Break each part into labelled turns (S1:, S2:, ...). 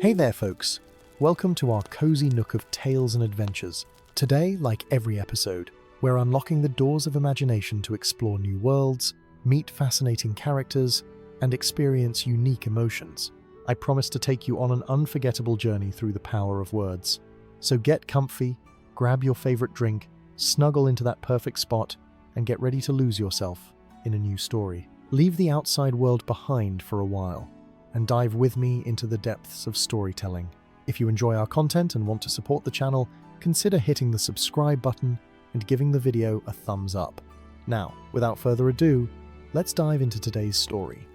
S1: Hey there, folks. Welcome to our cozy nook of tales and adventures. Today, like every episode, we're unlocking the doors of imagination to explore new worlds, meet fascinating characters, and experience unique emotions. I promise to take you on an unforgettable journey through the power of words. So get comfy, grab your favorite drink, snuggle into that perfect spot, and get ready to lose yourself in a new story. Leave the outside world behind for a while and dive with me into the depths of storytelling. If you enjoy our content and want to support the channel, consider hitting the subscribe button and giving the video a thumbs up. Now, without further ado, let's dive into today's story.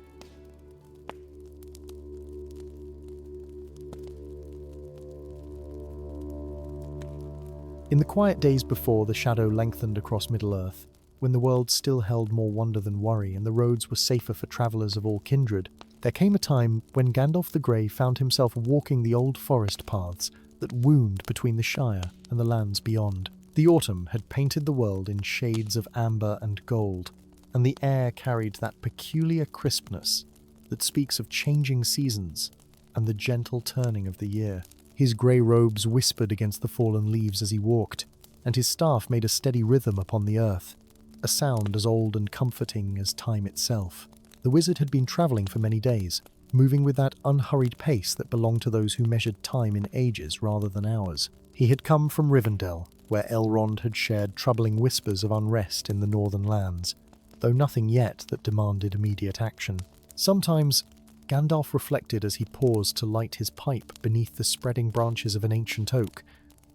S1: In the quiet days before the shadow lengthened across Middle-earth, when the world still held more wonder than worry and the roads were safer for travelers of all kindred, there came a time when Gandalf the Grey found himself walking the old forest paths that wound between the Shire and the lands beyond. The autumn had painted the world in shades of amber and gold, and the air carried that peculiar crispness that speaks of changing seasons and the gentle turning of the year. His grey robes whispered against the fallen leaves as he walked, and his staff made a steady rhythm upon the earth, a sound as old and comforting as time itself. The wizard had been travelling for many days, moving with that unhurried pace that belonged to those who measured time in ages rather than hours. He had come from Rivendell, where Elrond had shared troubling whispers of unrest in the northern lands, though nothing yet that demanded immediate action. Sometimes, Gandalf reflected as he paused to light his pipe beneath the spreading branches of an ancient oak.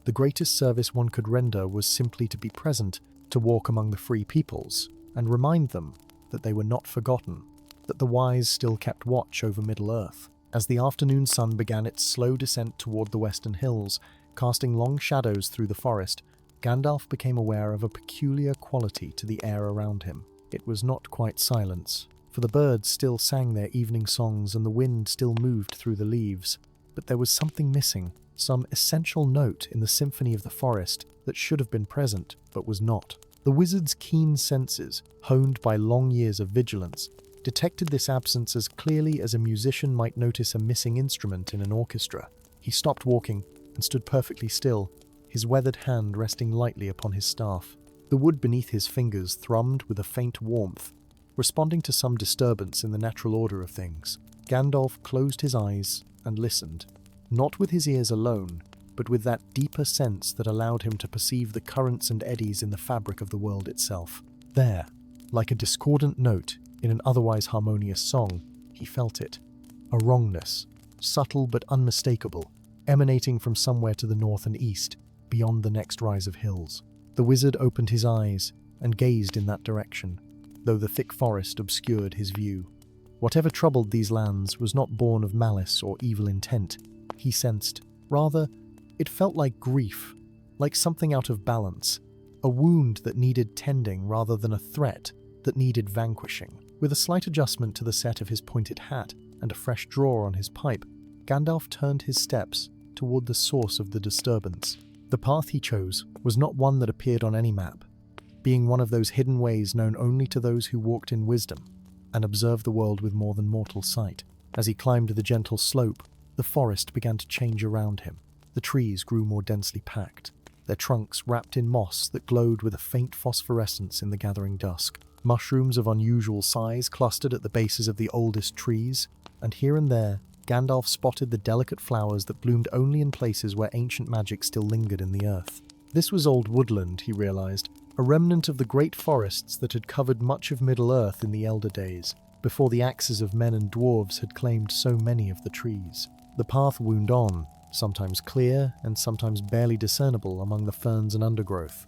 S1: The greatest service one could render was simply to be present, to walk among the free peoples, and remind them that they were not forgotten, that the wise still kept watch over Middle-earth. As the afternoon sun began its slow descent toward the western hills, casting long shadows through the forest, Gandalf became aware of a peculiar quality to the air around him. It was not quite silence, for the birds still sang their evening songs and the wind still moved through the leaves, but there was something missing, some essential note in the symphony of the forest that should have been present, but was not. The wizard's keen senses, honed by long years of vigilance, detected this absence as clearly as a musician might notice a missing instrument in an orchestra. He stopped walking and stood perfectly still, his weathered hand resting lightly upon his staff. The wood beneath his fingers thrummed with a faint warmth, responding to some disturbance in the natural order of things. Gandalf closed his eyes and listened, not with his ears alone, but with that deeper sense that allowed him to perceive the currents and eddies in the fabric of the world itself. There, like a discordant note in an otherwise harmonious song, he felt it. A wrongness, subtle but unmistakable, emanating from somewhere to the north and east, beyond the next rise of hills. The wizard opened his eyes and gazed in that direction, though the thick forest obscured his view. Whatever troubled these lands was not born of malice or evil intent, he sensed. Rather, it felt like grief, like something out of balance, a wound that needed tending rather than a threat that needed vanquishing. With a slight adjustment to the set of his pointed hat and a fresh draw on his pipe, Gandalf turned his steps toward the source of the disturbance. The path he chose was not one that appeared on any map, being one of those hidden ways known only to those who walked in wisdom and observed the world with more than mortal sight. As he climbed the gentle slope, the forest began to change around him. The trees grew more densely packed, their trunks wrapped in moss that glowed with a faint phosphorescence in the gathering dusk. Mushrooms of unusual size clustered at the bases of the oldest trees, and here and there, Gandalf spotted the delicate flowers that bloomed only in places where ancient magic still lingered in the earth. This was old woodland, he realized, a remnant of the great forests that had covered much of Middle-earth in the elder days, before the axes of men and dwarves had claimed so many of the trees. The path wound on, sometimes clear and sometimes barely discernible among the ferns and undergrowth.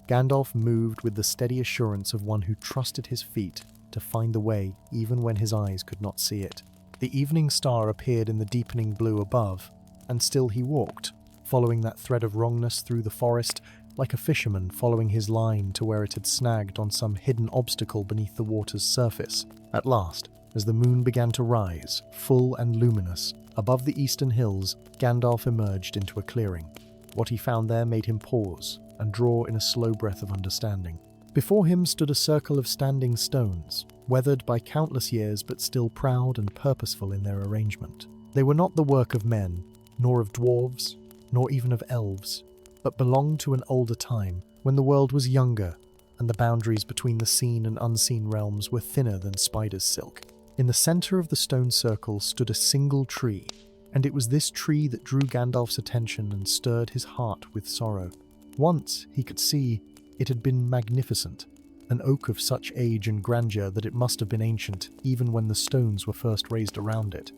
S1: Gandalf moved with the steady assurance of one who trusted his feet to find the way even when his eyes could not see it. The evening star appeared in the deepening blue above, and still he walked, following that thread of wrongness through the forest like a fisherman following his line to where it had snagged on some hidden obstacle beneath the water's surface. At last, as the moon began to rise, full and luminous, above the eastern hills, Gandalf emerged into a clearing. What he found there made him pause and draw in a slow breath of understanding. Before him stood a circle of standing stones, weathered by countless years but still proud and purposeful in their arrangement. They were not the work of men, nor of dwarves, nor even of elves, but belonged to an older time, when the world was younger, and the boundaries between the seen and unseen realms were thinner than spider's silk. In the center of the stone circle stood a single tree, and it was this tree that drew Gandalf's attention and stirred his heart with sorrow. Once, he could see, it had been magnificent, an oak of such age and grandeur that it must have been ancient even when the stones were first raised around it.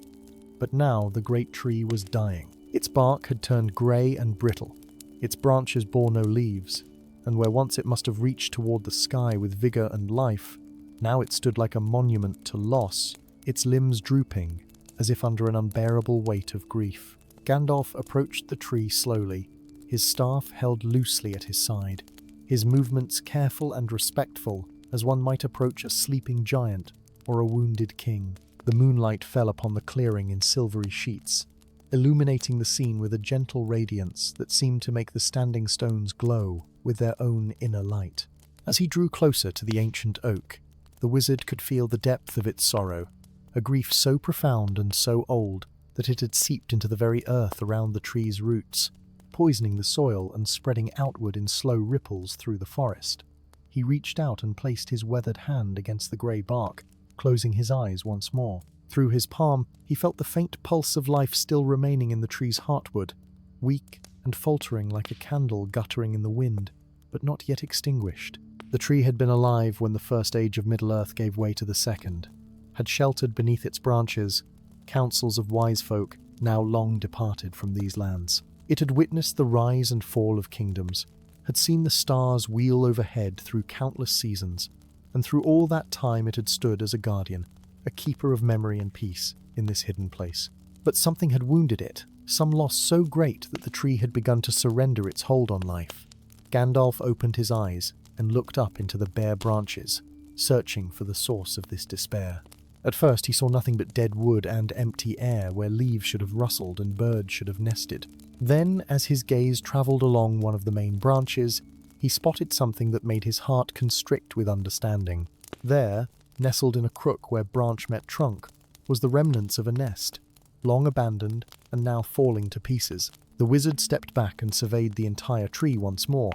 S1: But now the great tree was dying. Its bark had turned grey and brittle. Its branches bore no leaves, and where once it must have reached toward the sky with vigor and life, now it stood like a monument to loss, its limbs drooping, as if under an unbearable weight of grief. Gandalf approached the tree slowly, his staff held loosely at his side, his movements careful and respectful, as one might approach a sleeping giant or a wounded king. The moonlight fell upon the clearing in silvery sheets, illuminating the scene with a gentle radiance that seemed to make the standing stones glow with their own inner light. As he drew closer to the ancient oak, the wizard could feel the depth of its sorrow, a grief so profound and so old that it had seeped into the very earth around the tree's roots, poisoning the soil and spreading outward in slow ripples through the forest. He reached out and placed his weathered hand against the grey bark, closing his eyes once more. Through his palm, he felt the faint pulse of life still remaining in the tree's heartwood, weak and faltering like a candle guttering in the wind, but not yet extinguished. The tree had been alive when the first age of Middle-earth gave way to the second, had sheltered beneath its branches councils of wise folk now long departed from these lands. It had witnessed the rise and fall of kingdoms, had seen the stars wheel overhead through countless seasons, and through all that time it had stood as a guardian, a keeper of memory and peace in this hidden place. But something had wounded it, some loss so great that the tree had begun to surrender its hold on life. Gandalf opened his eyes and looked up into the bare branches, searching for the source of this despair. At first he saw nothing but dead wood and empty air where leaves should have rustled and birds should have nested. Then, as his gaze travelled along one of the main branches, he spotted something that made his heart constrict with understanding. There, nestled in a crook where branch met trunk, was the remnants of a nest, long abandoned and now falling to pieces. The wizard stepped back and surveyed the entire tree once more,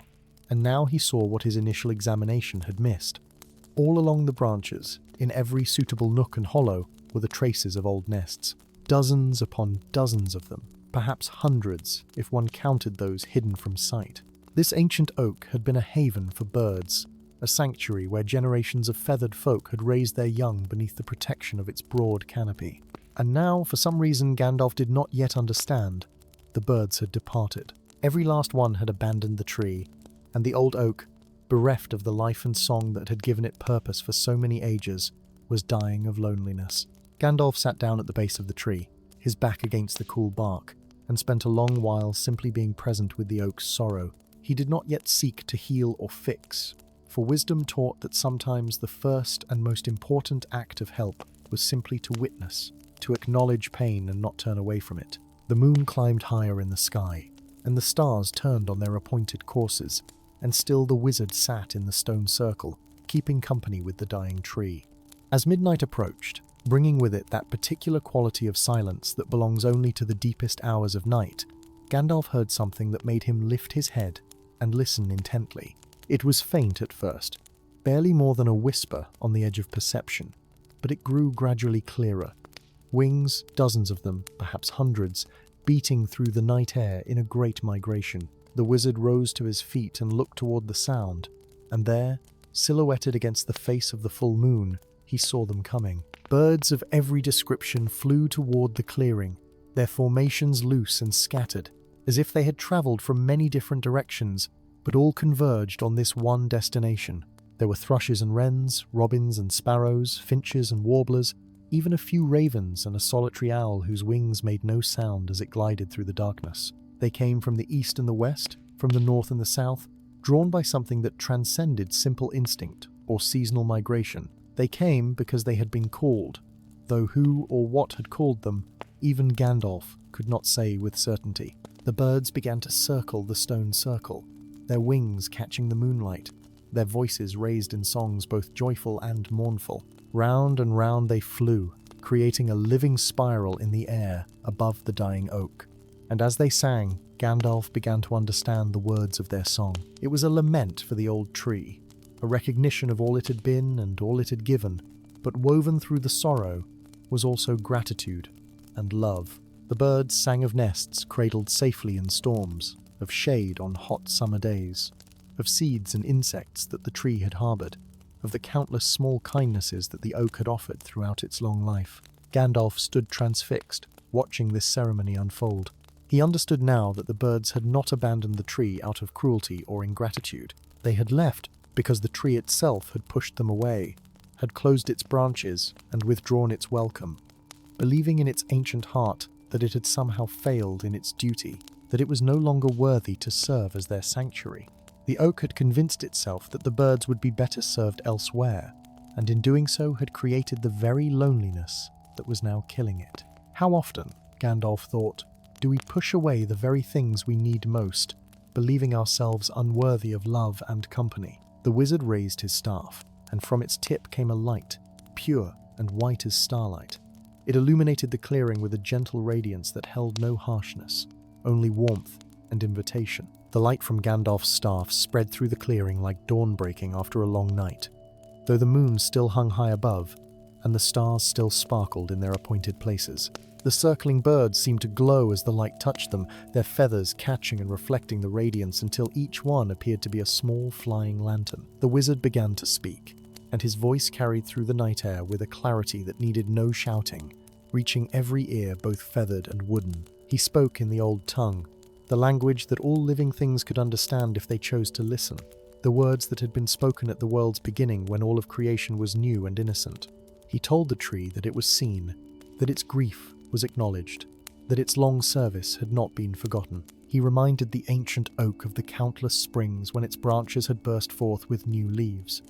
S1: and now he saw what his initial examination had missed. All along the branches, in every suitable nook and hollow, were the traces of old nests. Dozens upon dozens of them, perhaps hundreds if one counted those hidden from sight. This ancient oak had been a haven for birds, a sanctuary where generations of feathered folk had raised their young beneath the protection of its broad canopy. And now, for some reason Gandalf did not yet understand, the birds had departed. Every last one had abandoned the tree, and the old oak, bereft of the life and song that had given it purpose for so many ages, was dying of loneliness. Gandalf sat down at the base of the tree, his back against the cool bark, and spent a long while simply being present with the oak's sorrow. He did not yet seek to heal or fix, for wisdom taught that sometimes the first and most important act of help was simply to witness, to acknowledge pain and not turn away from it. The moon climbed higher in the sky, and the stars turned on their appointed courses, and still the wizard sat in the stone circle, keeping company with the dying tree. As midnight approached, bringing with it that particular quality of silence that belongs only to the deepest hours of night, Gandalf heard something that made him lift his head and listen intently. It was faint at first, barely more than a whisper on the edge of perception, but it grew gradually clearer. Wings, dozens of them, perhaps hundreds, beating through the night air in a great migration. The wizard rose to his feet and looked toward the sound, and there, silhouetted against the face of the full moon, he saw them coming. Birds of every description flew toward the clearing, their formations loose and scattered, as if they had travelled from many different directions, but all converged on this one destination. There were thrushes and wrens, robins and sparrows, finches and warblers, even a few ravens and a solitary owl whose wings made no sound as it glided through the darkness. They came from the east and the west, from the north and the south, drawn by something that transcended simple instinct or seasonal migration. They came because they had been called, though who or what had called them, even Gandalf could not say with certainty. The birds began to circle the stone circle, their wings catching the moonlight, their voices raised in songs both joyful and mournful. Round and round they flew, creating a living spiral in the air above the dying oak. And as they sang, Gandalf began to understand the words of their song. It was a lament for the old tree, a recognition of all it had been and all it had given, but woven through the sorrow was also gratitude and love. The birds sang of nests cradled safely in storms, of shade on hot summer days, of seeds and insects that the tree had harboured, of the countless small kindnesses that the oak had offered throughout its long life. Gandalf stood transfixed, watching this ceremony unfold. He understood now that the birds had not abandoned the tree out of cruelty or ingratitude. They had left because the tree itself had pushed them away, had closed its branches and withdrawn its welcome, believing in its ancient heart that it had somehow failed in its duty, that it was no longer worthy to serve as their sanctuary. The oak had convinced itself that the birds would be better served elsewhere, and in doing so had created the very loneliness that was now killing it. How often, Gandalf thought, do we push away the very things we need most, believing ourselves unworthy of love and company? The wizard raised his staff, and from its tip came a light, pure and white as starlight. It illuminated the clearing with a gentle radiance that held no harshness, only warmth and invitation. The light from Gandalf's staff spread through the clearing like dawn breaking after a long night, though the moon still hung high above, and the stars still sparkled in their appointed places. The circling birds seemed to glow as the light touched them, their feathers catching and reflecting the radiance until each one appeared to be a small flying lantern. The wizard began to speak, and his voice carried through the night air with a clarity that needed no shouting, reaching every ear both feathered and wooden. He spoke in the old tongue, the language that all living things could understand if they chose to listen, the words that had been spoken at the world's beginning when all of creation was new and innocent. He told the tree that it was seen, that its grief was acknowledged, that its long service had not been forgotten. He reminded the ancient oak of the countless springs when its branches had burst forth with new leaves,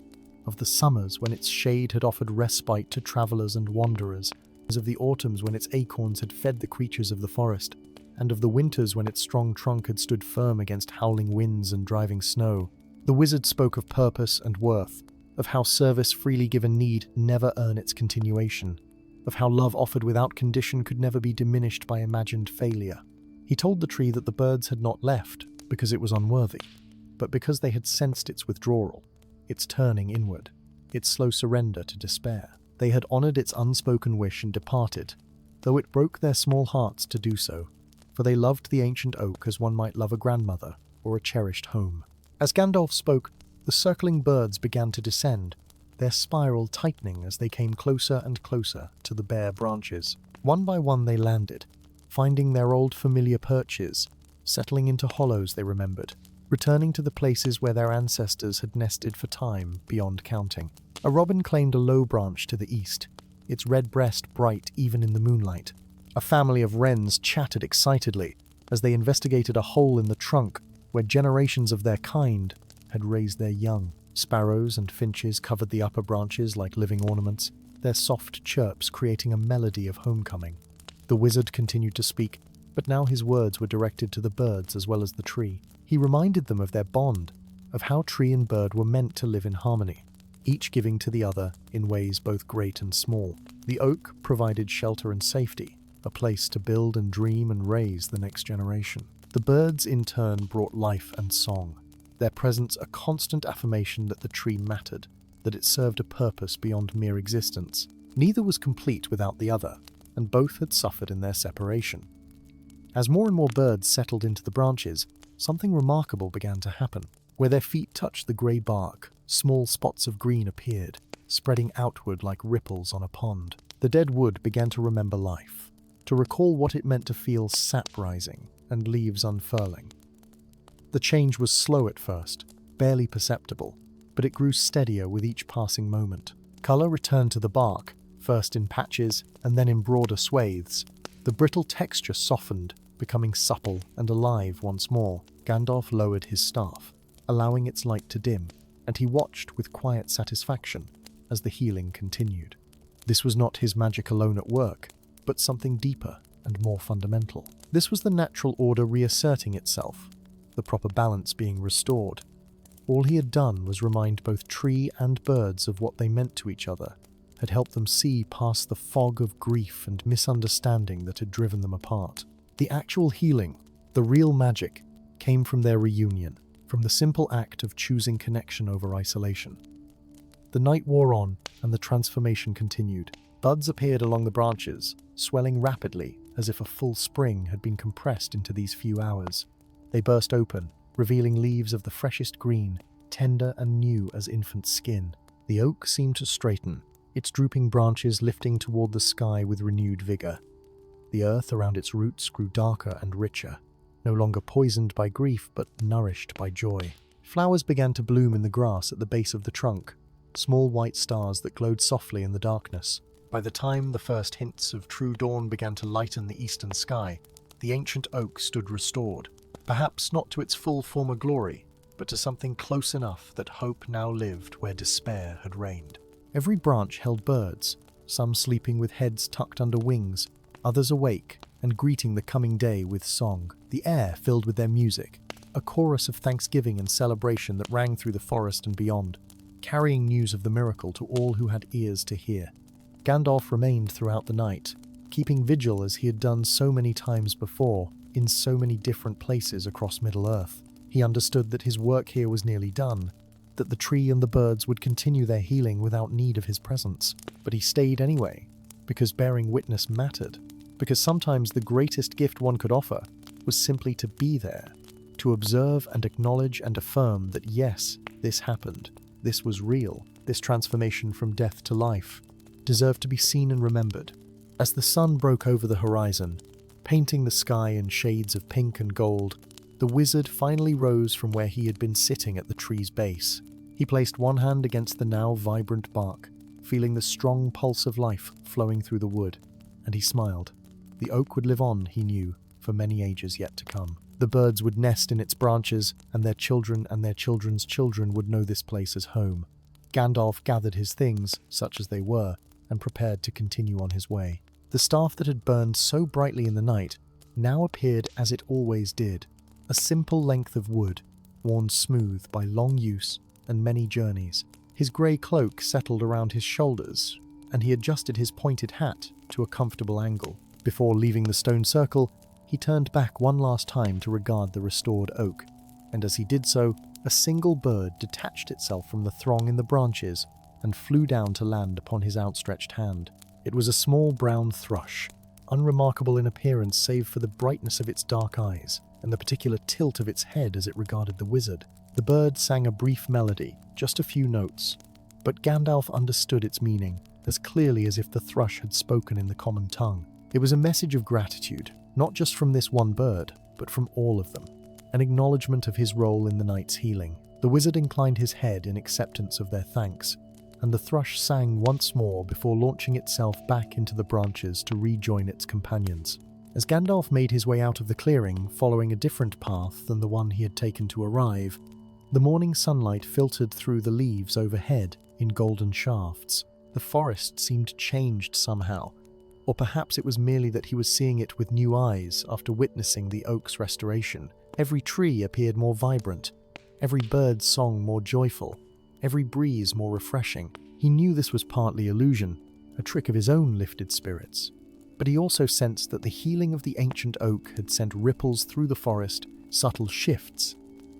S1: of the summers when its shade had offered respite to travellers and wanderers, of the autumns when its acorns had fed the creatures of the forest, and of the winters when its strong trunk had stood firm against howling winds and driving snow. The wizard spoke of purpose and worth, of how service freely given need never earn its continuation, of how love offered without condition could never be diminished by imagined failure. He told the tree that the birds had not left because it was unworthy, but because they had sensed its withdrawal, its turning inward, its slow surrender to despair. They had honoured its unspoken wish and departed, though it broke their small hearts to do so, for they loved the ancient oak as one might love a grandmother or a cherished home. As Gandalf spoke, the circling birds began to descend, their spiral tightening as they came closer and closer to the bare branches. One by one they landed, finding their old familiar perches, settling into hollows they remembered, returning to the places where their ancestors had nested for time beyond counting. A robin claimed a low branch to the east, its red breast bright even in the moonlight. A family of wrens chattered excitedly as they investigated a hole in the trunk where generations of their kind had raised their young. Sparrows and finches covered the upper branches like living ornaments, their soft chirps creating a melody of homecoming. The wizard continued to speak, but now his words were directed to the birds as well as the tree. He reminded them of their bond, of how tree and bird were meant to live in harmony, each giving to the other in ways both great and small. The oak provided shelter and safety, a place to build and dream and raise the next generation. The birds in turn brought life and song, their presence a constant affirmation that the tree mattered, that it served a purpose beyond mere existence. Neither was complete without the other, and both had suffered in their separation. As more and more birds settled into the branches, something remarkable began to happen. Where their feet touched the grey bark, small spots of green appeared, spreading outward like ripples on a pond. The dead wood began to remember life, to recall what it meant to feel sap rising and leaves unfurling. The change was slow at first, barely perceptible, but it grew steadier with each passing moment. Colour returned to the bark, first in patches and then in broader swathes. The brittle texture softened, becoming supple and alive once more. Gandalf lowered his staff, allowing its light to dim, and he watched with quiet satisfaction as the healing continued. This was not his magic alone at work, but something deeper and more fundamental. This was the natural order reasserting itself, the proper balance being restored. All he had done was remind both tree and birds of what they meant to each other, had helped them see past the fog of grief and misunderstanding that had driven them apart. The actual healing, the real magic, came from their reunion, from the simple act of choosing connection over isolation. The night wore on, and the transformation continued. Buds appeared along the branches, swelling rapidly as if a full spring had been compressed into these few hours. They burst open, revealing leaves of the freshest green, tender and new as infant skin. The oak seemed to straighten, its drooping branches lifting toward the sky with renewed vigor. The earth around its roots grew darker and richer, no longer poisoned by grief but nourished by joy. Flowers began to bloom in the grass at the base of the trunk, small white stars that glowed softly in the darkness. By the time the first hints of true dawn began to lighten the eastern sky, the ancient oak stood restored, perhaps not to its full former glory, but to something close enough that hope now lived where despair had reigned. Every branch held birds, some sleeping with heads tucked under wings, others awake and greeting the coming day with song. The air filled with their music, a chorus of thanksgiving and celebration that rang through the forest and beyond, carrying news of the miracle to all who had ears to hear. Gandalf remained throughout the night, keeping vigil as he had done so many times before, in so many different places across Middle-earth. He understood that his work here was nearly done, that the tree and the birds would continue their healing without need of his presence. But he stayed anyway, because bearing witness mattered, because sometimes the greatest gift one could offer was simply to be there, to observe and acknowledge and affirm that yes, this happened, this was real, this transformation from death to life deserved to be seen and remembered. As the sun broke over the horizon, painting the sky in shades of pink and gold, the wizard finally rose from where he had been sitting at the tree's base. He placed one hand against the now vibrant bark, feeling the strong pulse of life flowing through the wood, and he smiled. The oak would live on, he knew, for many ages yet to come. The birds would nest in its branches, and their children and their children's children would know this place as home. Gandalf gathered his things, such as they were, and prepared to continue on his way. The staff that had burned so brightly in the night now appeared as it always did, a simple length of wood, worn smooth by long use and many journeys. His grey cloak settled around his shoulders, and he adjusted his pointed hat to a comfortable angle. Before leaving the stone circle, he turned back one last time to regard the restored oak, and as he did so, a single bird detached itself from the throng in the branches and flew down to land upon his outstretched hand. It was a small brown thrush, unremarkable in appearance save for the brightness of its dark eyes and the particular tilt of its head as it regarded the wizard. The bird sang a brief melody, just a few notes, but Gandalf understood its meaning as clearly as if the thrush had spoken in the common tongue. It was a message of gratitude, not just from this one bird, but from all of them, an acknowledgement of his role in the night's healing. The wizard inclined his head in acceptance of their thanks, and the thrush sang once more before launching itself back into the branches to rejoin its companions. As Gandalf made his way out of the clearing, following a different path than the one he had taken to arrive, the morning sunlight filtered through the leaves overhead in golden shafts. The forest seemed changed somehow, or perhaps it was merely that he was seeing it with new eyes after witnessing the oak's restoration. Every tree appeared more vibrant, every bird's song more joyful, every breeze more refreshing. He knew this was partly illusion, a trick of his own lifted spirits, but he also sensed that the healing of the ancient oak had sent ripples through the forest, subtle shifts,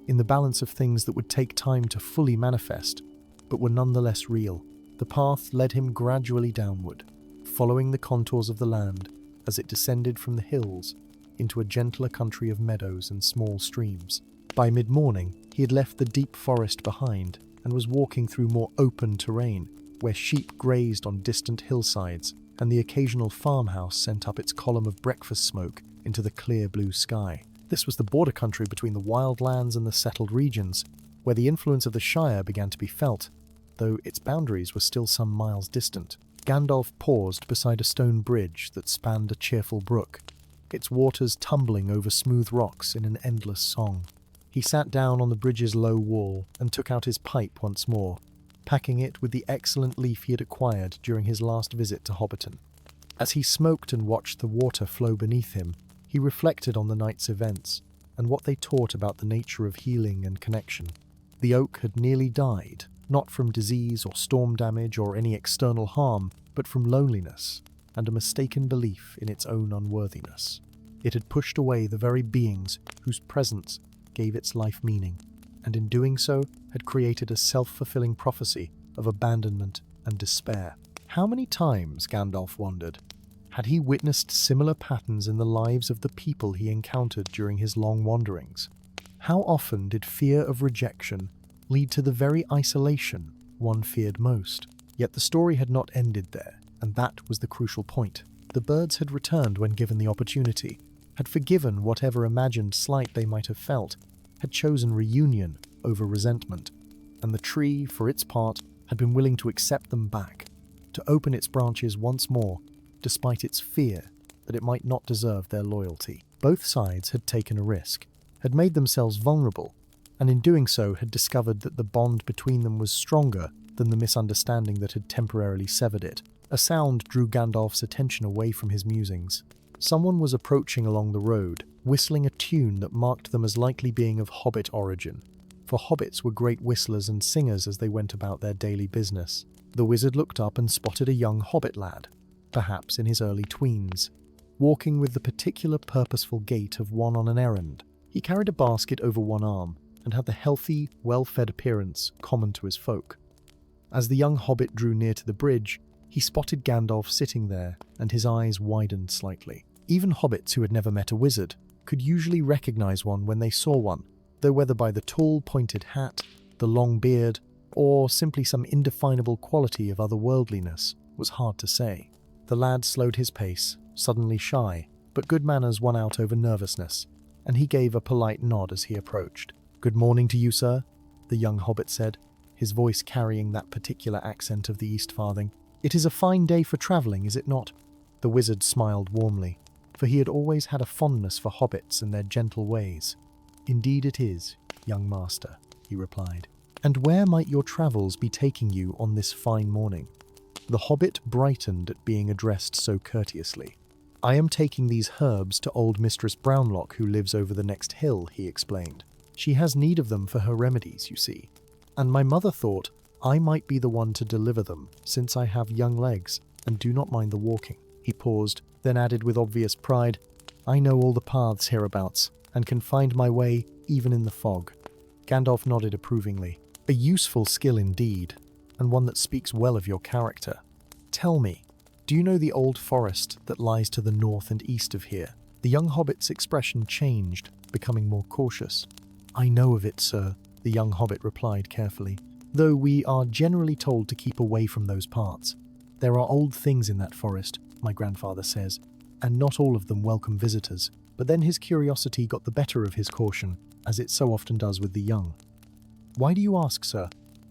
S1: in the balance of things that would take time to fully manifest, but were nonetheless real. The path led him gradually downward, following the contours of the land as it descended from the hills into a gentler country of meadows and small streams. By mid-morning, he had left the deep forest behind and was walking through more open terrain, where sheep grazed on distant hillsides and the occasional farmhouse sent up its column of breakfast smoke into the clear blue sky. This was the border country between the wild lands and the settled regions, where the influence of the Shire began to be felt, though its boundaries were still some miles distant. Gandalf paused beside a stone bridge that spanned a cheerful brook, its waters tumbling over smooth rocks in an endless song. He sat down on the bridge's low wall and took out his pipe once more, packing it with the excellent leaf he had acquired during his last visit to Hobbiton. As he smoked and watched the water flow beneath him, he reflected on the night's events and what they taught about the nature of healing and connection. The oak had nearly died, not from disease or storm damage or any external harm, but from loneliness and a mistaken belief in its own unworthiness. It had pushed away the very beings whose presence gave its life meaning, and in doing so had created a self-fulfilling prophecy of abandonment and despair. How many times, Gandalf wondered, had he witnessed similar patterns in the lives of the people he encountered during his long wanderings? How often did fear of rejection lead to the very isolation one feared most? Yet the story had not ended there, and that was the crucial point. The birds had returned when given the opportunity, had forgiven whatever imagined slight they might have felt, had chosen reunion over resentment, and the tree, for its part, had been willing to accept them back, to open its branches once more, despite its fear that it might not deserve their loyalty. Both sides had taken a risk, had made themselves vulnerable, and in doing so had discovered that the bond between them was stronger than the misunderstanding that had temporarily severed it. A sound drew Gandalf's attention away from his musings. Someone was approaching along the road, whistling a tune that marked them as likely being of hobbit origin, for hobbits were great whistlers and singers as they went about their daily business. The wizard looked up and spotted a young hobbit lad, perhaps in his early tweens, walking with the particular purposeful gait of one on an errand. He carried a basket over one arm and had the healthy, well-fed appearance common to his folk. As the young hobbit drew near to the bridge, he spotted Gandalf sitting there, and his eyes widened slightly. Even hobbits who had never met a wizard could usually recognize one when they saw one, though whether by the tall, pointed hat, the long beard, or simply some indefinable quality of otherworldliness was hard to say. The lad slowed his pace, suddenly shy, but good manners won out over nervousness, and he gave a polite nod as he approached. "Good morning to you, sir," the young hobbit said, his voice carrying that particular accent of the East Farthing. "It is a fine day for travelling, is it not?" The wizard smiled warmly, for he had always had a fondness for hobbits and their gentle ways. "Indeed it is, young master," he replied. "And where might your travels be taking you on this fine morning?" The hobbit brightened at being addressed so courteously. "I am taking these herbs to old Mistress Brownlock, who lives over the next hill," he explained. "She has need of them for her remedies, you see, and my mother thought I might be the one to deliver them, since I have young legs and do not mind the walking." He paused, then added with obvious pride, "I know all the paths hereabouts, and can find my way even in the fog." Gandalf nodded approvingly. "A useful skill indeed, and one that speaks well of your character. Tell me, do you know the old forest that lies to the north and east of here?" The young hobbit's expression changed, becoming more cautious. "I know of it, sir," the young hobbit replied carefully, "though we are generally told to keep away from those parts. There are old things in that forest, my grandfather says, and not all of them welcome visitors." But then his curiosity got the better of his caution, as it so often does with the young. "Why do you ask, sir?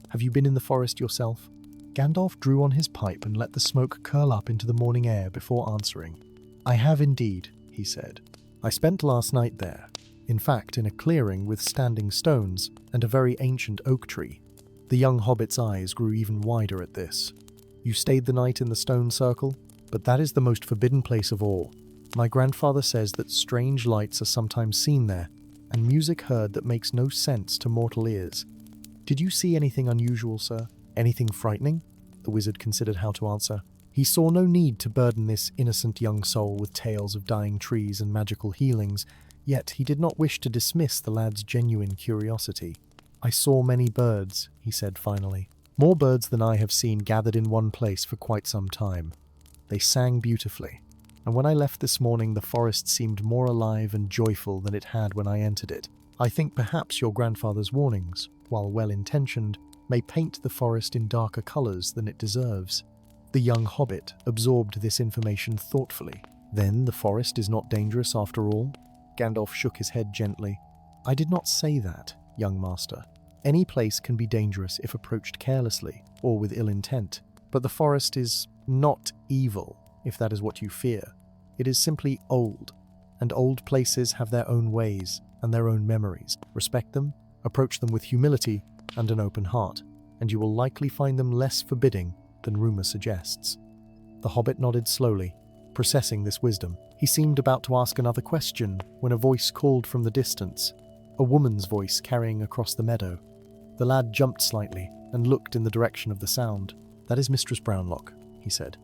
S1: Have you been in the forest yourself?" Gandalf drew on his pipe and let the smoke curl up into the morning air before answering. "I have indeed," he said. "I spent last night there, in fact in a clearing with standing stones and a very ancient oak tree." The young hobbit's eyes grew even wider at this. "You stayed the night in the stone circle? But that is the most forbidden place of all. My grandfather says that strange lights are sometimes seen there, and music heard that makes no sense to mortal ears. Did you see anything unusual, sir? Anything frightening?" The wizard considered how to answer. He saw no need to burden this innocent young soul with tales of dying trees and magical healings, yet he did not wish to dismiss the lad's genuine curiosity. "I saw many birds," he said finally. "More birds than I have seen gathered in one place for quite some time. They sang beautifully, and when I left this morning the forest seemed more alive and joyful than it had when I entered it. I think perhaps your grandfather's warnings, while well-intentioned, may paint the forest in darker colours than it deserves." The young hobbit absorbed this information thoughtfully. "Then the forest is not dangerous after all?" Gandalf shook his head gently. "I did not say that, young master. Any place can be dangerous if approached carelessly or with ill intent, but the forest is not evil, if that is what you fear. It is simply old, and old places have their own ways and their own memories. Respect them, approach them with humility and an open heart, and you will likely find them less forbidding than rumor suggests." The hobbit nodded slowly, processing this wisdom. He seemed about to ask another question when a voice called from the distance, a woman's voice carrying across the meadow. The lad jumped slightly and looked in the direction of the sound. "That is Mistress Brownlock," he said.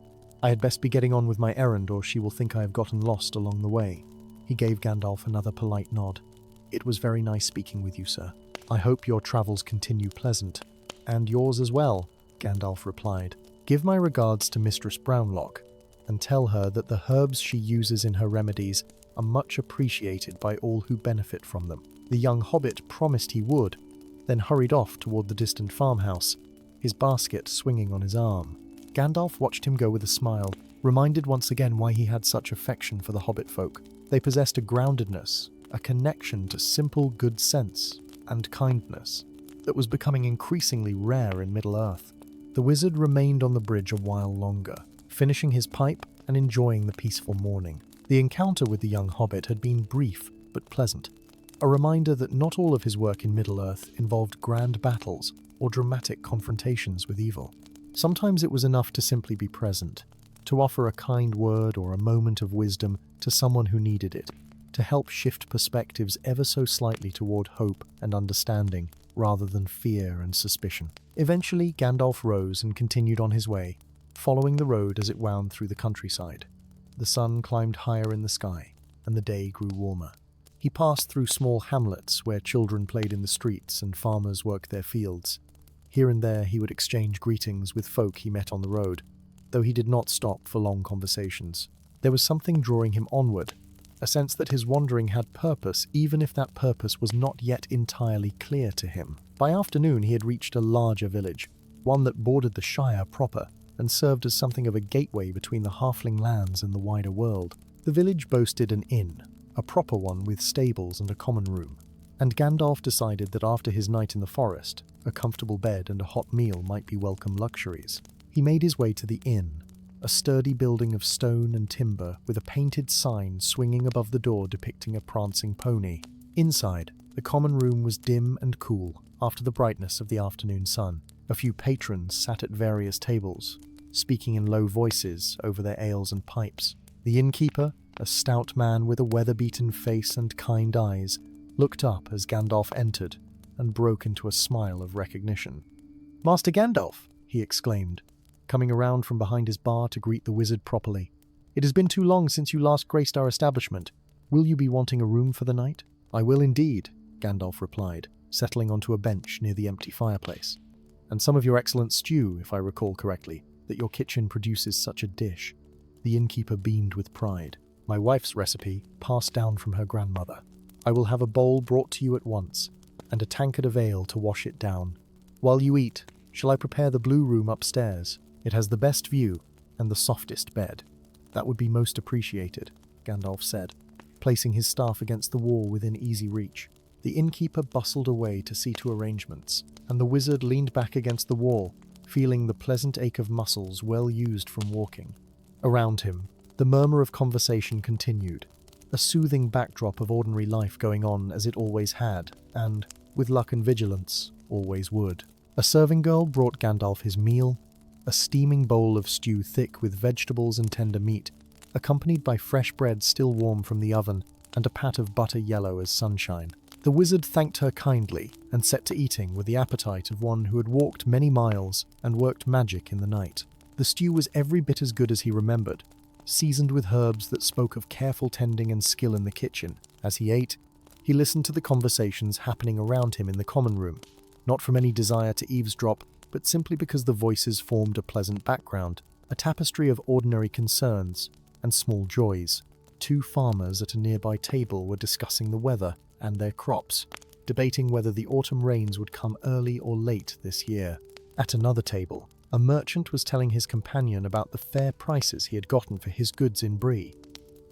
S1: "I had best be getting on with my errand, or she will think I have gotten lost along the way." He gave Gandalf another polite nod. "It was very nice speaking with you, sir. I hope your travels continue pleasant." "And yours as well," Gandalf replied. "Give my regards to Mistress Brownlock, and tell her that the herbs she uses in her remedies are much appreciated by all who benefit from them." The young hobbit promised he would, then hurried off toward the distant farmhouse, his basket swinging on his arm. Gandalf watched him go with a smile, reminded once again why he had such affection for the hobbit folk. They possessed a groundedness, a connection to simple good sense and kindness that was becoming increasingly rare in Middle-earth. The wizard remained on the bridge a while longer, finishing his pipe and enjoying the peaceful morning. The encounter with the young hobbit had been brief but pleasant, a reminder that not all of his work in Middle-earth involved grand battles or dramatic confrontations with evil. Sometimes it was enough to simply be present, to offer a kind word or a moment of wisdom to someone who needed it, to help shift perspectives ever so slightly toward hope and understanding, rather than fear and suspicion. Eventually, Gandalf rose and continued on his way, following the road as it wound through the countryside. The sun climbed higher in the sky, and the day grew warmer. He passed through small hamlets where children played in the streets and farmers worked their fields. Here and there he would exchange greetings with folk he met on the road, though he did not stop for long conversations. There was something drawing him onward, a sense that his wandering had purpose, even if that purpose was not yet entirely clear to him. By afternoon he had reached a larger village, one that bordered the Shire proper, and served as something of a gateway between the halfling lands and the wider world. The village boasted an inn, a proper one with stables and a common room, and Gandalf decided that after his night in the forest, a comfortable bed and a hot meal might be welcome luxuries. He made his way to the inn, a sturdy building of stone and timber with a painted sign swinging above the door depicting a prancing pony. Inside, the common room was dim and cool after the brightness of the afternoon sun. A few patrons sat at various tables, speaking in low voices over their ales and pipes. The innkeeper, a stout man with a weather-beaten face and kind eyes, looked up as Gandalf entered and broke into a smile of recognition. "Master Gandalf!" he exclaimed, coming around from behind his bar to greet the wizard properly. "It has been too long since you last graced our establishment. Will you be wanting a room for the night?" "I will indeed," Gandalf replied, settling onto a bench near the empty fireplace. "And some of your excellent stew, if I recall correctly, that your kitchen produces such a dish." The innkeeper beamed with pride. "My wife's recipe, passed down from her grandmother. I will have a bowl brought to you at once, and a tankard of ale to wash it down. While you eat, shall I prepare the blue room upstairs? It has the best view and the softest bed." "That would be most appreciated," Gandalf said, placing his staff against the wall within easy reach. The innkeeper bustled away to see to arrangements, and the wizard leaned back against the wall, feeling the pleasant ache of muscles well used from walking. Around him, the murmur of conversation continued, a soothing backdrop of ordinary life going on as it always had, and, with luck and vigilance, always would. A serving girl brought Gandalf his meal, a steaming bowl of stew thick with vegetables and tender meat, accompanied by fresh bread still warm from the oven and a pat of butter yellow as sunshine. The wizard thanked her kindly and set to eating with the appetite of one who had walked many miles and worked magic in the night. The stew was every bit as good as he remembered, seasoned with herbs that spoke of careful tending and skill in the kitchen. As he ate, he listened to the conversations happening around him in the common room, not from any desire to eavesdrop, but simply because the voices formed a pleasant background, a tapestry of ordinary concerns and small joys. Two farmers at a nearby table were discussing the weather and their crops, debating whether the autumn rains would come early or late this year. At another table, a merchant was telling his companion about the fair prices he had gotten for his goods in Bree,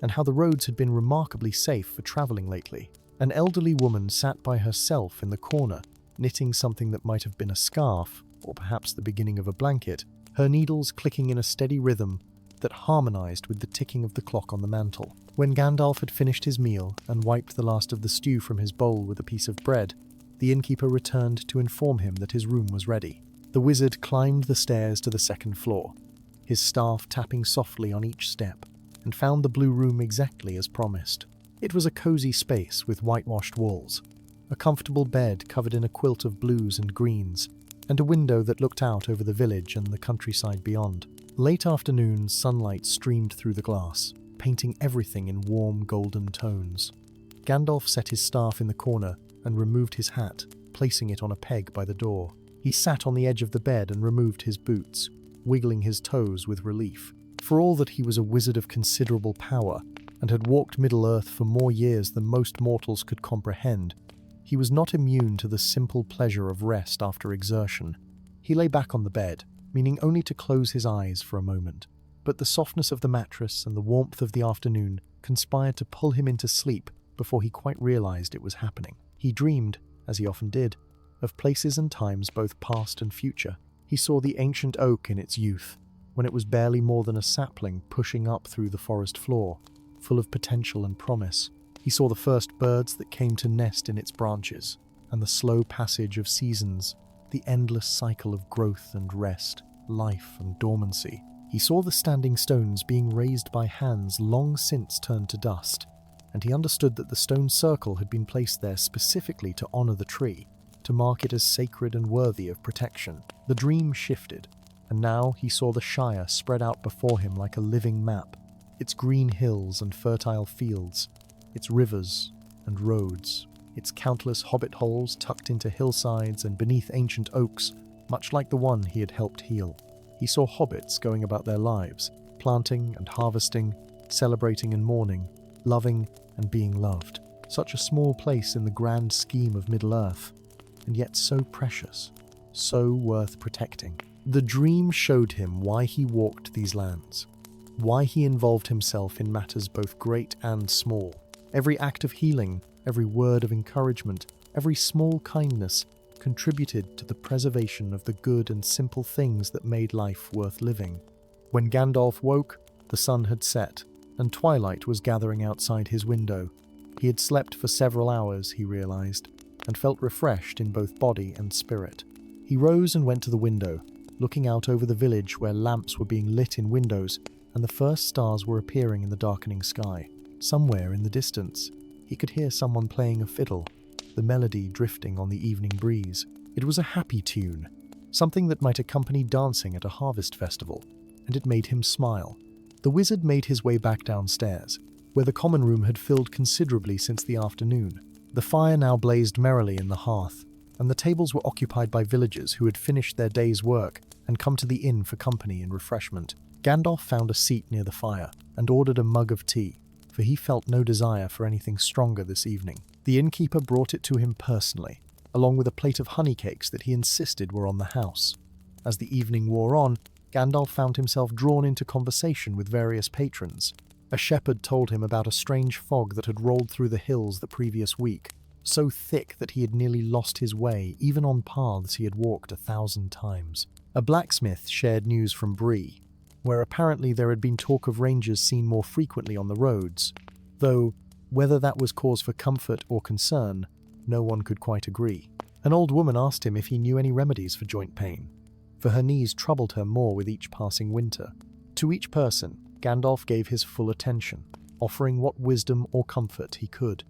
S1: and how the roads had been remarkably safe for travelling lately. An elderly woman sat by herself in the corner, knitting something that might have been a scarf, or perhaps the beginning of a blanket, her needles clicking in a steady rhythm that harmonized with the ticking of the clock on the mantel. When Gandalf had finished his meal and wiped the last of the stew from his bowl with a piece of bread, the innkeeper returned to inform him that his room was ready. The wizard climbed the stairs to the second floor, his staff tapping softly on each step, and found the blue room exactly as promised. It was a cozy space with whitewashed walls, a comfortable bed covered in a quilt of blues and greens, and a window that looked out over the village and the countryside beyond. Late afternoon sunlight streamed through the glass, painting everything in warm golden tones. Gandalf set his staff in the corner and removed his hat, placing it on a peg by the door. He sat on the edge of the bed and removed his boots, wiggling his toes with relief. For all that he was a wizard of considerable power and had walked Middle-earth for more years than most mortals could comprehend, he was not immune to the simple pleasure of rest after exertion. He lay back on the bed, meaning only to close his eyes for a moment, but the softness of the mattress and the warmth of the afternoon conspired to pull him into sleep before he quite realized it was happening. He dreamed, as he often did, of places and times both past and future. He saw the ancient oak in its youth, when it was barely more than a sapling pushing up through the forest floor, full of potential and promise. He saw the first birds that came to nest in its branches, and the slow passage of seasons, the endless cycle of growth and rest, life and dormancy. He saw the standing stones being raised by hands long since turned to dust, and he understood that the stone circle had been placed there specifically to honor the tree, to mark it as sacred and worthy of protection. The dream shifted, and now he saw the Shire spread out before him like a living map, its green hills and fertile fields, its rivers and roads, its countless hobbit holes tucked into hillsides and beneath ancient oaks, much like the one he had helped heal. He saw hobbits going about their lives, planting and harvesting, celebrating and mourning, loving and being loved. Such a small place in the grand scheme of Middle-earth, and yet so precious, so worth protecting. The dream showed him why he walked these lands, why he involved himself in matters both great and small. Every act of healing, every word of encouragement, every small kindness contributed to the preservation of the good and simple things that made life worth living. When Gandalf woke, the sun had set, and twilight was gathering outside his window. He had slept for several hours, he realized, and felt refreshed in both body and spirit. He rose and went to the window, looking out over the village where lamps were being lit in windows and the first stars were appearing in the darkening sky. Somewhere in the distance, he could hear someone playing a fiddle, the melody drifting on the evening breeze. It was a happy tune, something that might accompany dancing at a harvest festival, and it made him smile. The wizard made his way back downstairs, where the common room had filled considerably since the afternoon. The fire now blazed merrily in the hearth, and the tables were occupied by villagers who had finished their day's work and come to the inn for company and refreshment. Gandalf found a seat near the fire and ordered a mug of tea, for he felt no desire for anything stronger this evening. The innkeeper brought it to him personally, along with a plate of honey cakes that he insisted were on the house. As the evening wore on, Gandalf found himself drawn into conversation with various patrons. A shepherd told him about a strange fog that had rolled through the hills the previous week, so thick that he had nearly lost his way even on paths he had walked 1,000 times. A blacksmith shared news from Bree, where apparently there had been talk of rangers seen more frequently on the roads, though whether that was cause for comfort or concern, no one could quite agree. An old woman asked him if he knew any remedies for joint pain, for her knees troubled her more with each passing winter. To each person, Gandalf gave his full attention, offering what wisdom or comfort he could.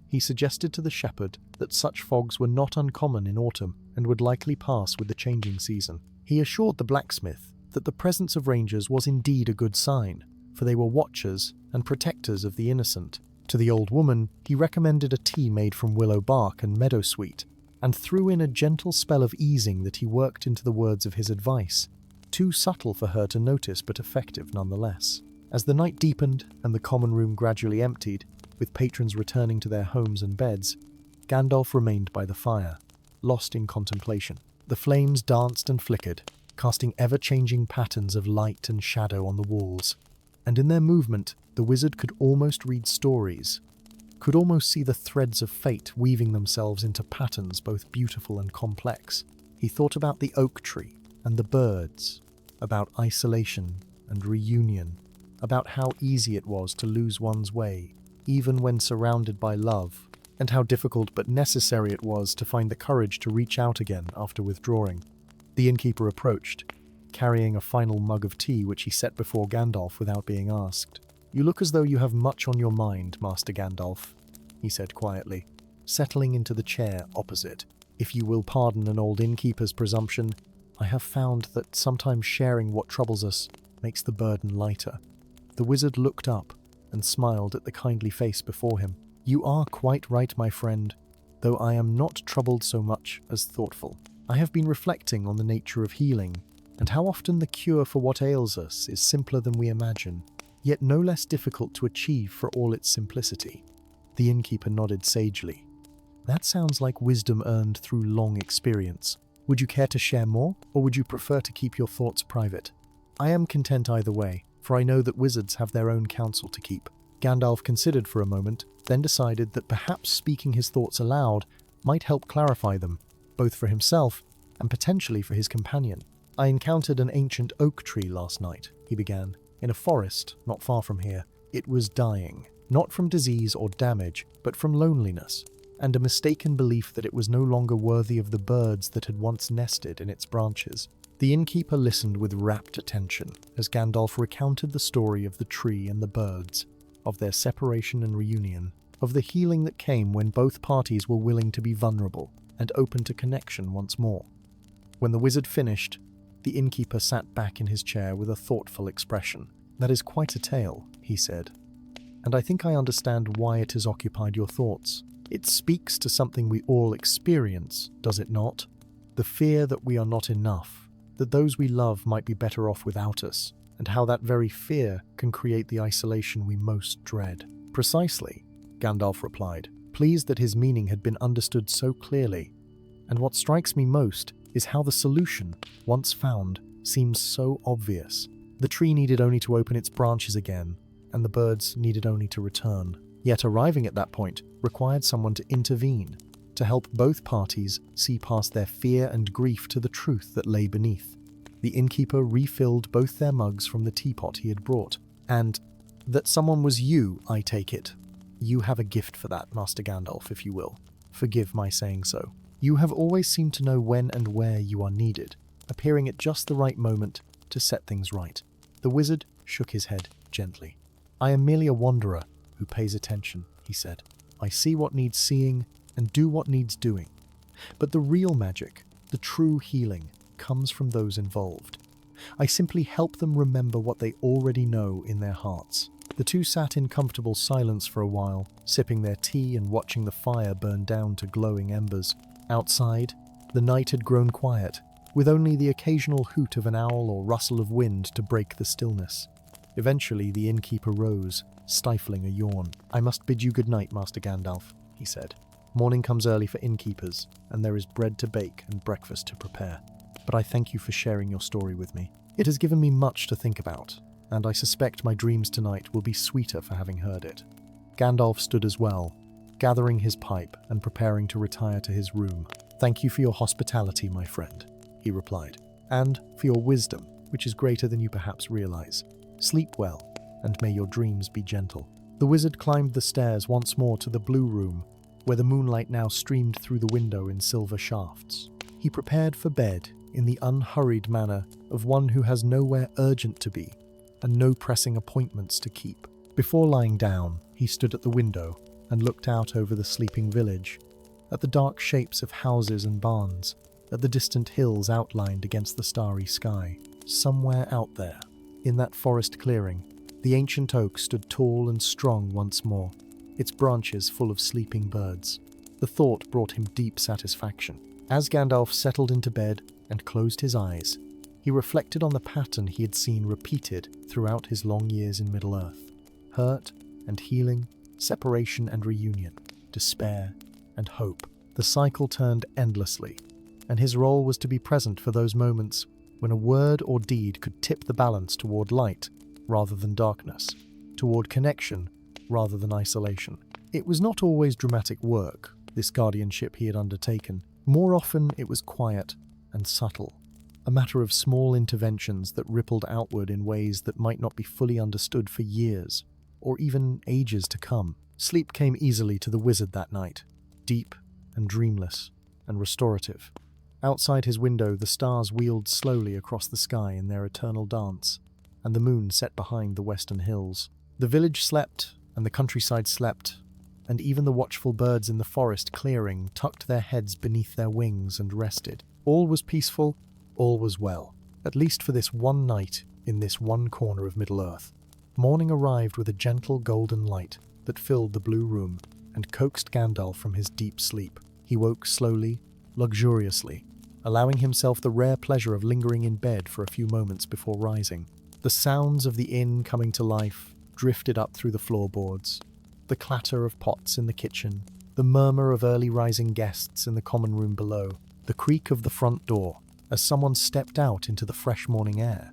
S1: He suggested to the shepherd that such fogs were not uncommon in autumn and would likely pass with the changing season. He assured the blacksmith that the presence of rangers was indeed a good sign, for they were watchers and protectors of the innocent. To the old woman, he recommended a tea made from willow bark and meadowsweet, and threw in a gentle spell of easing that he worked into the words of his advice, too subtle for her to notice but effective nonetheless. As the night deepened and the common room gradually emptied, with patrons returning to their homes and beds, Gandalf remained by the fire, lost in contemplation. The flames danced and flickered, casting ever-changing patterns of light and shadow on the walls, and in their movement the wizard could almost read stories, could almost see the threads of fate weaving themselves into patterns both beautiful and complex. He thought about the oak tree and the birds, about isolation and reunion, about how easy it was to lose one's way, even when surrounded by love, and how difficult but necessary it was to find the courage to reach out again after withdrawing. The innkeeper approached, carrying a final mug of tea which he set before Gandalf without being asked. "You look as though you have much on your mind, Master Gandalf," he said quietly. settling into the chair opposite. If you will pardon an old innkeeper's presumption, I have found that sometimes sharing what troubles us makes the burden lighter. The wizard looked up and smiled at the kindly face before him. You are quite right, my friend, though I am not troubled so much as thoughtful. I have been reflecting on the nature of healing, and how often the cure for what ails us is simpler than we imagine, yet no less difficult to achieve for all its simplicity. The innkeeper nodded sagely. That sounds like wisdom earned through long experience. Would you care to share more, or would you prefer to keep your thoughts private? I am content either way, for I know that wizards have their own counsel to keep. Gandalf considered for a moment, then decided that perhaps speaking his thoughts aloud might help clarify them, both for himself and potentially for his companion. I encountered an ancient oak tree last night, he began, in a forest not far from here. It was dying, not from disease or damage, but from loneliness, and a mistaken belief that it was no longer worthy of the birds that had once nested in its branches. The innkeeper listened with rapt attention as Gandalf recounted the story of the tree and the birds, of their separation and reunion, of the healing that came when both parties were willing to be vulnerable and open to connection once more. When the wizard finished, the innkeeper sat back in his chair with a thoughtful expression. That is quite a tale, he said, and I think I understand why it has occupied your thoughts. It speaks to something we all experience, does it not? The fear that we are not enough, that those we love might be better off without us, and how that very fear can create the isolation we most dread. Precisely, Gandalf replied, pleased that his meaning had been understood so clearly. And what strikes me most is how the solution, once found, seems so obvious. The tree needed only to open its branches again, and the birds needed only to return. Yet arriving at that point required someone to intervene, to help both parties see past their fear and grief to the truth that lay beneath. The innkeeper refilled both their mugs from the teapot he had brought. And that someone was you, I take it. You have a gift for that, Master Gandalf, if you will. Forgive my saying so. You have always seemed to know when and where you are needed, appearing at just the right moment to set things right. The wizard shook his head gently. I am merely a wanderer who pays attention, he said. I see what needs seeing and do what needs doing. But the real magic, the true healing, comes from those involved. I simply help them remember what they already know in their hearts. The two sat in comfortable silence for a while, sipping their tea and watching the fire burn down to glowing embers. Outside, the night had grown quiet, with only the occasional hoot of an owl or rustle of wind to break the stillness. Eventually, the innkeeper rose, stifling a yawn. I must bid you good night, Master Gandalf, he said. Morning comes early for innkeepers, and there is bread to bake and breakfast to prepare. But I thank you for sharing your story with me. It has given me much to think about, and I suspect my dreams tonight will be sweeter for having heard it. Gandalf stood as well, gathering his pipe and preparing to retire to his room. Thank you for your hospitality, my friend, he replied, and for your wisdom, which is greater than you perhaps realize. Sleep well, and may your dreams be gentle. The wizard climbed the stairs once more to the blue room, where the moonlight now streamed through the window in silver shafts. He prepared for bed in the unhurried manner of one who has nowhere urgent to be and no pressing appointments to keep. Before lying down, he stood at the window and looked out over the sleeping village, at the dark shapes of houses and barns, at the distant hills outlined against the starry sky. Somewhere out there, in that forest clearing, the ancient oak stood tall and strong once more, its branches full of sleeping birds. The thought brought him deep satisfaction. As Gandalf settled into bed and closed his eyes, he reflected on the pattern he had seen repeated throughout his long years in Middle-earth. Hurt and healing, separation and reunion, despair and hope. The cycle turned endlessly, and his role was to be present for those moments when a word or deed could tip the balance toward light rather than darkness, toward connection rather than isolation. It was not always dramatic work, this guardianship he had undertaken. More often it was quiet and subtle, a matter of small interventions that rippled outward in ways that might not be fully understood for years, or even ages to come. Sleep came easily to the wizard that night, deep and dreamless and restorative. Outside his window, the stars wheeled slowly across the sky in their eternal dance, and the moon set behind the western hills. The village slept, and the countryside slept, and even the watchful birds in the forest clearing tucked their heads beneath their wings and rested. All was peaceful, all was well, at least for this one night in this one corner of Middle-earth. Morning arrived with a gentle golden light that filled the blue room and coaxed Gandalf from his deep sleep. He woke slowly, luxuriously, allowing himself the rare pleasure of lingering in bed for a few moments before rising. The sounds of the inn coming to life drifted up through the floorboards. The clatter of pots in the kitchen, the murmur of early rising guests in the common room below, the creak of the front door as someone stepped out into the fresh morning air.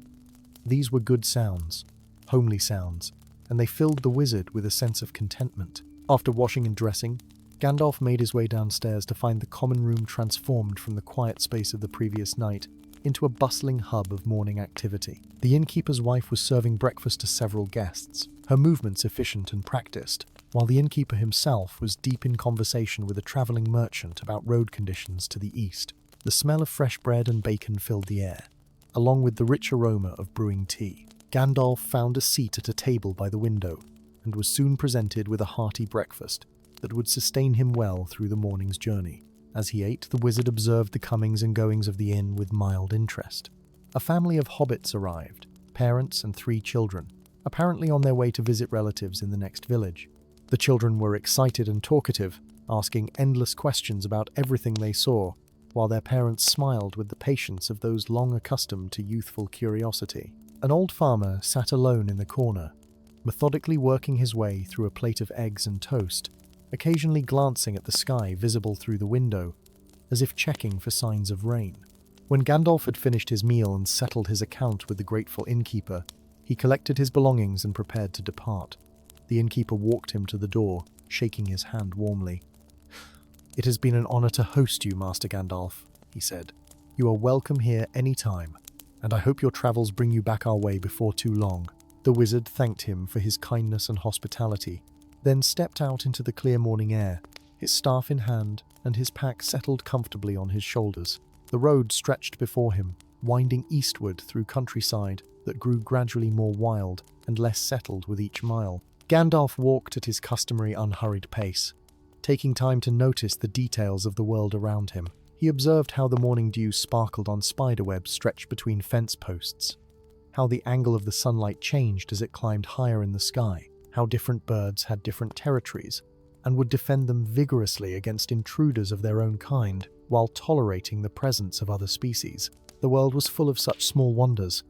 S1: These were good sounds, homely sounds, and they filled the wizard with a sense of contentment. After washing and dressing, Gandalf made his way downstairs to find the common room transformed from the quiet space of the previous night into a bustling hub of morning activity. The innkeeper's wife was serving breakfast to several guests, her movements efficient and practiced, while the innkeeper himself was deep in conversation with a travelling merchant about road conditions to the east. The smell of fresh bread and bacon filled the air, along with the rich aroma of brewing tea. Gandalf found a seat at a table by the window, and was soon presented with a hearty breakfast that would sustain him well through the morning's journey. As he ate, the wizard observed the comings and goings of the inn with mild interest. A family of hobbits arrived, parents and 3 children, apparently on their way to visit relatives in the next village. The children were excited and talkative, asking endless questions about everything they saw, while their parents smiled with the patience of those long accustomed to youthful curiosity. An old farmer sat alone in the corner, methodically working his way through a plate of eggs and toast, occasionally glancing at the sky visible through the window, as if checking for signs of rain. When Gandalf had finished his meal and settled his account with the grateful innkeeper, he collected his belongings and prepared to depart. The innkeeper walked him to the door, shaking his hand warmly. "It has been an honor to host you, Master Gandalf," he said. "You are welcome here any time, and I hope your travels bring you back our way before too long." The wizard thanked him for his kindness and hospitality, then stepped out into the clear morning air, his staff in hand and his pack settled comfortably on his shoulders. The road stretched before him, winding eastward through countryside that grew gradually more wild and less settled with each mile. Gandalf walked at his customary unhurried pace, taking time to notice the details of the world around him. He observed how the morning dew sparkled on spiderwebs stretched between fence posts, how the angle of the sunlight changed as it climbed higher in the sky, how different birds had different territories and would defend them vigorously against intruders of their own kind while tolerating the presence of other species. The world was full of such small wonders,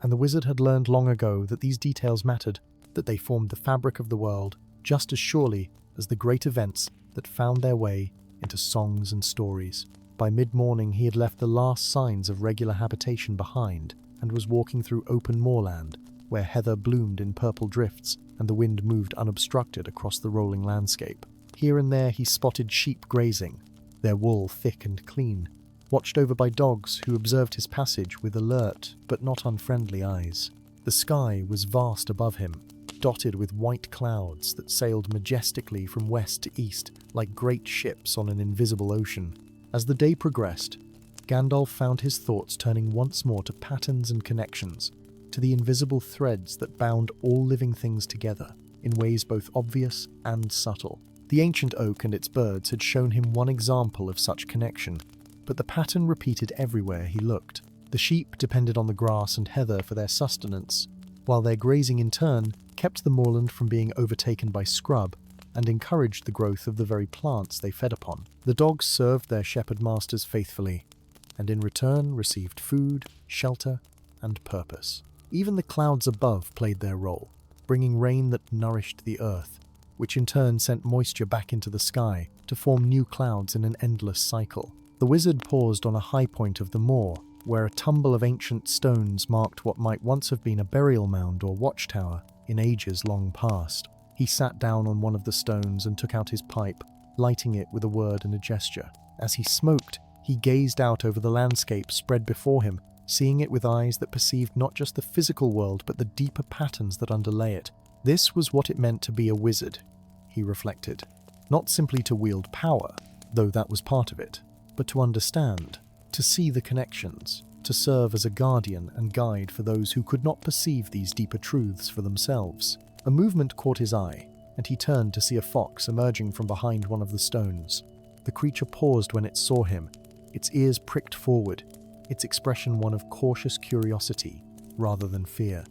S1: and the wizard had learned long ago that these details mattered, that they formed the fabric of the world just as surely as the great events that found their way into songs and stories. By mid-morning he had left the last signs of regular habitation behind and was walking through open moorland, where heather bloomed in purple drifts and the wind moved unobstructed across the rolling landscape. Here and there he spotted sheep grazing, their wool thick and clean, watched over by dogs who observed his passage with alert but not unfriendly eyes. The sky was vast above him, dotted with white clouds that sailed majestically from west to east like great ships on an invisible ocean. As the day progressed, Gandalf found his thoughts turning once more to patterns and connections, to the invisible threads that bound all living things together, in ways both obvious and subtle. The ancient oak and its birds had shown him one example of such connection, but the pattern repeated everywhere he looked. The sheep depended on the grass and heather for their sustenance, while their grazing in turn kept the moorland from being overtaken by scrub and encouraged the growth of the very plants they fed upon. The dogs served their shepherd masters faithfully, and in return received food, shelter, and purpose. Even the clouds above played their role, bringing rain that nourished the earth, which in turn sent moisture back into the sky to form new clouds in an endless cycle. The wizard paused on a high point of the moor, where a tumble of ancient stones marked what might once have been a burial mound or watchtower in ages long past. He sat down on one of the stones and took out his pipe, lighting it with a word and a gesture. As he smoked, he gazed out over the landscape spread before him, seeing it with eyes that perceived not just the physical world but the deeper patterns that underlay it. This was what it meant to be a wizard, he reflected. Not simply to wield power, though that was part of it, but to understand, to see the connections, to serve as a guardian and guide for those who could not perceive these deeper truths for themselves. A movement caught his eye, and he turned to see a fox emerging from behind one of the stones. The creature paused when it saw him, its ears pricked forward, its expression one of cautious curiosity rather than fear.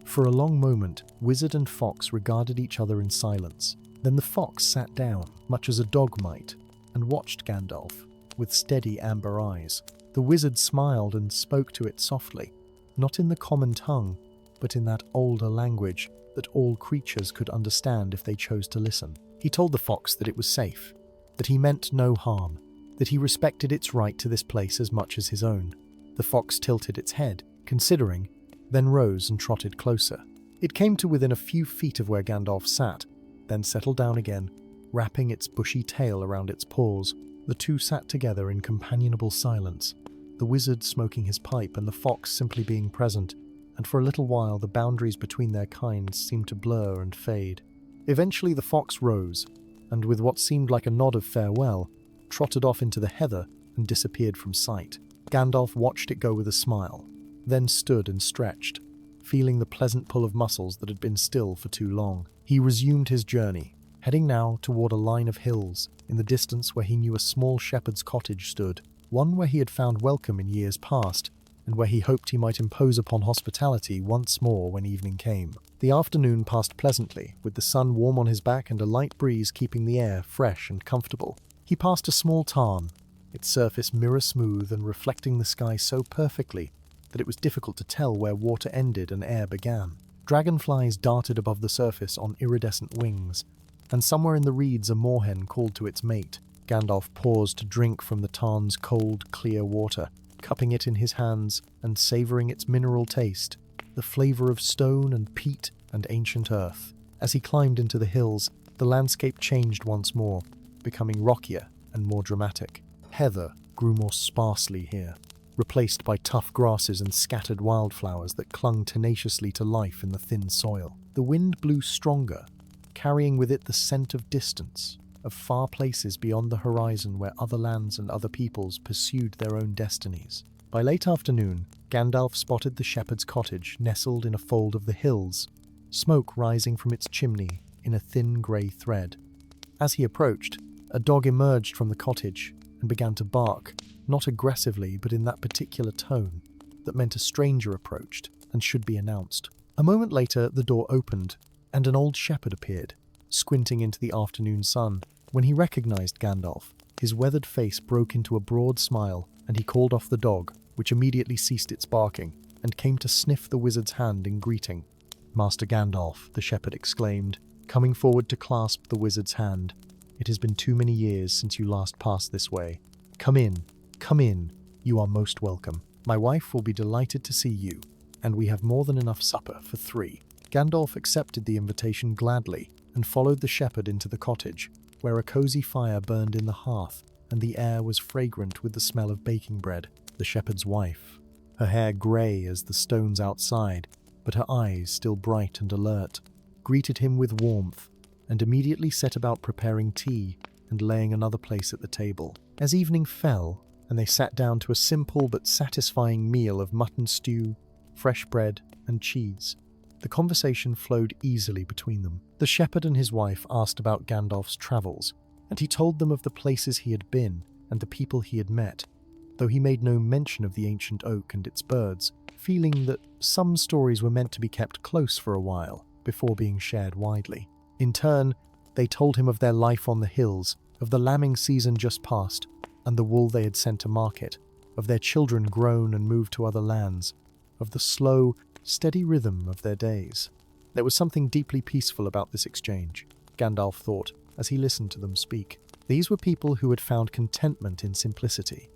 S1: For a long moment, wizard and fox regarded each other in silence. Then the fox sat down, much as a dog might, and watched Gandalf with steady amber eyes. The wizard smiled and spoke to it softly, not in the common tongue, but in that older language that all creatures could understand if they chose to listen. He told the fox that it was safe, that he meant no harm, that he respected its right to this place as much as his own. The fox tilted its head, considering, then rose and trotted closer. It came to within a few feet of where Gandalf sat, then settled down again, wrapping its bushy tail around its paws. The two sat together in companionable silence, the wizard smoking his pipe and the fox simply being present, and for a little while the boundaries between their kinds seemed to blur and fade. Eventually the fox rose, and with what seemed like a nod of farewell, trotted off into the heather and disappeared from sight. Gandalf watched it go with a smile, then stood and stretched, feeling the pleasant pull of muscles that had been still for too long. He resumed his journey, heading now toward a line of hills, in the distance where he knew a small shepherd's cottage stood, one where he had found welcome in years past, and where he hoped he might impose upon hospitality once more when evening came. The afternoon passed pleasantly, with the sun warm on his back and a light breeze keeping the air fresh and comfortable. He passed a small tarn, its surface mirror-smooth and reflecting the sky so perfectly that it was difficult to tell where water ended and air began. Dragonflies darted above the surface on iridescent wings, and somewhere in the reeds a moorhen called to its mate. Gandalf paused to drink from the tarn's cold, clear water, cupping it in his hands and savouring its mineral taste, the flavour of stone and peat and ancient earth. As he climbed into the hills, the landscape changed once more, becoming rockier and more dramatic. Heather grew more sparsely here, replaced by tough grasses and scattered wildflowers that clung tenaciously to life in the thin soil. The wind blew stronger, carrying with it the scent of distance, of far places beyond the horizon where other lands and other peoples pursued their own destinies. By late afternoon, Gandalf spotted the shepherd's cottage nestled in a fold of the hills, smoke rising from its chimney in a thin grey thread. As he approached, a dog emerged from the cottage and began to bark, not aggressively but in that particular tone that meant a stranger approached and should be announced. A moment later, the door opened, and an old shepherd appeared, squinting into the afternoon sun. When he recognized Gandalf, his weathered face broke into a broad smile, and he called off the dog, which immediately ceased its barking, and came to sniff the wizard's hand in greeting. "Master Gandalf," the shepherd exclaimed, coming forward to clasp the wizard's hand. "It has been too many years since you last passed this way. Come in, you are most welcome. My wife will be delighted to see you, and we have more than enough supper for 3. Gandalf accepted the invitation gladly, and followed the shepherd into the cottage, where a cozy fire burned in the hearth, and the air was fragrant with the smell of baking bread. The shepherd's wife, her hair grey as the stones outside, but her eyes still bright and alert, greeted him with warmth, and immediately set about preparing tea and laying another place at the table. As evening fell, and they sat down to a simple but satisfying meal of mutton stew, fresh bread, and cheese, the conversation flowed easily between them. The shepherd and his wife asked about Gandalf's travels, and he told them of the places he had been and the people he had met, though he made no mention of the ancient oak and its birds, feeling that some stories were meant to be kept close for a while before being shared widely. In turn, they told him of their life on the hills, of the lambing season just past, and the wool they had sent to market, of their children grown and moved to other lands, of the slow, steady rhythm of their days. There was something deeply peaceful about this exchange, Gandalf thought, as he listened to them speak. These were people who had found contentment in simplicity,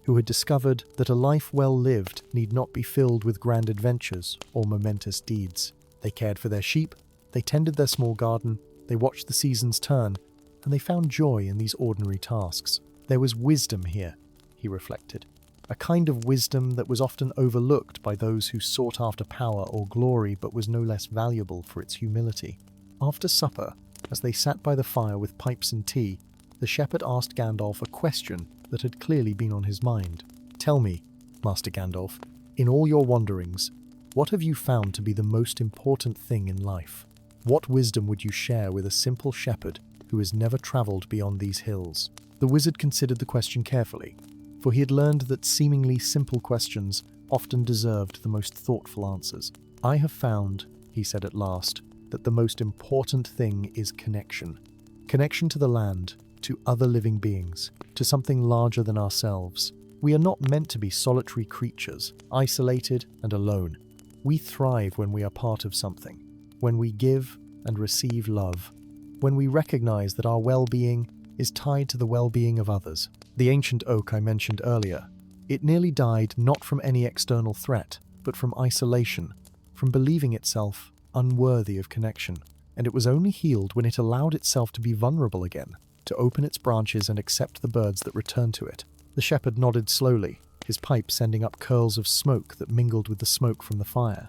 S1: who had discovered that a life well lived need not be filled with grand adventures or momentous deeds. They cared for their sheep, they tended their small garden, they watched the seasons turn, and they found joy in these ordinary tasks. There was wisdom here, he reflected, a kind of wisdom that was often overlooked by those who sought after power or glory but was no less valuable for its humility. After supper, as they sat by the fire with pipes and tea, the shepherd asked Gandalf a question that had clearly been on his mind. "Tell me, Master Gandalf, in all your wanderings, what have you found to be the most important thing in life?" What wisdom would you share with a simple shepherd who has never travelled beyond these hills? The wizard considered the question carefully, for he had learned that seemingly simple questions often deserved the most thoughtful answers. I have found, he said at last, that the most important thing is connection. Connection to the land, to other living beings, to something larger than ourselves. We are not meant to be solitary creatures, isolated and alone. We thrive when we are part of something, when we give and receive love, when we recognize that our well-being is tied to the well-being of others. The ancient oak I mentioned earlier, it nearly died not from any external threat, but from isolation, from believing itself unworthy of connection. And it was only healed when it allowed itself to be vulnerable again, to open its branches and accept the birds that returned to it. The shepherd nodded slowly, his pipe sending up curls of smoke that mingled with the smoke from the fire.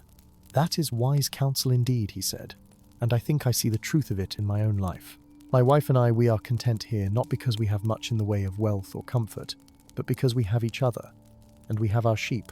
S1: "That is wise counsel indeed," he said, "and I think I see the truth of it in my own life. My wife and I, we are content here not because we have much in the way of wealth or comfort, but because we have each other, and we have our sheep,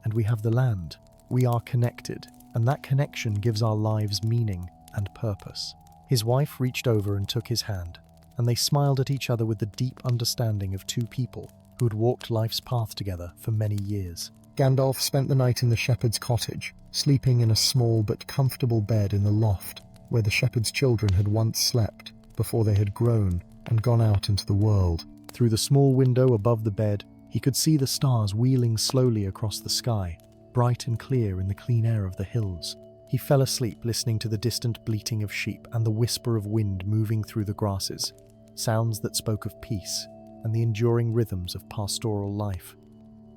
S1: and we have the land. We are connected, and that connection gives our lives meaning and purpose." His wife reached over and took his hand, and they smiled at each other with the deep understanding of two people who had walked life's path together for many years. Gandalf spent the night in the shepherd's cottage, sleeping in a small but comfortable bed in the loft where the shepherd's children had once slept before they had grown and gone out into the world. Through the small window above the bed, he could see the stars wheeling slowly across the sky, bright and clear in the clean air of the hills. He fell asleep listening to the distant bleating of sheep and the whisper of wind moving through the grasses, sounds that spoke of peace and the enduring rhythms of pastoral life.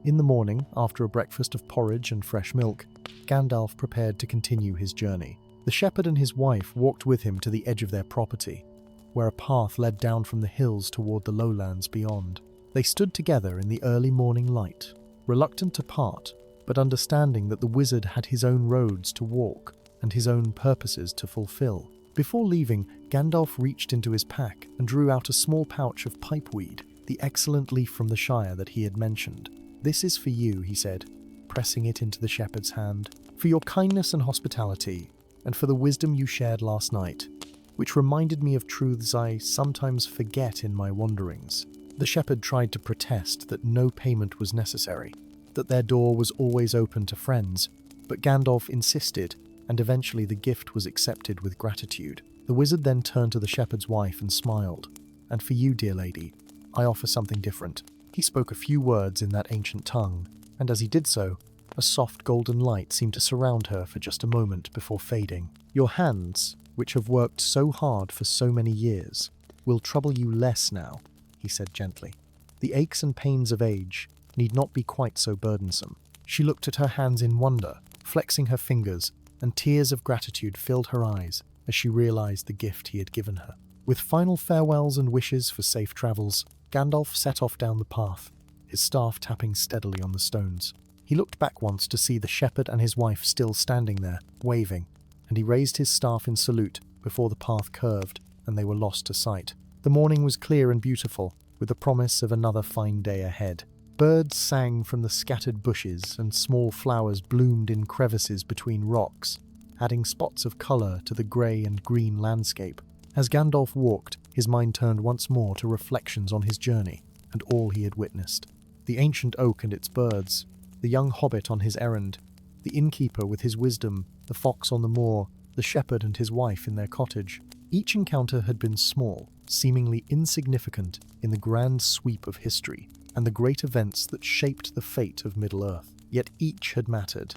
S1: In the morning, after a breakfast of porridge and fresh milk, Gandalf prepared to continue his journey. The shepherd and his wife walked with him to the edge of their property, where a path led down from the hills toward the lowlands beyond. They stood together in the early morning light, reluctant to part, but understanding that the wizard had his own roads to walk and his own purposes to fulfill. Before leaving, Gandalf reached into his pack and drew out a small pouch of pipeweed, the excellent leaf from the Shire that he had mentioned. "This is for you," he said, pressing it into the shepherd's hand, "for your kindness and hospitality, and for the wisdom you shared last night, which reminded me of truths I sometimes forget in my wanderings." The shepherd tried to protest that no payment was necessary, that their door was always open to friends, but Gandalf insisted, and eventually the gift was accepted with gratitude. The wizard then turned to the shepherd's wife and smiled. "And for you, dear lady, I offer something different." He spoke a few words in that ancient tongue, and as he did so, a soft golden light seemed to surround her for just a moment before fading. "Your hands, which have worked so hard for so many years, will trouble you less now," he said gently. "The aches and pains of age need not be quite so burdensome." She looked at her hands in wonder, flexing her fingers, and tears of gratitude filled her eyes as she realized the gift he had given her. With final farewells and wishes for safe travels, Gandalf set off down the path, his staff tapping steadily on the stones. He looked back once to see the shepherd and his wife still standing there, waving, and he raised his staff in salute before the path curved and they were lost to sight. The morning was clear and beautiful, with the promise of another fine day ahead. Birds sang from the scattered bushes and small flowers bloomed in crevices between rocks, adding spots of colour to the grey and green landscape. As Gandalf walked, his mind turned once more to reflections on his journey and all he had witnessed. The ancient oak and its birds, the young hobbit on his errand, the innkeeper with his wisdom, the fox on the moor, the shepherd and his wife in their cottage. Each encounter had been small, seemingly insignificant in the grand sweep of history and the great events that shaped the fate of Middle-earth. Yet each had mattered.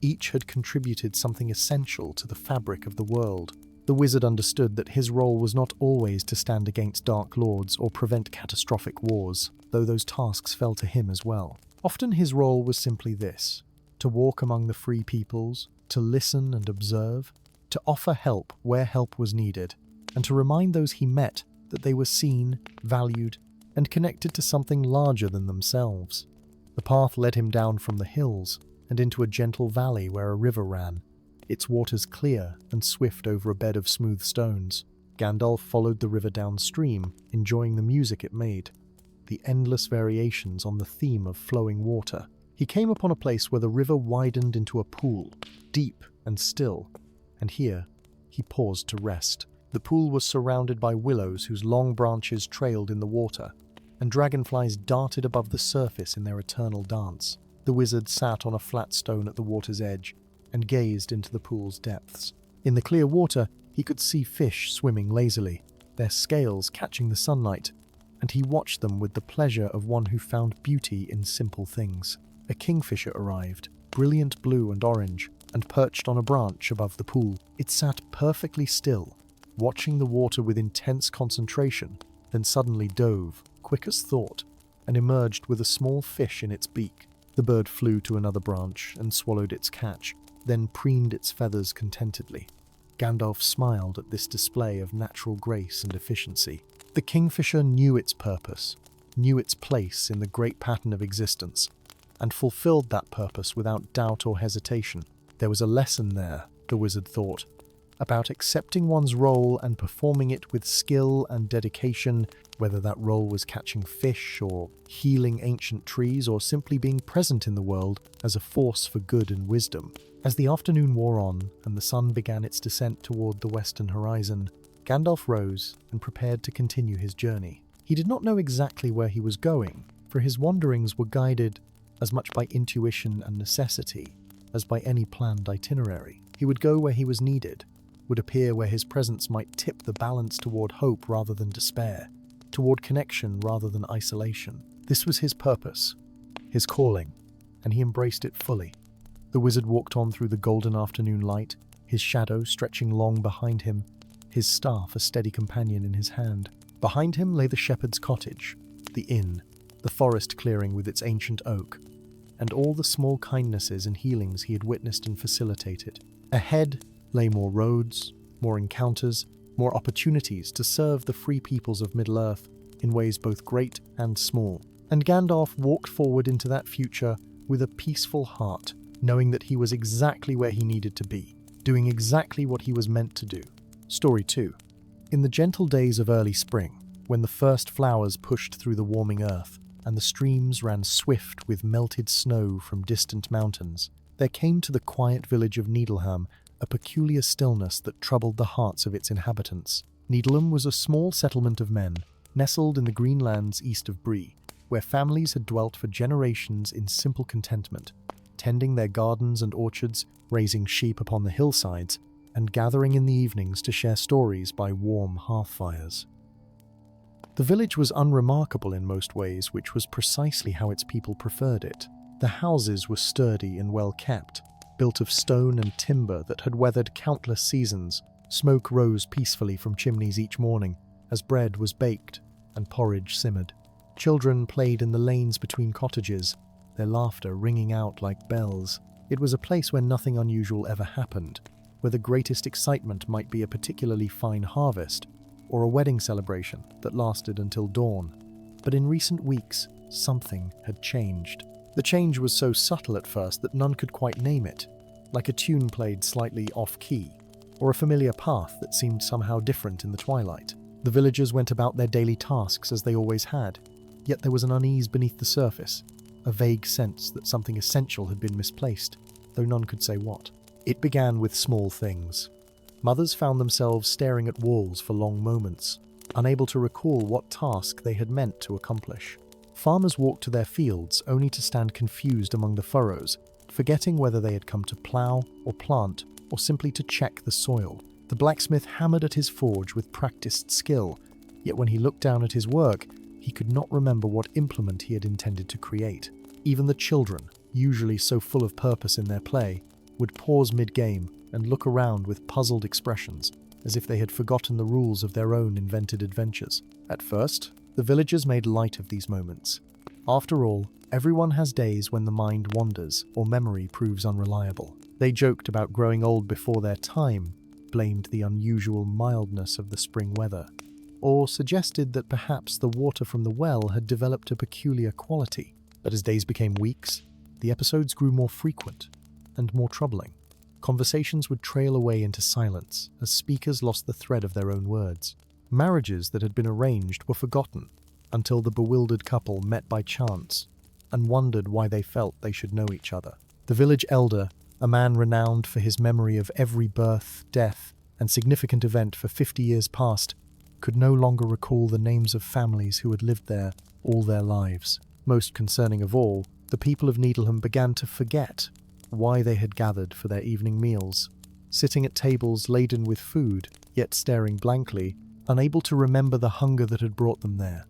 S1: Each had contributed something essential to the fabric of the world. The wizard understood that his role was not always to stand against dark lords or prevent catastrophic wars, though those tasks fell to him as well. Often his role was simply this: to walk among the free peoples, to listen and observe, to offer help where help was needed, and to remind those he met that they were seen, valued, and connected to something larger than themselves. The path led him down from the hills and into a gentle valley where a river ran, its waters clear and swift over a bed of smooth stones. Gandalf followed the river downstream, enjoying the music it made, the endless variations on the theme of flowing water. He came upon a place where the river widened into a pool, deep and still, and here he paused to rest. The pool was surrounded by willows whose long branches trailed in the water, and dragonflies darted above the surface in their eternal dance. The wizard sat on a flat stone at the water's edge and gazed into the pool's depths. In the clear water, he could see fish swimming lazily, their scales catching the sunlight, and he watched them with the pleasure of one who found beauty in simple things. A kingfisher arrived, brilliant blue and orange, and perched on a branch above the pool. It sat perfectly still, watching the water with intense concentration, then suddenly dove, quick as thought, and emerged with a small fish in its beak. The bird flew to another branch and swallowed its catch, then preened its feathers contentedly. Gandalf smiled at this display of natural grace and efficiency. The kingfisher knew its purpose, knew its place in the great pattern of existence, and fulfilled that purpose without doubt or hesitation. There was a lesson there, the wizard thought, about accepting one's role and performing it with skill and dedication, whether that role was catching fish or healing ancient trees or simply being present in the world as a force for good and wisdom. As the afternoon wore on and the sun began its descent toward the western horizon, Gandalf rose and prepared to continue his journey. He did not know exactly where he was going, for his wanderings were guided as much by intuition and necessity as by any planned itinerary. He would go where he was needed, would appear where his presence might tip the balance toward hope rather than despair, toward connection rather than isolation. This was his purpose, his calling, and he embraced it fully. The wizard walked on through the golden afternoon light, his shadow stretching long behind him, his staff a steady companion in his hand. Behind him lay the shepherd's cottage, the inn, the forest clearing with its ancient oak, and all the small kindnesses and healings he had witnessed and facilitated. Ahead lay more roads, more encounters, more opportunities to serve the free peoples of Middle-earth in ways both great and small. And Gandalf walked forward into that future with a peaceful heart, knowing that he was exactly where he needed to be, doing exactly what he was meant to do. Story 2. In the gentle days of early spring, when the first flowers pushed through the warming earth, and the streams ran swift with melted snow from distant mountains, there came to the quiet village of Needleham a peculiar stillness that troubled the hearts of its inhabitants. Needleham was a small settlement of men, nestled in the green lands east of Bree, where families had dwelt for generations in simple contentment, tending their gardens and orchards, raising sheep upon the hillsides, and gathering in the evenings to share stories by warm hearth fires. The village was unremarkable in most ways, which was precisely how its people preferred it. The houses were sturdy and well kept, built of stone and timber that had weathered countless seasons. Smoke rose peacefully from chimneys each morning as bread was baked and porridge simmered. Children played in the lanes between cottages, their laughter ringing out like bells. It was a place where nothing unusual ever happened, where the greatest excitement might be a particularly fine harvest or a wedding celebration that lasted until dawn. But in recent weeks, something had changed. The change was so subtle at first that none could quite name it, like a tune played slightly off-key, or a familiar path that seemed somehow different in the twilight. The villagers went about their daily tasks as they always had, yet there was an unease beneath the surface, a vague sense that something essential had been misplaced, though none could say what. It began with small things. Mothers found themselves staring at walls for long moments, unable to recall what task they had meant to accomplish. Farmers walked to their fields only to stand confused among the furrows, forgetting whether they had come to plough or plant or simply to check the soil. The blacksmith hammered at his forge with practiced skill, yet when he looked down at his work, he could not remember what implement he had intended to create. Even the children, usually so full of purpose in their play, would pause mid-game and look around with puzzled expressions, as if they had forgotten the rules of their own invented adventures. At first, the villagers made light of these moments. After all, everyone has days when the mind wanders or memory proves unreliable. They joked about growing old before their time, blamed the unusual mildness of the spring weather, or suggested that perhaps the water from the well had developed a peculiar quality. But as days became weeks, the episodes grew more frequent and more troubling. Conversations would trail away into silence as speakers lost the thread of their own words. Marriages that had been arranged were forgotten until the bewildered couple met by chance and wondered why they felt they should know each other. The village elder, a man renowned for his memory of every birth, death, and significant event for 50 years past, could no longer recall the names of families who had lived there all their lives. Most concerning of all, the people of Needleham began to forget why they had gathered for their evening meals, sitting at tables laden with food, yet staring blankly, unable to remember the hunger that had brought them there.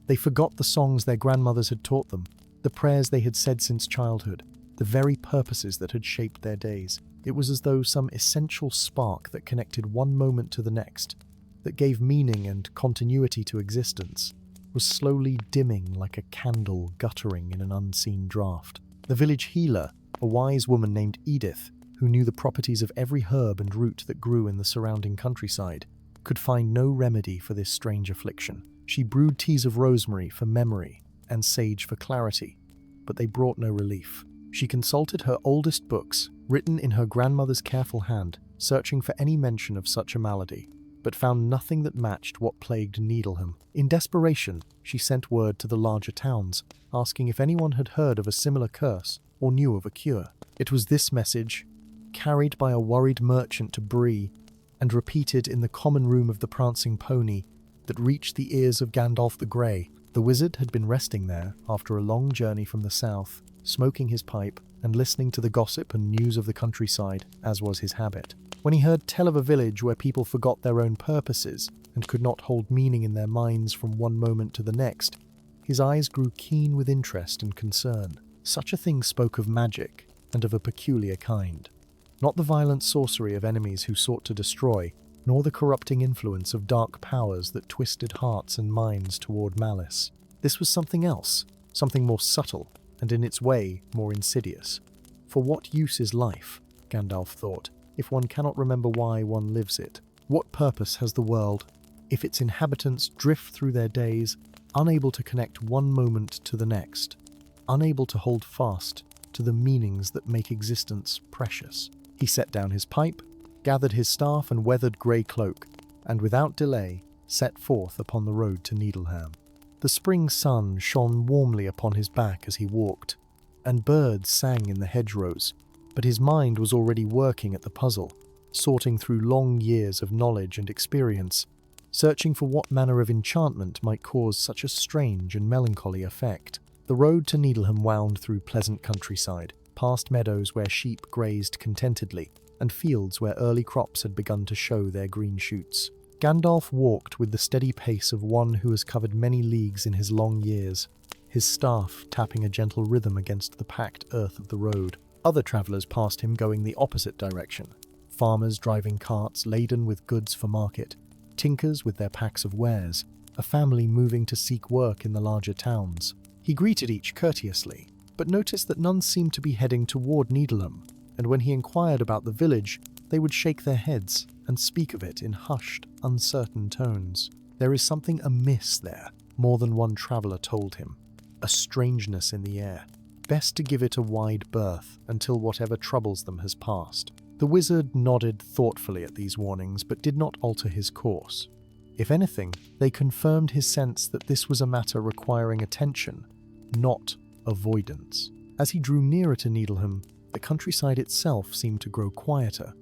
S1: They forgot the songs their grandmothers had taught them, the prayers they had said since childhood, the very purposes that had shaped their days. It was as though some essential spark that connected one moment to the next, that gave meaning and continuity to existence, was slowly dimming like a candle guttering in an unseen draught. The village healer, a wise woman named Edith, who knew the properties of every herb and root that grew in the surrounding countryside, could find no remedy for this strange affliction. She brewed teas of rosemary for memory and sage for clarity, but they brought no relief. She consulted her oldest books, written in her grandmother's careful hand, searching for any mention of such a malady, but found nothing that matched what plagued Needleham. In desperation, she sent word to the larger towns, asking if anyone had heard of a similar curse or knew of a cure. It was this message, carried by a worried merchant to Bree, and repeated in the common room of the Prancing Pony, that reached the ears of Gandalf the Grey. The wizard had been resting there after a long journey from the south, smoking his pipe and listening to the gossip and news of the countryside, as was his habit. When he heard tell of a village where people forgot their own purposes and could not hold meaning in their minds from one moment to the next, his eyes grew keen with interest and concern. Such a thing spoke of magic, and of a peculiar kind. Not the violent sorcery of enemies who sought to destroy, nor the corrupting influence of dark powers that twisted hearts and minds toward malice. This was something else, something more subtle, and in its way more insidious. For what use is life, Gandalf thought, if one cannot remember why one lives it? What purpose has the world, if its inhabitants drift through their days, unable to connect one moment to the next, unable to hold fast to the meanings that make existence precious? He set down his pipe, gathered his staff and weathered grey cloak, and without delay set forth upon the road to Needleham. The spring sun shone warmly upon his back as he walked, and birds sang in the hedgerows, but his mind was already working at the puzzle, sorting through long years of knowledge and experience, searching for what manner of enchantment might cause such a strange and melancholy effect. The road to Needleham wound through pleasant countryside, past meadows where sheep grazed contentedly, and fields where early crops had begun to show their green shoots. Gandalf walked with the steady pace of one who has covered many leagues in his long years, his staff tapping a gentle rhythm against the packed earth of the road. Other travellers passed him going the opposite direction, farmers driving carts laden with goods for market, tinkers with their packs of wares, a family moving to seek work in the larger towns. He greeted each courteously, but noticed that none seemed to be heading toward Needleham, and when he inquired about the village, they would shake their heads and speak of it in hushed, uncertain tones. There is something amiss there, more than one traveller told him. A strangeness in the air. Best to give it a wide berth until whatever troubles them has passed. The wizard nodded thoughtfully at these warnings, but did not alter his course. If anything, they confirmed his sense that this was a matter requiring attention, not avoidance. As he drew nearer to Needleham, the countryside itself seemed to grow quieter.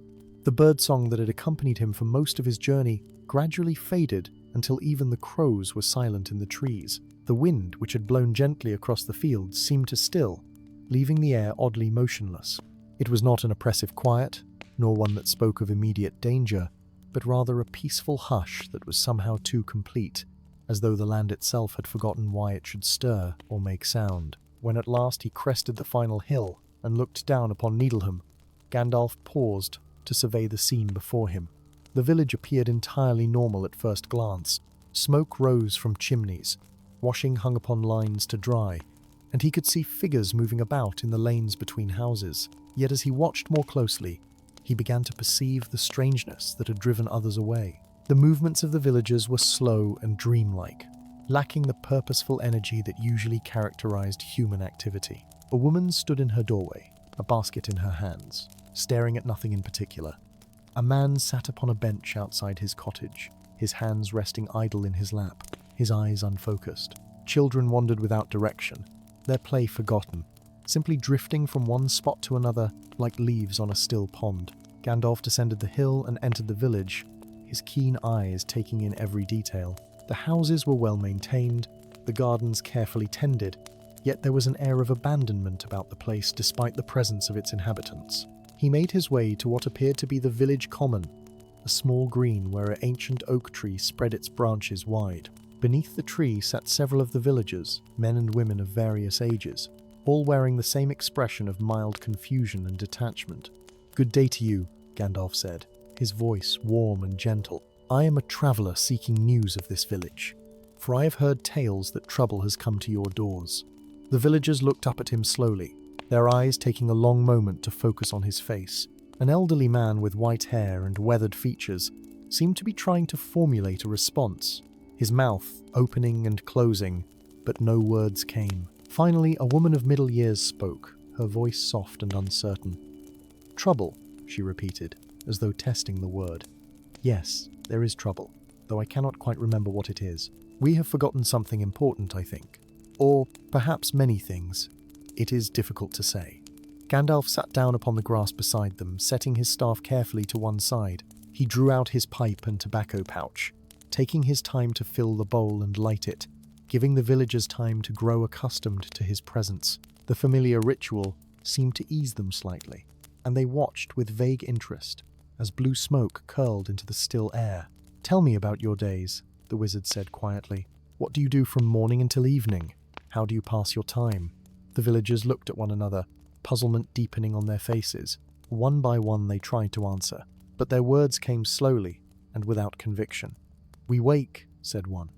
S1: The birdsong that had accompanied him for most of his journey gradually faded until even the crows were silent in the trees. The wind, which had blown gently across the fields, seemed to still, leaving the air oddly motionless. It was not an oppressive quiet, nor one that spoke of immediate danger, but rather a peaceful hush that was somehow too complete, as though the land itself had forgotten why it should stir or make sound. When at last he crested the final hill and looked down upon Needleham, Gandalf paused to survey the scene before him. The village appeared entirely normal at first glance. Smoke rose from chimneys, washing hung upon lines to dry, and he could see figures moving about in the lanes between houses. Yet as he watched more closely, he began to perceive the strangeness that had driven others away. The movements of the villagers were slow and dreamlike, lacking the purposeful energy that usually characterized human activity. A woman stood in her doorway, a basket in her hands, staring at nothing in particular. A man sat upon a bench outside his cottage, his hands resting idle in his lap, his eyes unfocused. Children wandered without direction, their play forgotten, simply drifting from one spot to another like leaves on a still pond. Gandalf descended the hill and entered the village, his keen eyes taking in every detail. The houses were well maintained, the gardens carefully tended, yet there was an air of abandonment about the place despite the presence of its inhabitants. He made his way to what appeared to be the village common, a small green where an ancient oak tree spread its branches wide. Beneath the tree sat several of the villagers, men and women of various ages, all wearing the same expression of mild confusion and detachment. "Good day to you," Gandalf said, his voice warm and gentle. "I am a traveller seeking news of this village, for I have heard tales that trouble has come to your doors." The villagers looked up at him slowly, their eyes taking a long moment to focus on his face. An elderly man with white hair and weathered features seemed to be trying to formulate a response, his mouth opening and closing, but no words came. Finally, a woman of middle years spoke, her voice soft and uncertain. "Trouble," she repeated, as though testing the word. "Yes, there is trouble, though I cannot quite remember what it is. We have forgotten something important, I think. Or perhaps many things. It is difficult to say." Gandalf sat down upon the grass beside them, setting his staff carefully to one side. He drew out his pipe and tobacco pouch, taking his time to fill the bowl and light it, giving the villagers time to grow accustomed to his presence. The familiar ritual seemed to ease them slightly, and they watched with vague interest as blue smoke curled into the still air. "Tell me about your days," the wizard said quietly. "What do you do from morning until evening? How do you pass your time?" The villagers looked at one another, puzzlement deepening on their faces. One by one they tried to answer, but their words came slowly and without conviction. "We wake," said one.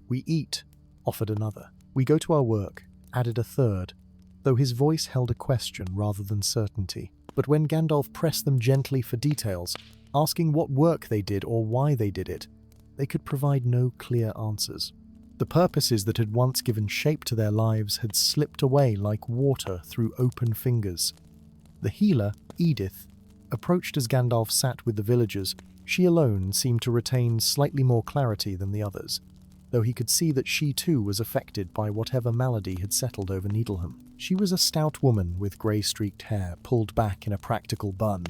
S1: "We eat," offered another. "We go to our work," added a third, though his voice held a question rather than certainty. But when Gandalf pressed them gently for details, asking what work they did or why they did it, they could provide no clear answers. The purposes that had once given shape to their lives had slipped away like water through open fingers. The healer, Edith, approached as Gandalf sat with the villagers. She alone seemed to retain slightly more clarity than the others, though he could see that she too was affected by whatever malady had settled over Needleham. She was a stout woman with grey-streaked hair pulled back in a practical bun,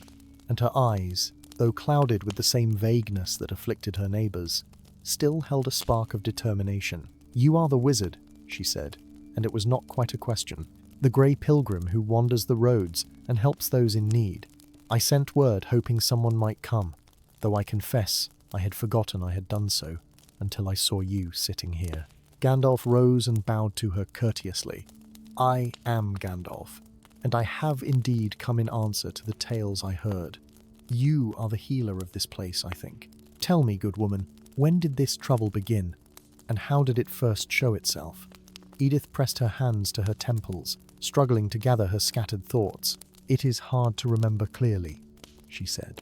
S1: and her eyes, though clouded with the same vagueness that afflicted her neighbours, still held a spark of determination. "You are the wizard," she said, and it was not quite a question. "The grey pilgrim who wanders the roads and helps those in need. I sent word hoping someone might come, though I confess I had forgotten I had done so until I saw you sitting here." Gandalf rose and bowed to her courteously. "I am Gandalf, and I have indeed come in answer to the tales I heard. You are the healer of this place, I think. Tell me, good woman, when did this trouble begin, and how did it first show itself?" Edith pressed her hands to her temples, struggling to gather her scattered thoughts. "It is hard to remember clearly," she said.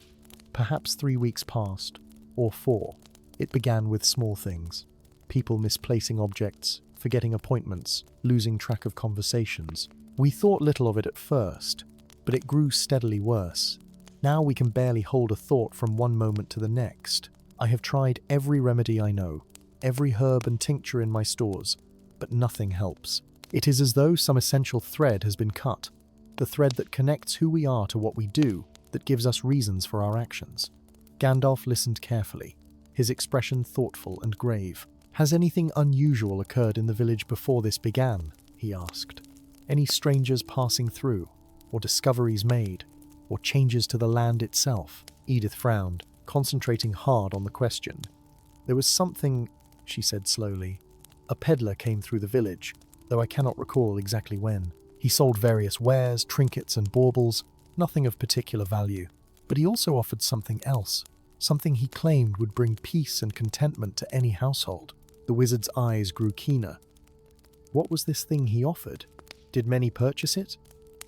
S1: "Perhaps 3 weeks passed, or 4. It began with small things. People misplacing objects, forgetting appointments, losing track of conversations. We thought little of it at first, but it grew steadily worse. Now we can barely hold a thought from one moment to the next. I have tried every remedy I know, every herb and tincture in my stores, but nothing helps. It is as though some essential thread has been cut, the thread that connects who we are to what we do, that gives us reasons for our actions." Gandalf listened carefully, his expression thoughtful and grave. "Has anything unusual occurred in the village before this began?" he asked. "Any strangers passing through, or discoveries made, or changes to the land itself?" Edith frowned, concentrating hard on the question. "There was something," she said slowly. "A peddler came through the village, though I cannot recall exactly when. He sold various wares, trinkets and baubles, nothing of particular value. But he also offered something else, something he claimed would bring peace and contentment to any household." The wizard's eyes grew keener. "What was this thing he offered? Did many purchase it?"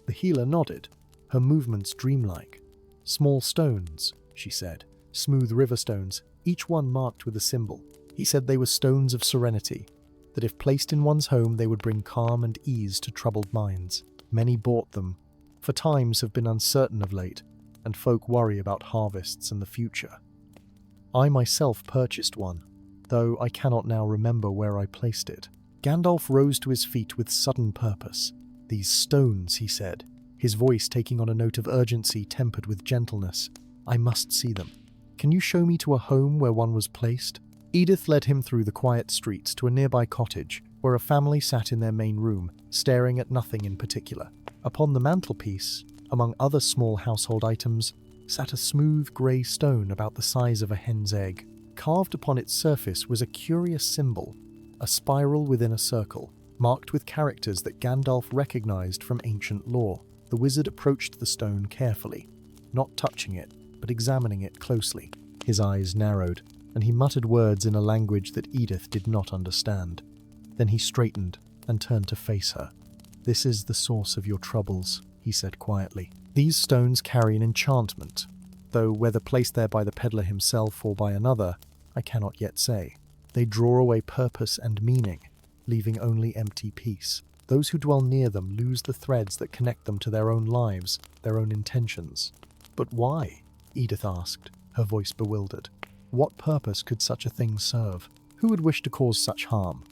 S1: The healer nodded, her movements dreamlike. "Small stones," she said, "smooth river stones, each one marked with a symbol. He said they were stones of serenity, that if placed in one's home they would bring calm and ease to troubled minds. Many bought them, for times have been uncertain of late, and folk worry about harvests and the future. I myself purchased one, though I cannot now remember where I placed it." Gandalf rose to his feet with sudden purpose. "These stones," he said, his voice taking on a note of urgency tempered with gentleness. I must see them. Can you show me to a home where one was placed?" Edith led him through the quiet streets to a nearby cottage, where a family sat in their main room, staring at nothing in particular. Upon the mantelpiece, among other small household items, sat a smooth grey stone about the size of a hen's egg. Carved upon its surface was a curious symbol, a spiral within a circle, marked with characters that Gandalf recognized from ancient lore. The wizard approached the stone carefully, not touching it, but examining it closely. His eyes narrowed, and he muttered words in a language that Edith did not understand. Then he straightened and turned to face her. "This is the source of your troubles," he said quietly. "These stones carry an enchantment, though whether placed there by the peddler himself or by another, I cannot yet say. They draw away purpose and meaning, leaving only empty peace. Those who dwell near them lose the threads that connect them to their own lives, their own intentions." "But why?" Edith asked, her voice bewildered. "What purpose could such a thing serve? Who would wish to cause such harm?"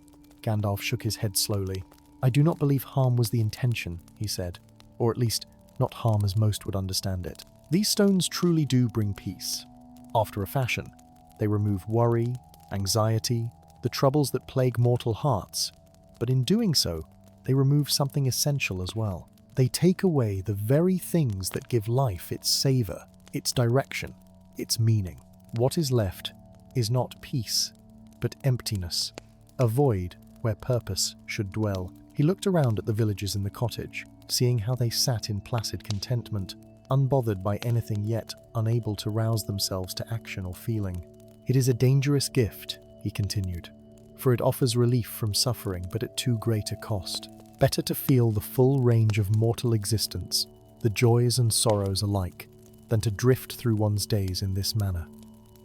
S1: Gandalf shook his head slowly. "I do not believe harm was the intention," he said, "or at least not harm as most would understand it. These stones truly do bring peace. After a fashion, they remove worry, anxiety, the troubles that plague mortal hearts. But in doing so, they remove something essential as well. They take away the very things that give life its savor, its direction, its meaning. What is left is not peace, but emptiness, a void where purpose should dwell." He looked around at the villagers in the cottage, seeing how they sat in placid contentment, unbothered by anything yet unable to rouse themselves to action or feeling. "It is a dangerous gift," he continued, "for it offers relief from suffering, but at too great a cost. Better to feel the full range of mortal existence, the joys and sorrows alike, than to drift through one's days in this manner.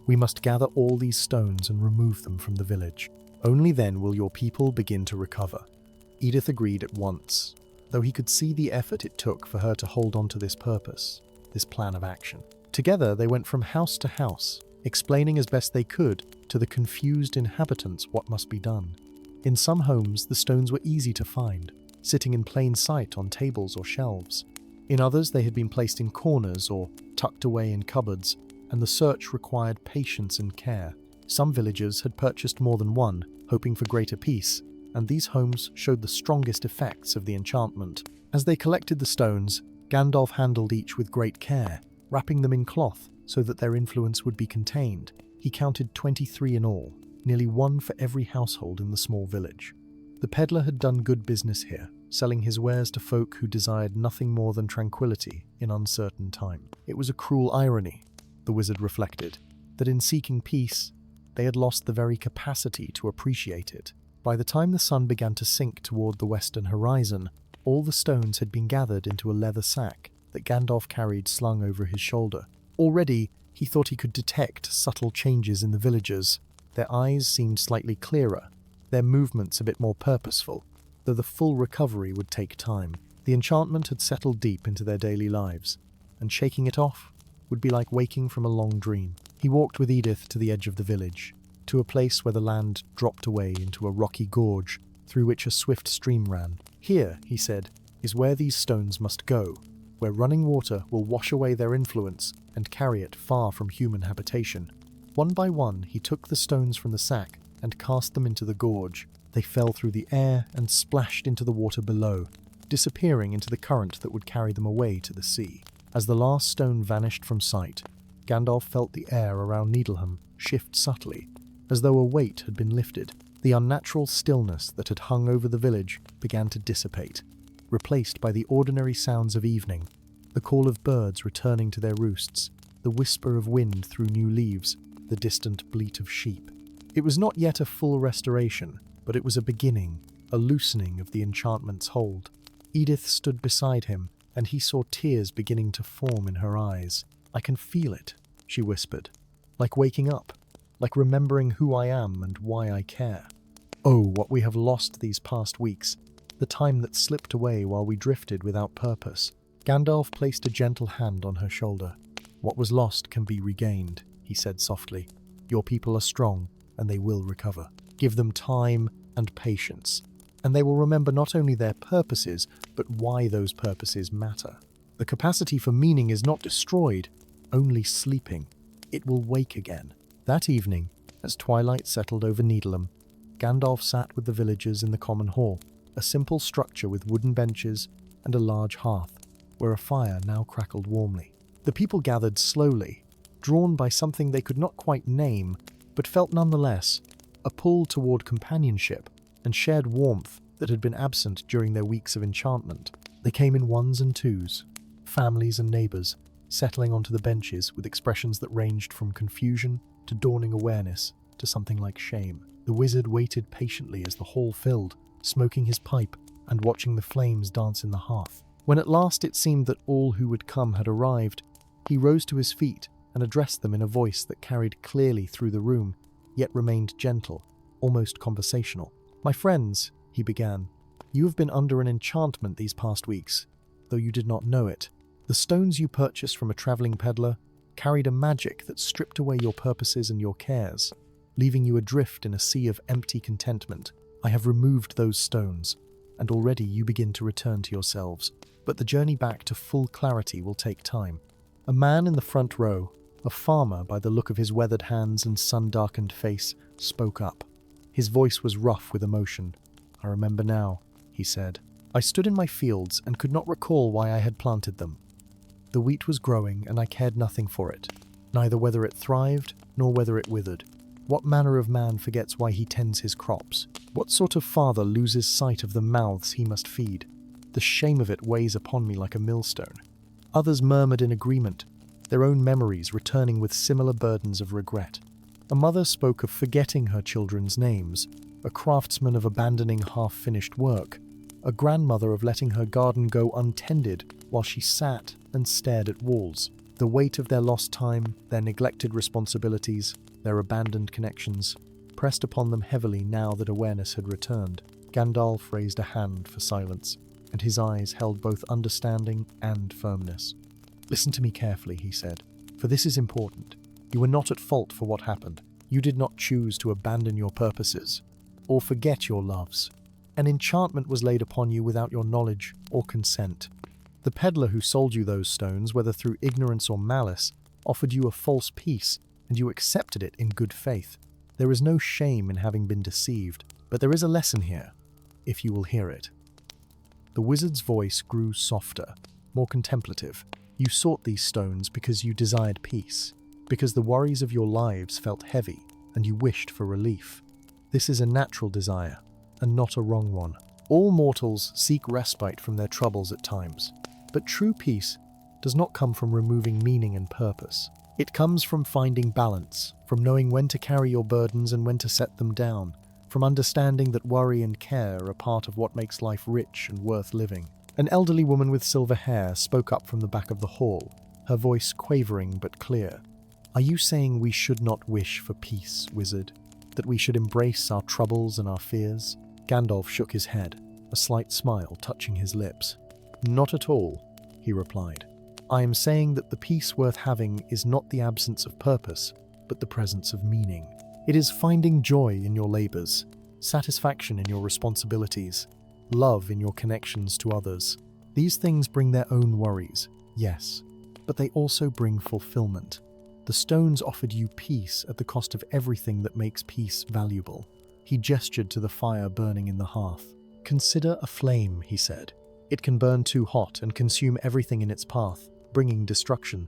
S1: We must gather all these stones and remove them from the village. Only then will your people begin to recover." Edith agreed at once, though he could see the effort it took for her to hold on to this purpose, this plan of action. Together they went from house to house, explaining as best they could to the confused inhabitants what must be done. In some homes, the stones were easy to find, sitting in plain sight on tables or shelves. In others, they had been placed in corners or tucked away in cupboards, and the search required patience and care. Some villagers had purchased more than one, hoping for greater peace, and these homes showed the strongest effects of the enchantment. As they collected the stones, Gandalf handled each with great care, wrapping them in cloth so that their influence would be contained. He counted 23 in all, nearly one for every household in the small village. The peddler had done good business here, selling his wares to folk who desired nothing more than tranquility in uncertain time. It was a cruel irony, the wizard reflected, that in seeking peace, they had lost the very capacity to appreciate it. By the time the sun began to sink toward the western horizon, all the stones had been gathered into a leather sack that Gandalf carried slung over his shoulder. Already, he thought he could detect subtle changes in the villagers. Their eyes seemed slightly clearer, their movements a bit more purposeful, though the full recovery would take time. The enchantment had settled deep into their daily lives, and shaking it off would be like waking from a long dream. He walked with Edith to the edge of the village, to a place where the land dropped away into a rocky gorge through which a swift stream ran. "Here," he said, "is where these stones must go, where running water will wash away their influence and carry it far from human habitation." One by one, he took the stones from the sack and cast them into the gorge. They fell through the air and splashed into the water below, disappearing into the current that would carry them away to the sea. As the last stone vanished from sight, Gandalf felt the air around Needleham shift subtly, as though a weight had been lifted. The unnatural stillness that had hung over the village began to dissipate, replaced by the ordinary sounds of evening, the call of birds returning to their roosts, the whisper of wind through new leaves, the distant bleat of sheep. It was not yet a full restoration, but it was a beginning, a loosening of the enchantment's hold. Edith stood beside him, and he saw tears beginning to form in her eyes. "I can feel it," she whispered, "like waking up, like remembering who I am and why I care. Oh, what we have lost these past weeks, the time that slipped away while we drifted without purpose." Gandalf placed a gentle hand on her shoulder. "What was lost can be regained," he said softly. "Your people are strong, and they will recover. Give them time and patience, and they will remember not only their purposes, but why those purposes matter. The capacity for meaning is not destroyed, only sleeping. It will wake again. That evening, as twilight settled over Needleham, Gandalf sat with the villagers in the common hall, a simple structure with wooden benches and a large hearth, where a fire now crackled warmly. The people gathered slowly, drawn by something they could not quite name, but felt nonetheless a pull toward companionship and shared warmth that had been absent during their weeks of enchantment. They came in ones and twos, families and neighbours, settling onto the benches with expressions that ranged from confusion to dawning awareness to something like shame. The wizard waited patiently as the hall filled, smoking his pipe and watching the flames dance in the hearth. When at last it seemed that all who would come had arrived, he rose to his feet and addressed them in a voice that carried clearly through the room, yet remained gentle, almost conversational. "My friends," he began, "you have been under an enchantment these past weeks, though you did not know it. The stones you purchased from a travelling peddler carried a magic that stripped away your purposes and your cares, leaving you adrift in a sea of empty contentment. I have removed those stones, and already you begin to return to yourselves. But the journey back to full clarity will take time." A man in the front row, a farmer by the look of his weathered hands and sun-darkened face, spoke up. His voice was rough with emotion. "I remember now," he said. "I stood in my fields and could not recall why I had planted them. The wheat was growing and I cared nothing for it, neither whether it thrived nor whether it withered. What manner of man forgets why he tends his crops? What sort of father loses sight of the mouths he must feed? The shame of it weighs upon me like a millstone." Others murmured in agreement, their own memories returning with similar burdens of regret. A mother spoke of forgetting her children's names, a craftsman of abandoning half-finished work, a grandmother of letting her garden go untended while she sat and stared at walls. The weight of their lost time, their neglected responsibilities, their abandoned connections, pressed upon them heavily now that awareness had returned. Gandalf raised a hand for silence, and his eyes held both understanding and firmness. "Listen to me carefully," he said, "for this is important. You were not at fault for what happened. You did not choose to abandon your purposes, or forget your loves. An enchantment was laid upon you without your knowledge or consent. The peddler who sold you those stones, whether through ignorance or malice, offered you a false peace, and you accepted it in good faith. There is no shame in having been deceived, but there is a lesson here, if you will hear it." The wizard's voice grew softer, more contemplative. "You sought these stones because you desired peace, because the worries of your lives felt heavy, and you wished for relief. This is a natural desire, and not a wrong one. All mortals seek respite from their troubles at times, but true peace does not come from removing meaning and purpose. It comes from finding balance, from knowing when to carry your burdens and when to set them down, from understanding that worry and care are a part of what makes life rich and worth living." An elderly woman with silver hair spoke up from the back of the hall, her voice quavering but clear. "Are you saying we should not wish for peace, wizard? That we should embrace our troubles and our fears?" Gandalf shook his head, a slight smile touching his lips. "Not at all," he replied. "I am saying that the peace worth having is not the absence of purpose, but the presence of meaning. It is finding joy in your labors, satisfaction in your responsibilities, love in your connections to others. These things bring their own worries, yes, but they also bring fulfillment. The stones offered you peace at the cost of everything that makes peace valuable." He gestured to the fire burning in the hearth. "Consider a flame," he said. "It can burn too hot and consume everything in its path, bringing destruction.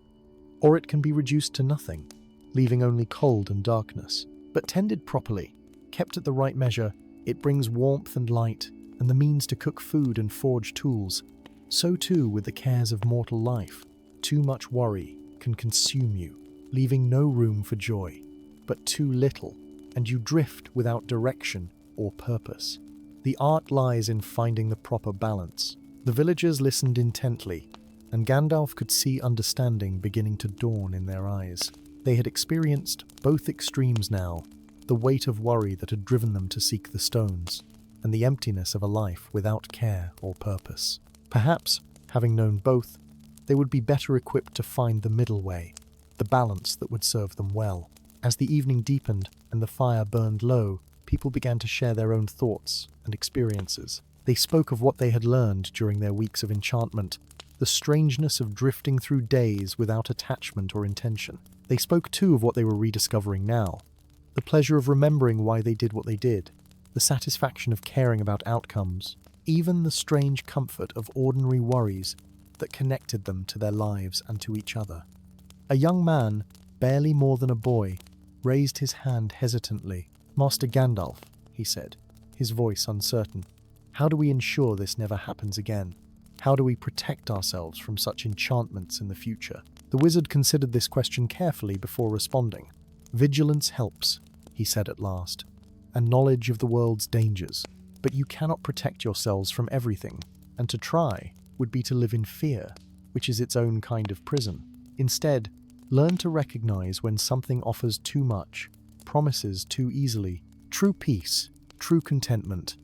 S1: Or it can be reduced to nothing, leaving only cold and darkness. But tended properly, kept at the right measure, it brings warmth and light, and the means to cook food and forge tools. So too with the cares of mortal life. Too much worry can consume you, leaving no room for joy, but too little, and you drift without direction or purpose. The art lies in finding the proper balance." The villagers listened intently, and Gandalf could see understanding beginning to dawn in their eyes. They had experienced both extremes now, the weight of worry that had driven them to seek the stones, and the emptiness of a life without care or purpose. Perhaps, having known both, they would be better equipped to find the middle way, the balance that would serve them well. As the evening deepened and the fire burned low, people began to share their own thoughts and experiences. They spoke of what they had learned during their weeks of enchantment, the strangeness of drifting through days without attachment or intention. They spoke too of what they were rediscovering now, the pleasure of remembering why they did what they did, the satisfaction of caring about outcomes, even the strange comfort of ordinary worries that connected them to their lives and to each other. A young man, barely more than a boy, raised his hand hesitantly. "Master Gandalf," he said, his voice uncertain, "how do we ensure this never happens again? How do we protect ourselves from such enchantments in the future?" The wizard considered this question carefully before responding. "Vigilance helps," he said at last, "and knowledge of the world's dangers. But you cannot protect yourselves from everything, and to try would be to live in fear, which is its own kind of prison. Instead, learn to recognize when something offers too much, promises too easily. True peace, true contentment,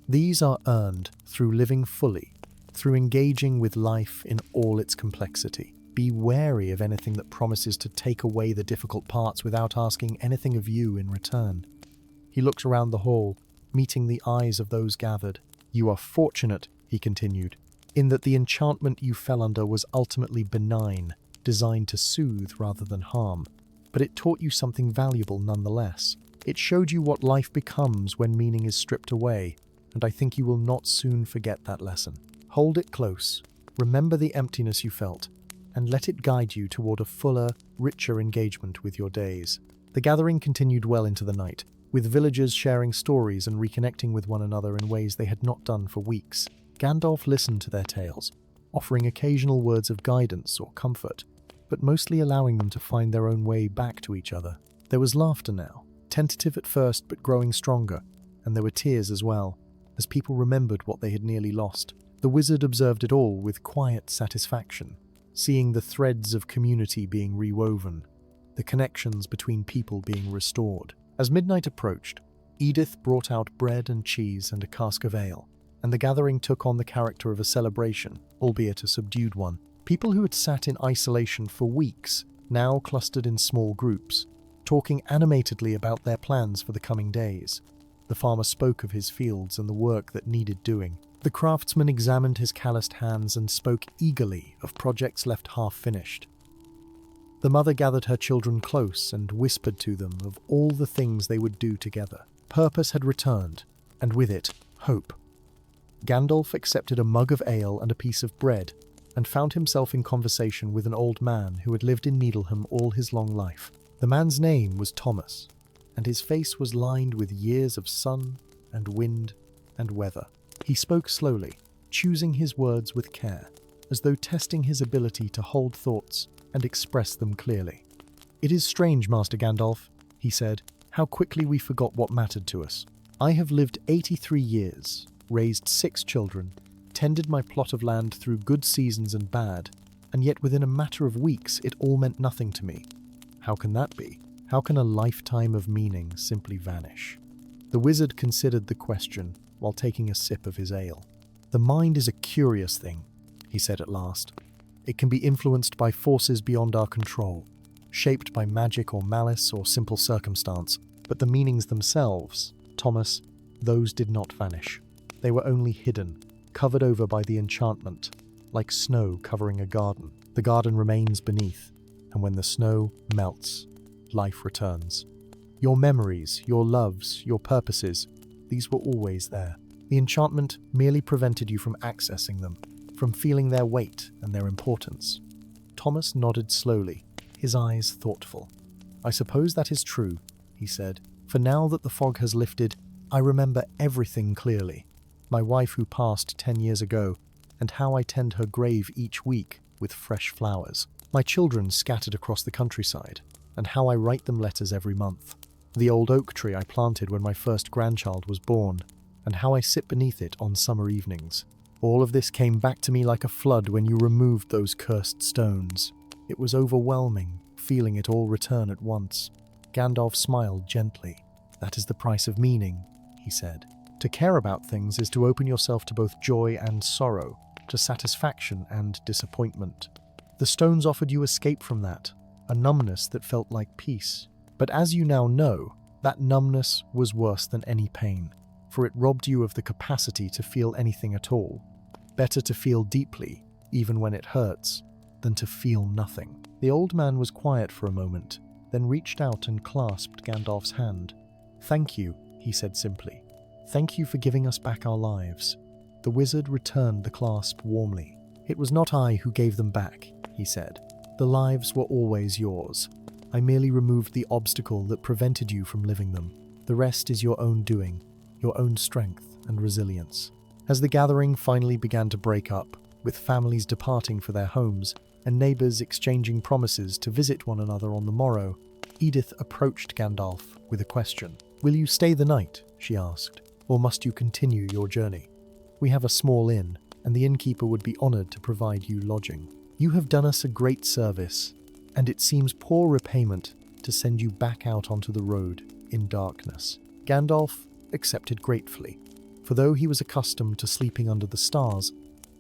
S1: these are earned through living fully, through engaging with life in all its complexity. Be wary of anything that promises to take away the difficult parts without asking anything of you in return." He looked around the hall, meeting the eyes of those gathered. "You are fortunate," he continued, "in that the enchantment you fell under was ultimately benign, designed to soothe rather than harm. But it taught you something valuable nonetheless. It showed you what life becomes when meaning is stripped away, and I think you will not soon forget that lesson. Hold it close, remember the emptiness you felt, and let it guide you toward a fuller, richer engagement with your days." The gathering continued well into the night, with villagers sharing stories and reconnecting with one another in ways they had not done for weeks. Gandalf listened to their tales, offering occasional words of guidance or comfort, but mostly allowing them to find their own way back to each other. There was laughter now, tentative at first but growing stronger, and there were tears as well, as people remembered what they had nearly lost. The wizard observed it all with quiet satisfaction, seeing the threads of community being rewoven, the connections between people being restored. As midnight approached, Edith brought out bread and cheese and a cask of ale, and the gathering took on the character of a celebration, albeit a subdued one. People who had sat in isolation for weeks now clustered in small groups, talking animatedly about their plans for the coming days. The farmer spoke of his fields and the work that needed doing. The craftsman examined his calloused hands and spoke eagerly of projects left half-finished. The mother gathered her children close and whispered to them of all the things they would do together. Purpose had returned, and with it, hope. Gandalf accepted a mug of ale and a piece of bread, and found himself in conversation with an old man who had lived in Needleham all his long life. The man's name was Thomas, and his face was lined with years of sun and wind and weather. He spoke slowly, choosing his words with care, as though testing his ability to hold thoughts and express them clearly. "It is strange, Master Gandalf," he said, "how quickly we forgot what mattered to us. I have lived 83 years, raised 6 children, tended my plot of land through good seasons and bad, and yet within a matter of weeks it all meant nothing to me. How can that be? How can a lifetime of meaning simply vanish?" The wizard considered the question while taking a sip of his ale. "The mind is a curious thing," he said at last. "It can be influenced by forces beyond our control, shaped by magic or malice or simple circumstance, but the meanings themselves, Thomas, those did not vanish. They were only hidden, covered over by the enchantment, like snow covering a garden. The garden remains beneath, and when the snow melts, life returns. Your memories, your loves, your purposes, these were always there. The enchantment merely prevented you from accessing them, from feeling their weight and their importance." Thomas nodded slowly, his eyes thoughtful. "I suppose that is true," he said. "For now that the fog has lifted, I remember everything clearly. My wife who passed 10 years ago, and how I tend her grave each week with fresh flowers. My children scattered across the countryside, and how I write them letters every month. The old oak tree I planted when my first grandchild was born, and how I sit beneath it on summer evenings. All of this came back to me like a flood when you removed those cursed stones. It was overwhelming, feeling it all return at once." Gandalf smiled gently. "That is the price of meaning," he said. "To care about things is to open yourself to both joy and sorrow, to satisfaction and disappointment. The stones offered you escape from that, a numbness that felt like peace. But as you now know, that numbness was worse than any pain, for it robbed you of the capacity to feel anything at all. Better to feel deeply, even when it hurts, than to feel nothing. The old man was quiet for a moment, then reached out and clasped Gandalf's hand. "Thank you," he said simply. "Thank you for giving us back our lives." The wizard returned the clasp warmly. "It was not I who gave them back," he said. "The lives were always yours. I merely removed the obstacle that prevented you from living them. The rest is your own doing, your own strength and resilience." As the gathering finally began to break up, with families departing for their homes and neighbors exchanging promises to visit one another on the morrow, Edith approached Gandalf with a question. "Will you stay the night?" she asked, "or must you continue your journey? We have a small inn, and the innkeeper would be honored to provide you lodging. You have done us a great service, and it seems poor repayment to send you back out onto the road in darkness." Gandalf accepted gratefully, for though he was accustomed to sleeping under the stars,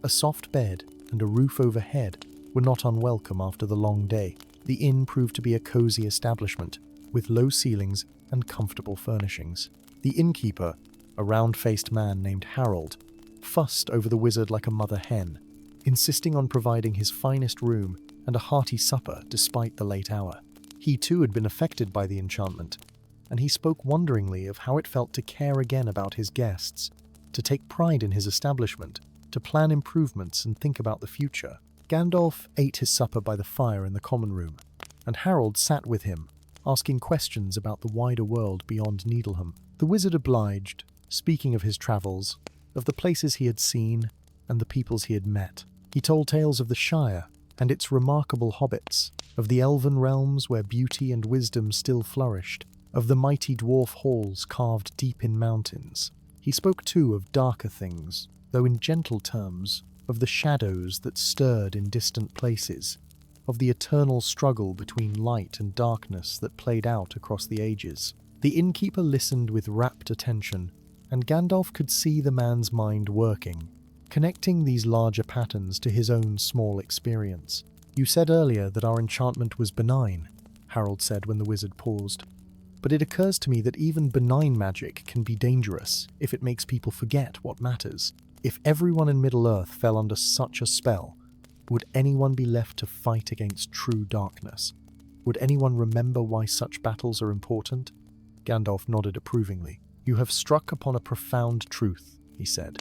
S1: a soft bed and a roof overhead were not unwelcome after the long day. The inn proved to be a cozy establishment, with low ceilings and comfortable furnishings. The innkeeper, a round-faced man named Harold, fussed over the wizard like a mother hen, insisting on providing his finest room and a hearty supper despite the late hour. He too had been affected by the enchantment, and he spoke wonderingly of how it felt to care again about his guests, to take pride in his establishment, to plan improvements and think about the future. Gandalf ate his supper by the fire in the common room, and Harold sat with him, asking questions about the wider world beyond Needleham. The wizard obliged, speaking of his travels, of the places he had seen and the peoples he had met. He told tales of the Shire and its remarkable hobbits, of the elven realms where beauty and wisdom still flourished, of the mighty dwarf halls carved deep in mountains. He spoke too of darker things, though in gentle terms, of the shadows that stirred in distant places, of the eternal struggle between light and darkness that played out across the ages. The innkeeper listened with rapt attention, and Gandalf could see the man's mind working, connecting these larger patterns to his own small experience. "You said earlier that our enchantment was benign," Harold said when the wizard paused. "But it occurs to me that even benign magic can be dangerous if it makes people forget what matters. If everyone in Middle-earth fell under such a spell, would anyone be left to fight against true darkness? Would anyone remember why such battles are important?" Gandalf nodded approvingly. "You have struck upon a profound truth," he said.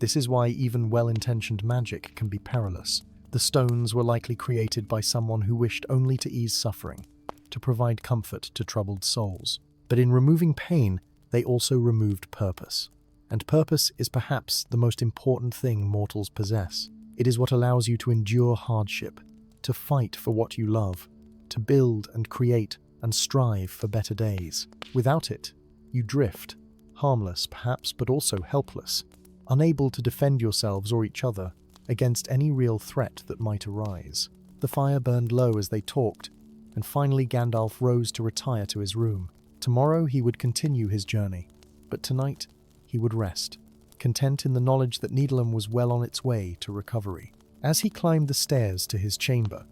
S1: "This is why even well-intentioned magic can be perilous. The stones were likely created by someone who wished only to ease suffering, to provide comfort to troubled souls. But in removing pain, they also removed purpose. And purpose is perhaps the most important thing mortals possess. It is what allows you to endure hardship, to fight for what you love, to build and create and strive for better days. Without it, you drift, harmless perhaps, but also helpless, unable to defend yourselves or each other against any real threat that might arise." The fire burned low as they talked, and finally Gandalf rose to retire to his room. Tomorrow he would continue his journey, but tonight he would rest, content in the knowledge that Needleham was well on its way to recovery. As he climbed the stairs to his chamber,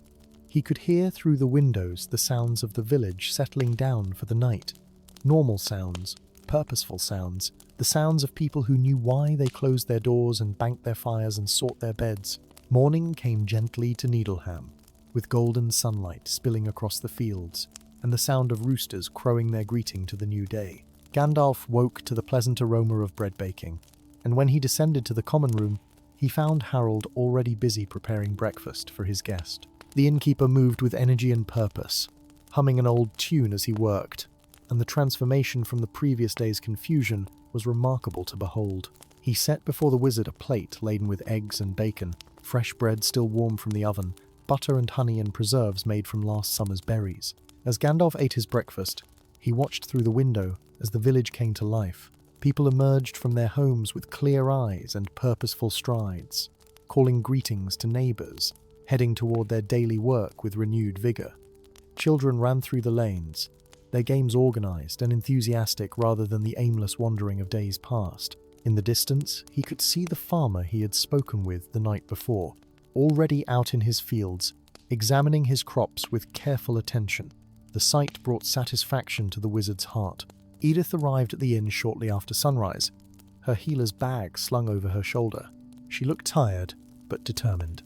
S1: he could hear through the windows the sounds of the village settling down for the night. Normal sounds, purposeful sounds, the sounds of people who knew why they closed their doors and banked their fires and sought their beds. Morning came gently to Needleham, with golden sunlight spilling across the fields, and the sound of roosters crowing their greeting to the new day. Gandalf woke to the pleasant aroma of bread baking, and when he descended to the common room, he found Harold already busy preparing breakfast for his guest. The innkeeper moved with energy and purpose, humming an old tune as he worked, and the transformation from the previous day's confusion was remarkable to behold. He set before the wizard a plate laden with eggs and bacon, fresh bread still warm from the oven, butter and honey and preserves made from last summer's berries. As Gandalf ate his breakfast, he watched through the window as the village came to life. People emerged from their homes with clear eyes and purposeful strides, calling greetings to neighbors, heading toward their daily work with renewed vigor. Children ran through the lanes, their games organized and enthusiastic rather than the aimless wandering of days past. In the distance, he could see the farmer he had spoken with the night before, already out in his fields, examining his crops with careful attention. The sight brought satisfaction to the wizard's heart. Edith arrived at the inn shortly after sunrise, her healer's bag slung over her shoulder. She looked tired, but determined.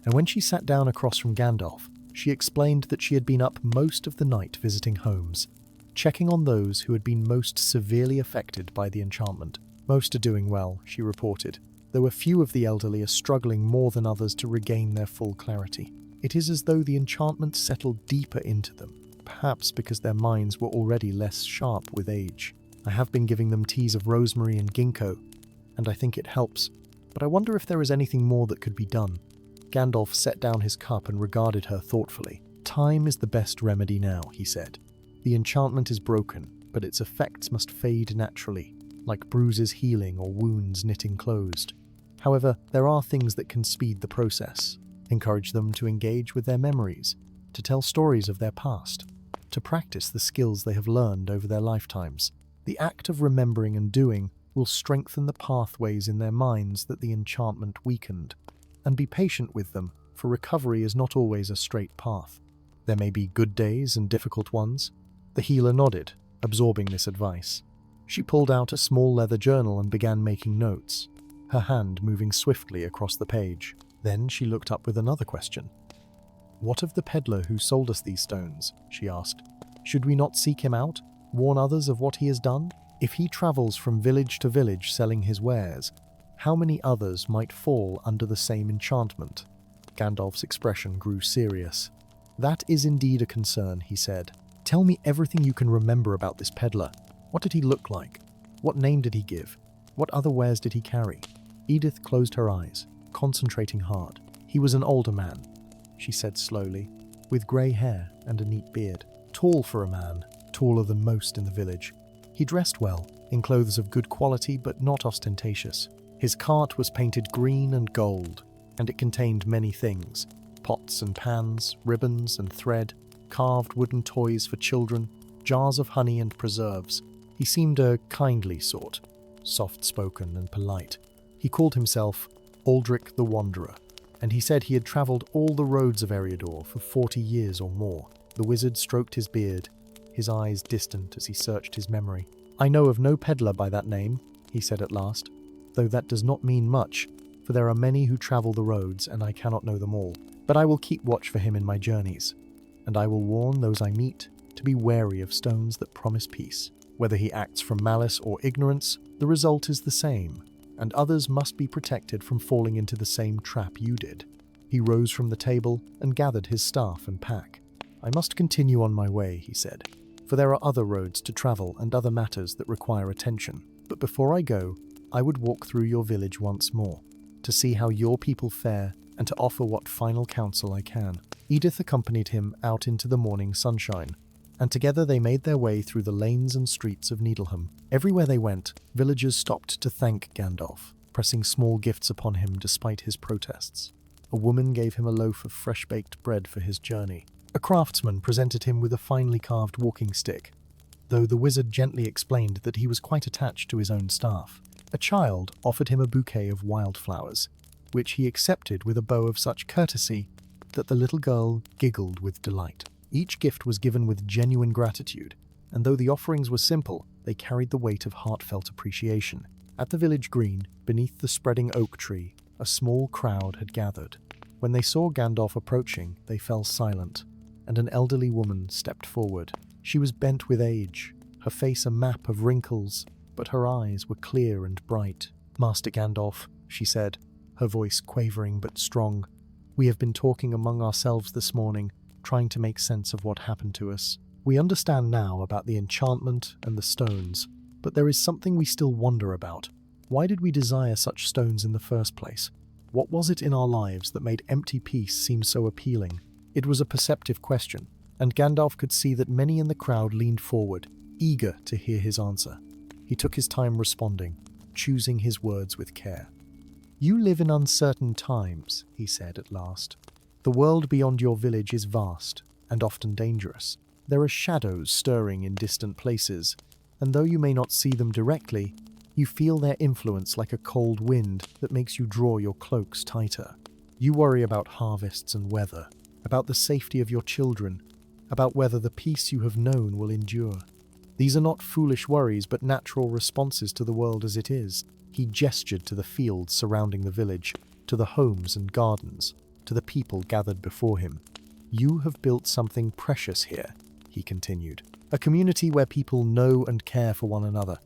S1: And when she sat down across from Gandalf, she explained that she had been up most of the night visiting homes, checking on those who had been most severely affected by the enchantment. Most are doing well, she reported, though a few of the elderly are struggling more than others to regain their full clarity. It is as though the enchantment settled deeper into them, perhaps because their minds were already less sharp with age. I have been giving them teas of rosemary and ginkgo, and I think it helps, but I wonder if there is anything more that could be done. Gandalf set down his cup and regarded her thoughtfully. Time is the best remedy now, he said. The enchantment is broken, but its effects must fade naturally, like bruises healing or wounds knitting closed. However, there are things that can speed the process. Encourage them to engage with their memories, to tell stories of their past, to practice the skills they have learned over their lifetimes. The act of remembering and doing will strengthen the pathways in their minds that the enchantment weakened. And be patient with them, for recovery is not always a straight path. There may be good days and difficult ones. The healer nodded, absorbing this advice. She pulled out a small leather journal and began making notes, her hand moving swiftly across the page. Then she looked up with another question. "What of the peddler who sold us these stones?" she asked. "Should we not seek him out, warn others of what he has done? If he travels from village to village selling his wares, how many others might fall under the same enchantment?" Gandalf's expression grew serious. "That is indeed a concern," he said. "Tell me everything you can remember about this peddler. What did he look like? What name did he give? What other wares did he carry?" Edith closed her eyes, concentrating hard. "He was an older man," she said slowly, "with grey hair and a neat beard. Tall for a man, taller than most in the village. He dressed well, in clothes of good quality but not ostentatious. His cart was painted green and gold, and it contained many things: pots and pans, ribbons and thread, carved wooden toys for children, jars of honey and preserves. He seemed a kindly sort, soft-spoken and polite. He called himself Aldrich the Wanderer, and he said he had travelled all the roads of Eriador for 40 years or more." The wizard stroked his beard, his eyes distant as he searched his memory. "I know of no peddler by that name," he said at last, "though that does not mean much, for there are many who travel the roads, and I cannot know them all. But I will keep watch for him in my journeys, and I will warn those I meet to be wary of stones that promise peace. Whether he acts from malice or ignorance, the result is the same, and others must be protected from falling into the same trap you did." He rose from the table and gathered his staff and pack. "I must continue on my way," he said, "for there are other roads to travel and other matters that require attention. But before I go, I would walk through your village once more, to see how your people fare and to offer what final counsel I can." Edith accompanied him out into the morning sunshine, and together they made their way through the lanes and streets of Needleham. Everywhere they went, villagers stopped to thank Gandalf, pressing small gifts upon him despite his protests. A woman gave him a loaf of fresh-baked bread for his journey. A craftsman presented him with a finely carved walking stick, though the wizard gently explained that he was quite attached to his own staff. A child offered him a bouquet of wildflowers, which he accepted with a bow of such courtesy that the little girl giggled with delight. Each gift was given with genuine gratitude, and though the offerings were simple, they carried the weight of heartfelt appreciation. At the village green, beneath the spreading oak tree, a small crowd had gathered. When they saw Gandalf approaching, they fell silent, and an elderly woman stepped forward. She was bent with age, her face a map of wrinkles, but her eyes were clear and bright. "Master Gandalf," she said, her voice quavering but strong, "we have been talking among ourselves this morning, trying to make sense of what happened to us. We understand now about the enchantment and the stones, but there is something we still wonder about. Why did we desire such stones in the first place? What was it in our lives that made empty peace seem so appealing?" It was a perceptive question, and Gandalf could see that many in the crowd leaned forward, eager to hear his answer. He took his time responding, choosing his words with care. "You live in uncertain times," he said at last. "The world beyond your village is vast, and often dangerous. There are shadows stirring in distant places, and though you may not see them directly, you feel their influence like a cold wind that makes you draw your cloaks tighter. You worry about harvests and weather, about the safety of your children, about whether the peace you have known will endure. These are not foolish worries, but natural responses to the world as it is." He gestured to the fields surrounding the village, to the homes and gardens. to the people gathered before him. "You have built something precious here," he continued. "A community where people know and care for one another,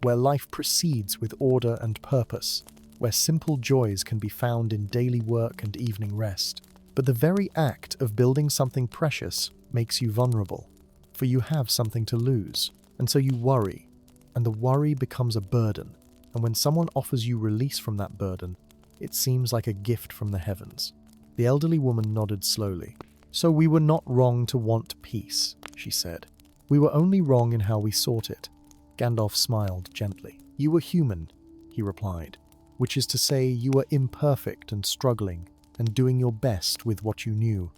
S1: where life proceeds with order and purpose, where simple joys can be found in daily work and evening rest. But the very act of building something precious makes you vulnerable, for you have something to lose, and so you worry, and the worry becomes a burden, and when someone offers you release from that burden, it seems like a gift from the heavens." The elderly woman nodded slowly. "So we were not wrong to want peace," she said. "We were only wrong in how we sought it." Gandalf smiled gently. "You were human," he replied, "which is to say you were imperfect and struggling, and doing your best with what you knew.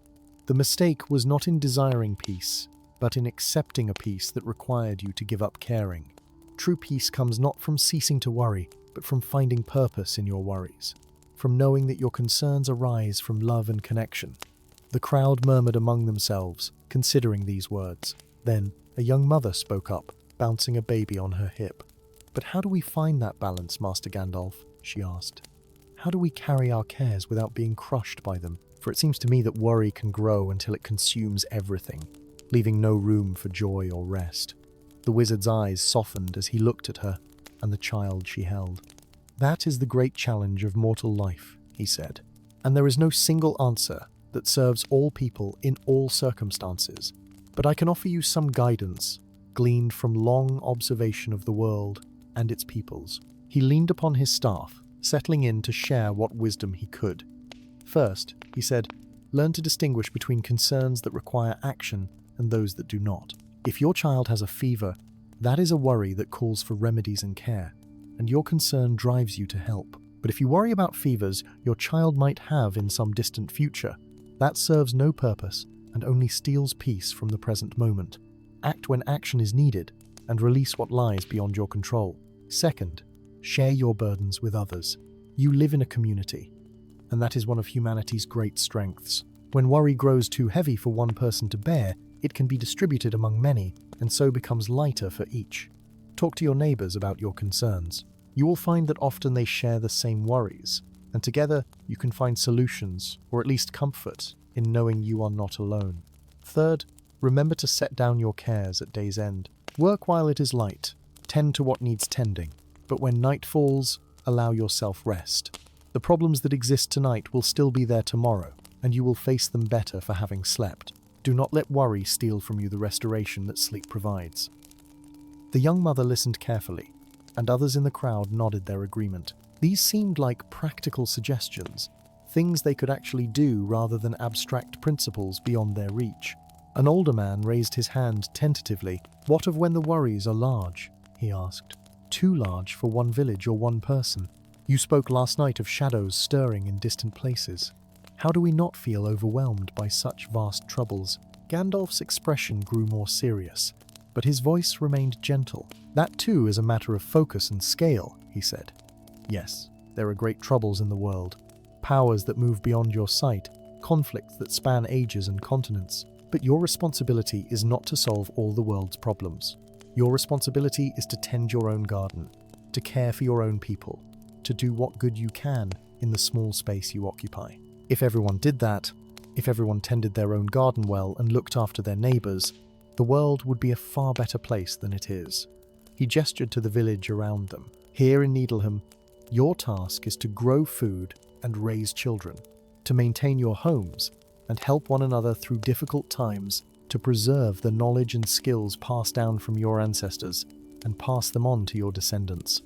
S1: The mistake was not in desiring peace, but in accepting a peace that required you to give up caring. True peace comes not from ceasing to worry, but from finding purpose in your worries, from knowing that your concerns arise from love and connection." The crowd murmured among themselves, considering these words. Then a young mother spoke up, bouncing a baby on her hip. "But how do we find that balance, Master Gandalf?" she asked. "How do we carry our cares without being crushed by them? For it seems to me that worry can grow until it consumes everything, leaving no room for joy or rest." The wizard's eyes softened as he looked at her and the child she held. "That is the great challenge of mortal life," he said, "and there is no single answer that serves all people in all circumstances. But I can offer you some guidance, gleaned from long observation of the world and its peoples." He leaned upon his staff, settling in to share what wisdom he could. "First," he said, "learn to distinguish between concerns that require action and those that do not. If your child has a fever, that is a worry that calls for remedies and care, and your concern drives you to help. But if you worry about fevers your child might have in some distant future, that serves no purpose and only steals peace from the present moment. Act when action is needed, and release what lies beyond your control. Second, share your burdens with others. You live in a community, and that is one of humanity's great strengths. When worry grows too heavy for one person to bear, it can be distributed among many, and so becomes lighter for each. Talk to your neighbors about your concerns. You will find that often they share the same worries, and together you can find solutions, or at least comfort, in knowing you are not alone. Third, remember to set down your cares at day's end. Work while it is light, tend to what needs tending, but when night falls, allow yourself rest. The problems that exist tonight will still be there tomorrow, and you will face them better for having slept. Do not let worry steal from you the restoration that sleep provides." The young mother listened carefully, and others in the crowd nodded their agreement. These seemed like practical suggestions, things they could actually do rather than abstract principles beyond their reach. An older man raised his hand tentatively. "What of when the worries are large?" he asked. "Too large for one village or one person. You spoke last night of shadows stirring in distant places. How do we not feel overwhelmed by such vast troubles?" Gandalf's expression grew more serious, but his voice remained gentle. "That too is a matter of focus and scale," he said. "Yes, there are great troubles in the world, powers that move beyond your sight, conflicts that span ages and continents. But your responsibility is not to solve all the world's problems. Your responsibility is to tend your own garden, to care for your own people, to do what good you can in the small space you occupy. If everyone did that, if everyone tended their own garden well and looked after their neighbours, the world would be a far better place than it is." He gestured to the village around them. "Here in Needleham, your task is to grow food and raise children, to maintain your homes and help one another through difficult times, to preserve the knowledge and skills passed down from your ancestors and pass them on to your descendants.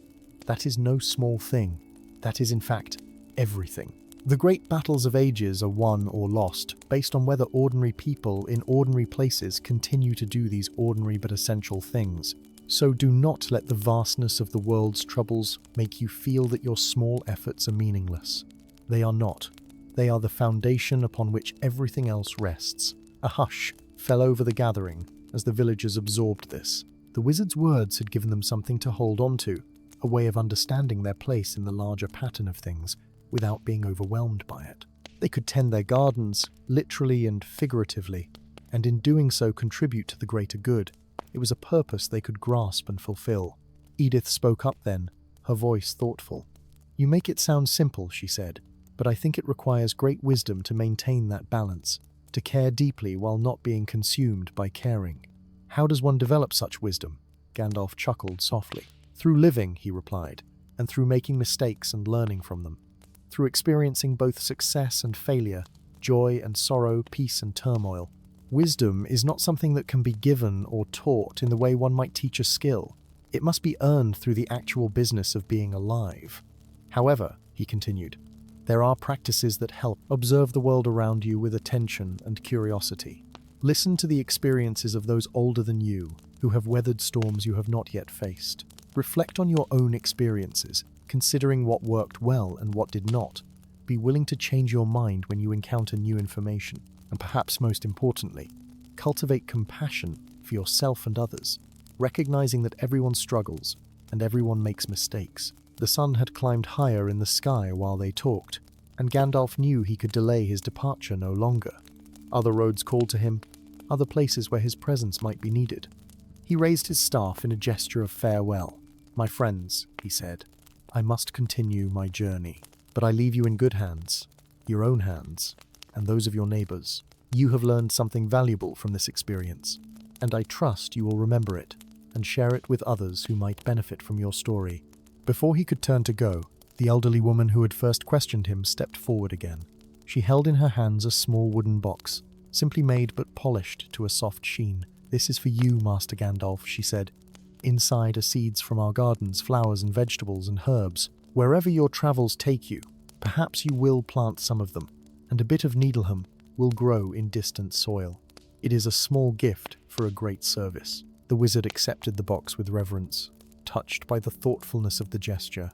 S1: That is no small thing. That is, in fact, everything. The great battles of ages are won or lost based on whether ordinary people in ordinary places continue to do these ordinary but essential things. So do not let the vastness of the world's troubles make you feel that your small efforts are meaningless. They are not. They are the foundation upon which everything else rests." A hush fell over the gathering as the villagers absorbed this. The wizard's words had given them something to hold on to, a way of understanding their place in the larger pattern of things without being overwhelmed by it. They could tend their gardens, literally and figuratively, and in doing so contribute to the greater good. It was a purpose they could grasp and fulfill. Edith spoke up then, her voice thoughtful. "You make it sound simple," she said, but I think it requires great wisdom to maintain that balance, to care deeply while not being consumed by caring." "How does one develop such wisdom?" Gandalf chuckled softly. "Through living," he replied, "and through making mistakes and learning from them. Through experiencing both success and failure, joy and sorrow, peace and turmoil. Wisdom is not something that can be given or taught in the way one might teach a skill. It must be earned through the actual business of being alive. However," he continued, "there are practices that help. Observe the world around you with attention and curiosity. Listen to the experiences of those older than you, who have weathered storms you have not yet faced. Reflect on your own experiences, considering what worked well and what did not. Be willing to change your mind when you encounter new information. And perhaps most importantly, cultivate compassion for yourself and others, recognizing that everyone struggles and everyone makes mistakes." The sun had climbed higher in the sky while they talked, and Gandalf knew he could delay his departure no longer. Other roads called to him, other places where his presence might be needed. He raised his staff in a gesture of farewell. "My friends," he said, "I must continue my journey, but I leave you in good hands, your own hands, and those of your neighbors. You have learned something valuable from this experience, and I trust you will remember it and share it with others who might benefit from your story." Before he could turn to go, the elderly woman who had first questioned him stepped forward again. She held in her hands a small wooden box, simply made but polished to a soft sheen. "This is for you, Master Gandalf," she said. "Inside are seeds from our gardens, flowers and vegetables and herbs. Wherever your travels take you, perhaps you will plant some of them, and a bit of Needleham will grow in distant soil. It is a small gift for a great service." The wizard accepted the box with reverence, touched by the thoughtfulness of the gesture.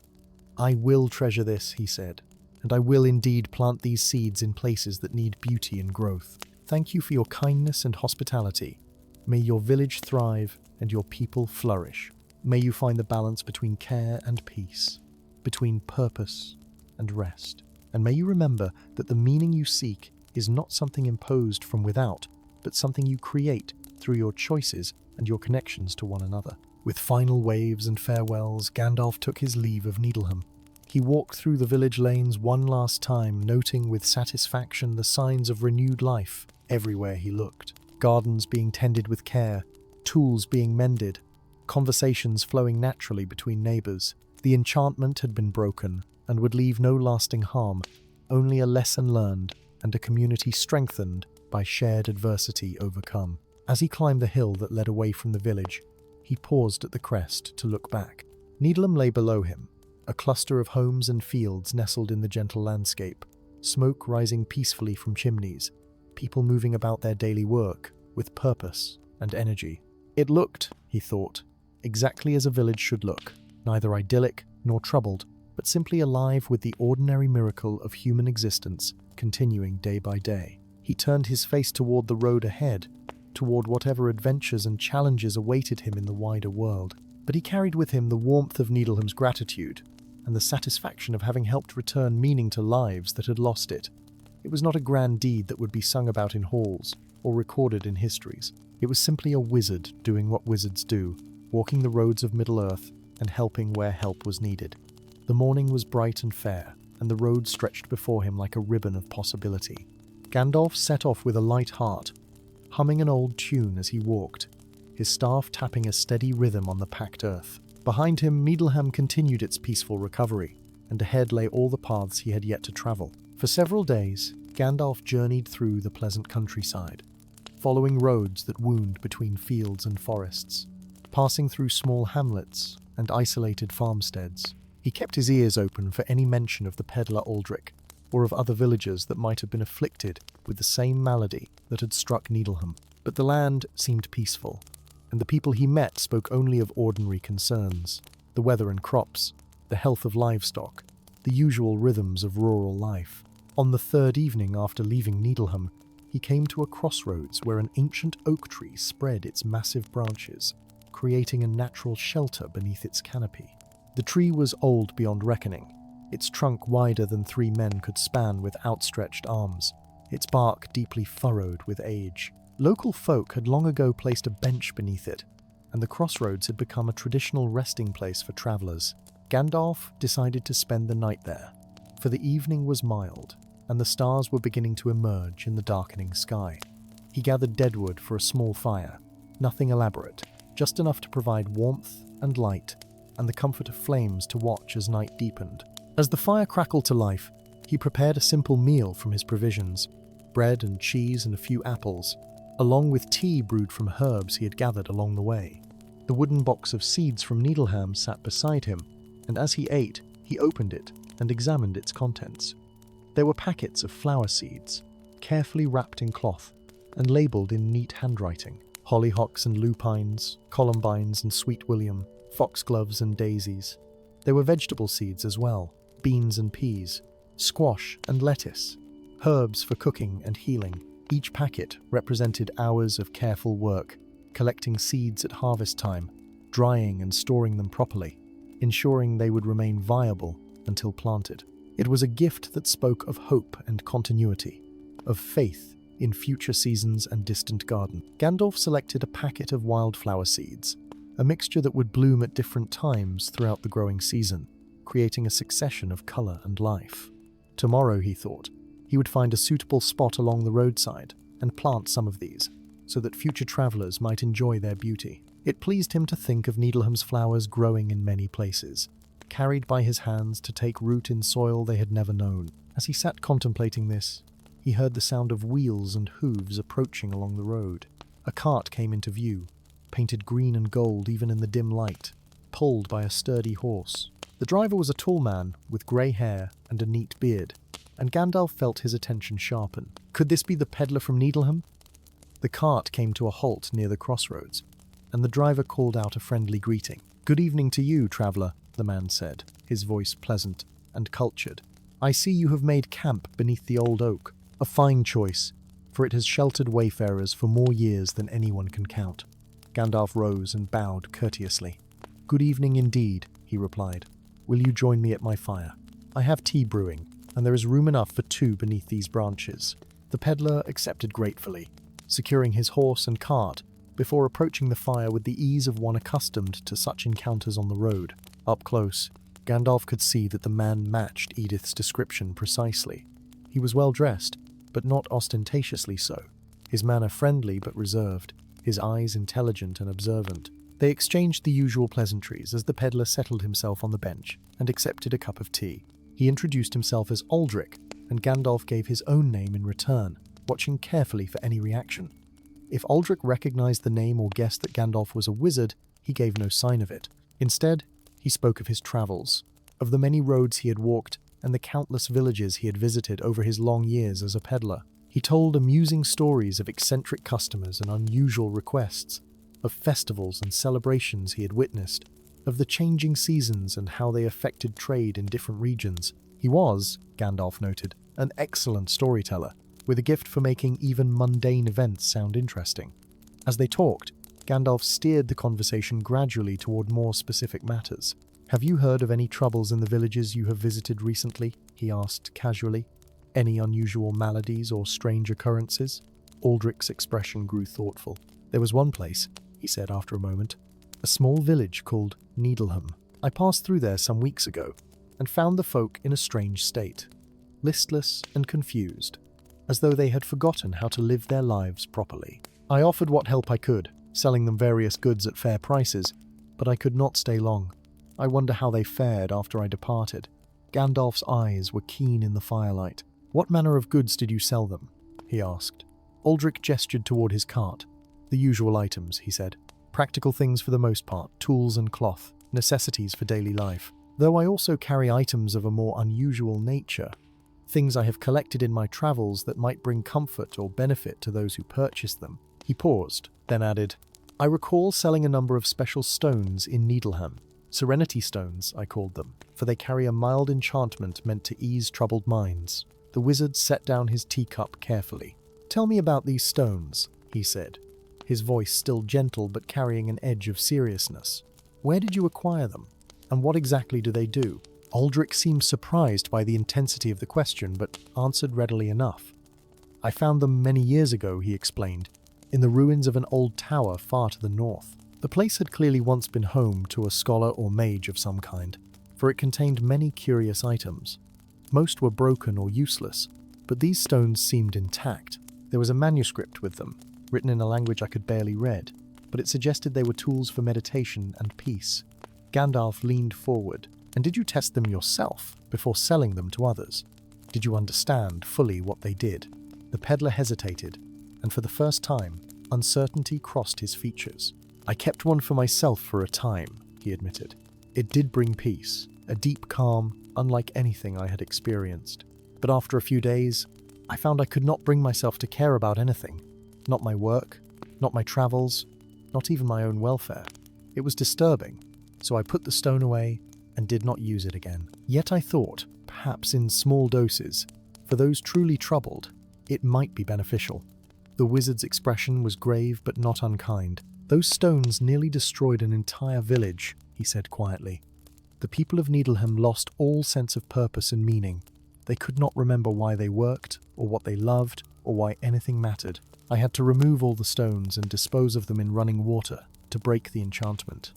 S1: "I will treasure this," he said, "and I will indeed plant these seeds in places that need beauty and growth. Thank you for your kindness and hospitality. May your village thrive and your people flourish. May you find the balance between care and peace, between purpose and rest. And may you remember that the meaning you seek is not something imposed from without, but something you create through your choices and your connections to one another." With final waves and farewells, Gandalf took his leave of Needleham. He walked through the village lanes one last time, noting with satisfaction the signs of renewed life everywhere he looked. Gardens being tended with care, tools being mended, conversations flowing naturally between neighbors. The enchantment had been broken and would leave no lasting harm, only a lesson learned and a community strengthened by shared adversity overcome. As he climbed the hill that led away from the village, he paused at the crest to look back. Needleham lay below him, a cluster of homes and fields nestled in the gentle landscape, smoke rising peacefully from chimneys, people moving about their daily work with purpose and energy. It looked, he thought, exactly as a village should look, neither idyllic nor troubled, but simply alive with the ordinary miracle of human existence continuing day by day. He turned his face toward the road ahead, toward whatever adventures and challenges awaited him in the wider world. But he carried with him the warmth of Needleham's gratitude and the satisfaction of having helped return meaning to lives that had lost it. It was not a grand deed that would be sung about in halls or recorded in histories. It was simply a wizard doing what wizards do, walking the roads of Middle-earth and helping where help was needed. The morning was bright and fair, and the road stretched before him like a ribbon of possibility. Gandalf set off with a light heart, humming an old tune as he walked, his staff tapping a steady rhythm on the packed earth. Behind him, Needleham continued its peaceful recovery, and ahead lay all the paths he had yet to travel. For several days, Gandalf journeyed through the pleasant countryside, following roads that wound between fields and forests, passing through small hamlets and isolated farmsteads. He kept his ears open for any mention of the peddler Aldrich, or of other villagers that might have been afflicted with the same malady that had struck Needleham. But the land seemed peaceful, and the people he met spoke only of ordinary concerns, the weather and crops, the health of livestock, the usual rhythms of rural life. On the third evening after leaving Needleham, he came to a crossroads where an ancient oak tree spread its massive branches, creating a natural shelter beneath its canopy. The tree was old beyond reckoning, its trunk wider than 3 men could span with outstretched arms, its bark deeply furrowed with age. Local folk had long ago placed a bench beneath it, and the crossroads had become a traditional resting place for travelers. Gandalf decided to spend the night there, for the evening was mild, and the stars were beginning to emerge in the darkening sky. He gathered deadwood for a small fire, nothing elaborate, just enough to provide warmth and light, and the comfort of flames to watch as night deepened. As the fire crackled to life, he prepared a simple meal from his provisions, bread and cheese and a few apples, along with tea brewed from herbs he had gathered along the way. The wooden box of seeds from Needleham sat beside him, and as he ate, he opened it and examined its contents. There were packets of flower seeds, carefully wrapped in cloth and labelled in neat handwriting. Hollyhocks and lupines, columbines and sweet william, foxgloves and daisies. There were vegetable seeds as well, beans and peas, squash and lettuce, herbs for cooking and healing. Each packet represented hours of careful work, collecting seeds at harvest time, drying and storing them properly, ensuring they would remain viable until planted. It was a gift that spoke of hope and continuity, of faith in future seasons and distant garden. Gandalf selected a packet of wildflower seeds, a mixture that would bloom at different times throughout the growing season, creating a succession of colour and life. Tomorrow, he thought, he would find a suitable spot along the roadside and plant some of these, so that future travellers might enjoy their beauty. It pleased him to think of Needleham's flowers growing in many places, carried by his hands to take root in soil they had never known. As he sat contemplating this, he heard the sound of wheels and hooves approaching along the road. A cart came into view, painted green and gold even in the dim light, pulled by a sturdy horse. The driver was a tall man with grey hair and a neat beard, and Gandalf felt his attention sharpen. Could this be the peddler from Needleham? The cart came to a halt near the crossroads, and the driver called out a friendly greeting. "Good evening to you, traveller," the man said, his voice pleasant and cultured. "I see you have made camp beneath the old oak. A fine choice, for it has sheltered wayfarers for more years than anyone can count." Gandalf rose and bowed courteously. "Good evening indeed," he replied. "Will you join me at my fire? I have tea brewing, and there is room enough for two beneath these branches." The peddler accepted gratefully, securing his horse and cart before approaching the fire with the ease of one accustomed to such encounters on the road. Up close, Gandalf could see that the man matched Edith's description precisely. He was well dressed, but not ostentatiously so, his manner friendly but reserved, his eyes intelligent and observant. They exchanged the usual pleasantries as the peddler settled himself on the bench and accepted a cup of tea. He introduced himself as Aldrich, and Gandalf gave his own name in return, watching carefully for any reaction. If Aldrich recognized the name or guessed that Gandalf was a wizard, he gave no sign of it. Instead, he spoke of his travels, of the many roads he had walked and the countless villages he had visited over his long years as a peddler. He told amusing stories of eccentric customers and unusual requests, of festivals and celebrations he had witnessed, of the changing seasons and how they affected trade in different regions. He was, Gandalf noted, an excellent storyteller, with a gift for making even mundane events sound interesting. As they talked, Gandalf steered the conversation gradually toward more specific matters. "Have you heard of any troubles in the villages you have visited recently?" he asked casually. "Any unusual maladies or strange occurrences?" Aldrich's expression grew thoughtful. "There was one place," he said after a moment, "a small village called Needleham. I passed through there some weeks ago and found the folk in a strange state, listless and confused, as though they had forgotten how to live their lives properly. I offered what help I could, selling them various goods at fair prices, but I could not stay long. I wonder how they fared after I departed." Gandalf's eyes were keen in the firelight. "What manner of goods did you sell them?" he asked. Aldrich gestured toward his cart. "The usual items," he said. "Practical things for the most part, tools and cloth, necessities for daily life. Though I also carry items of a more unusual nature, things I have collected in my travels that might bring comfort or benefit to those who purchase them." He paused, then added, "I recall selling a number of special stones in Needleham. Serenity stones, I called them, for they carry a mild enchantment meant to ease troubled minds." The wizard set down his teacup carefully. "Tell me about these stones," he said, his voice still gentle but carrying an edge of seriousness. "Where did you acquire them, and what exactly do they do?" Aldrich seemed surprised by the intensity of the question, but answered readily enough. "I found them many years ago," he explained, "in the ruins of an old tower far to the north. The place had clearly once been home to a scholar or mage of some kind, for it contained many curious items. Most were broken or useless, but these stones seemed intact. There was a manuscript with them, written in a language I could barely read, but it suggested they were tools for meditation and peace. Gandalf leaned forward. And did you test them yourself before selling them to others? Did you understand fully what they did? The peddler hesitated, and for the first time, uncertainty crossed his features. I kept one for myself for a time, he admitted. It did bring peace, a deep calm, unlike anything I had experienced. But after a few days, I found I could not bring myself to care about anything. Not my work, not my travels, not even my own welfare. It was disturbing, so I put the stone away and did not use it again. Yet I thought, perhaps in small doses, for those truly troubled, it might be beneficial. The wizard's expression was grave but not unkind. Those stones nearly destroyed an entire village, he said quietly. The people of Needleham lost all sense of purpose and meaning. They could not remember why they worked, or what they loved, or why anything mattered. I had to remove all the stones and dispose of them in running water to break the enchantment.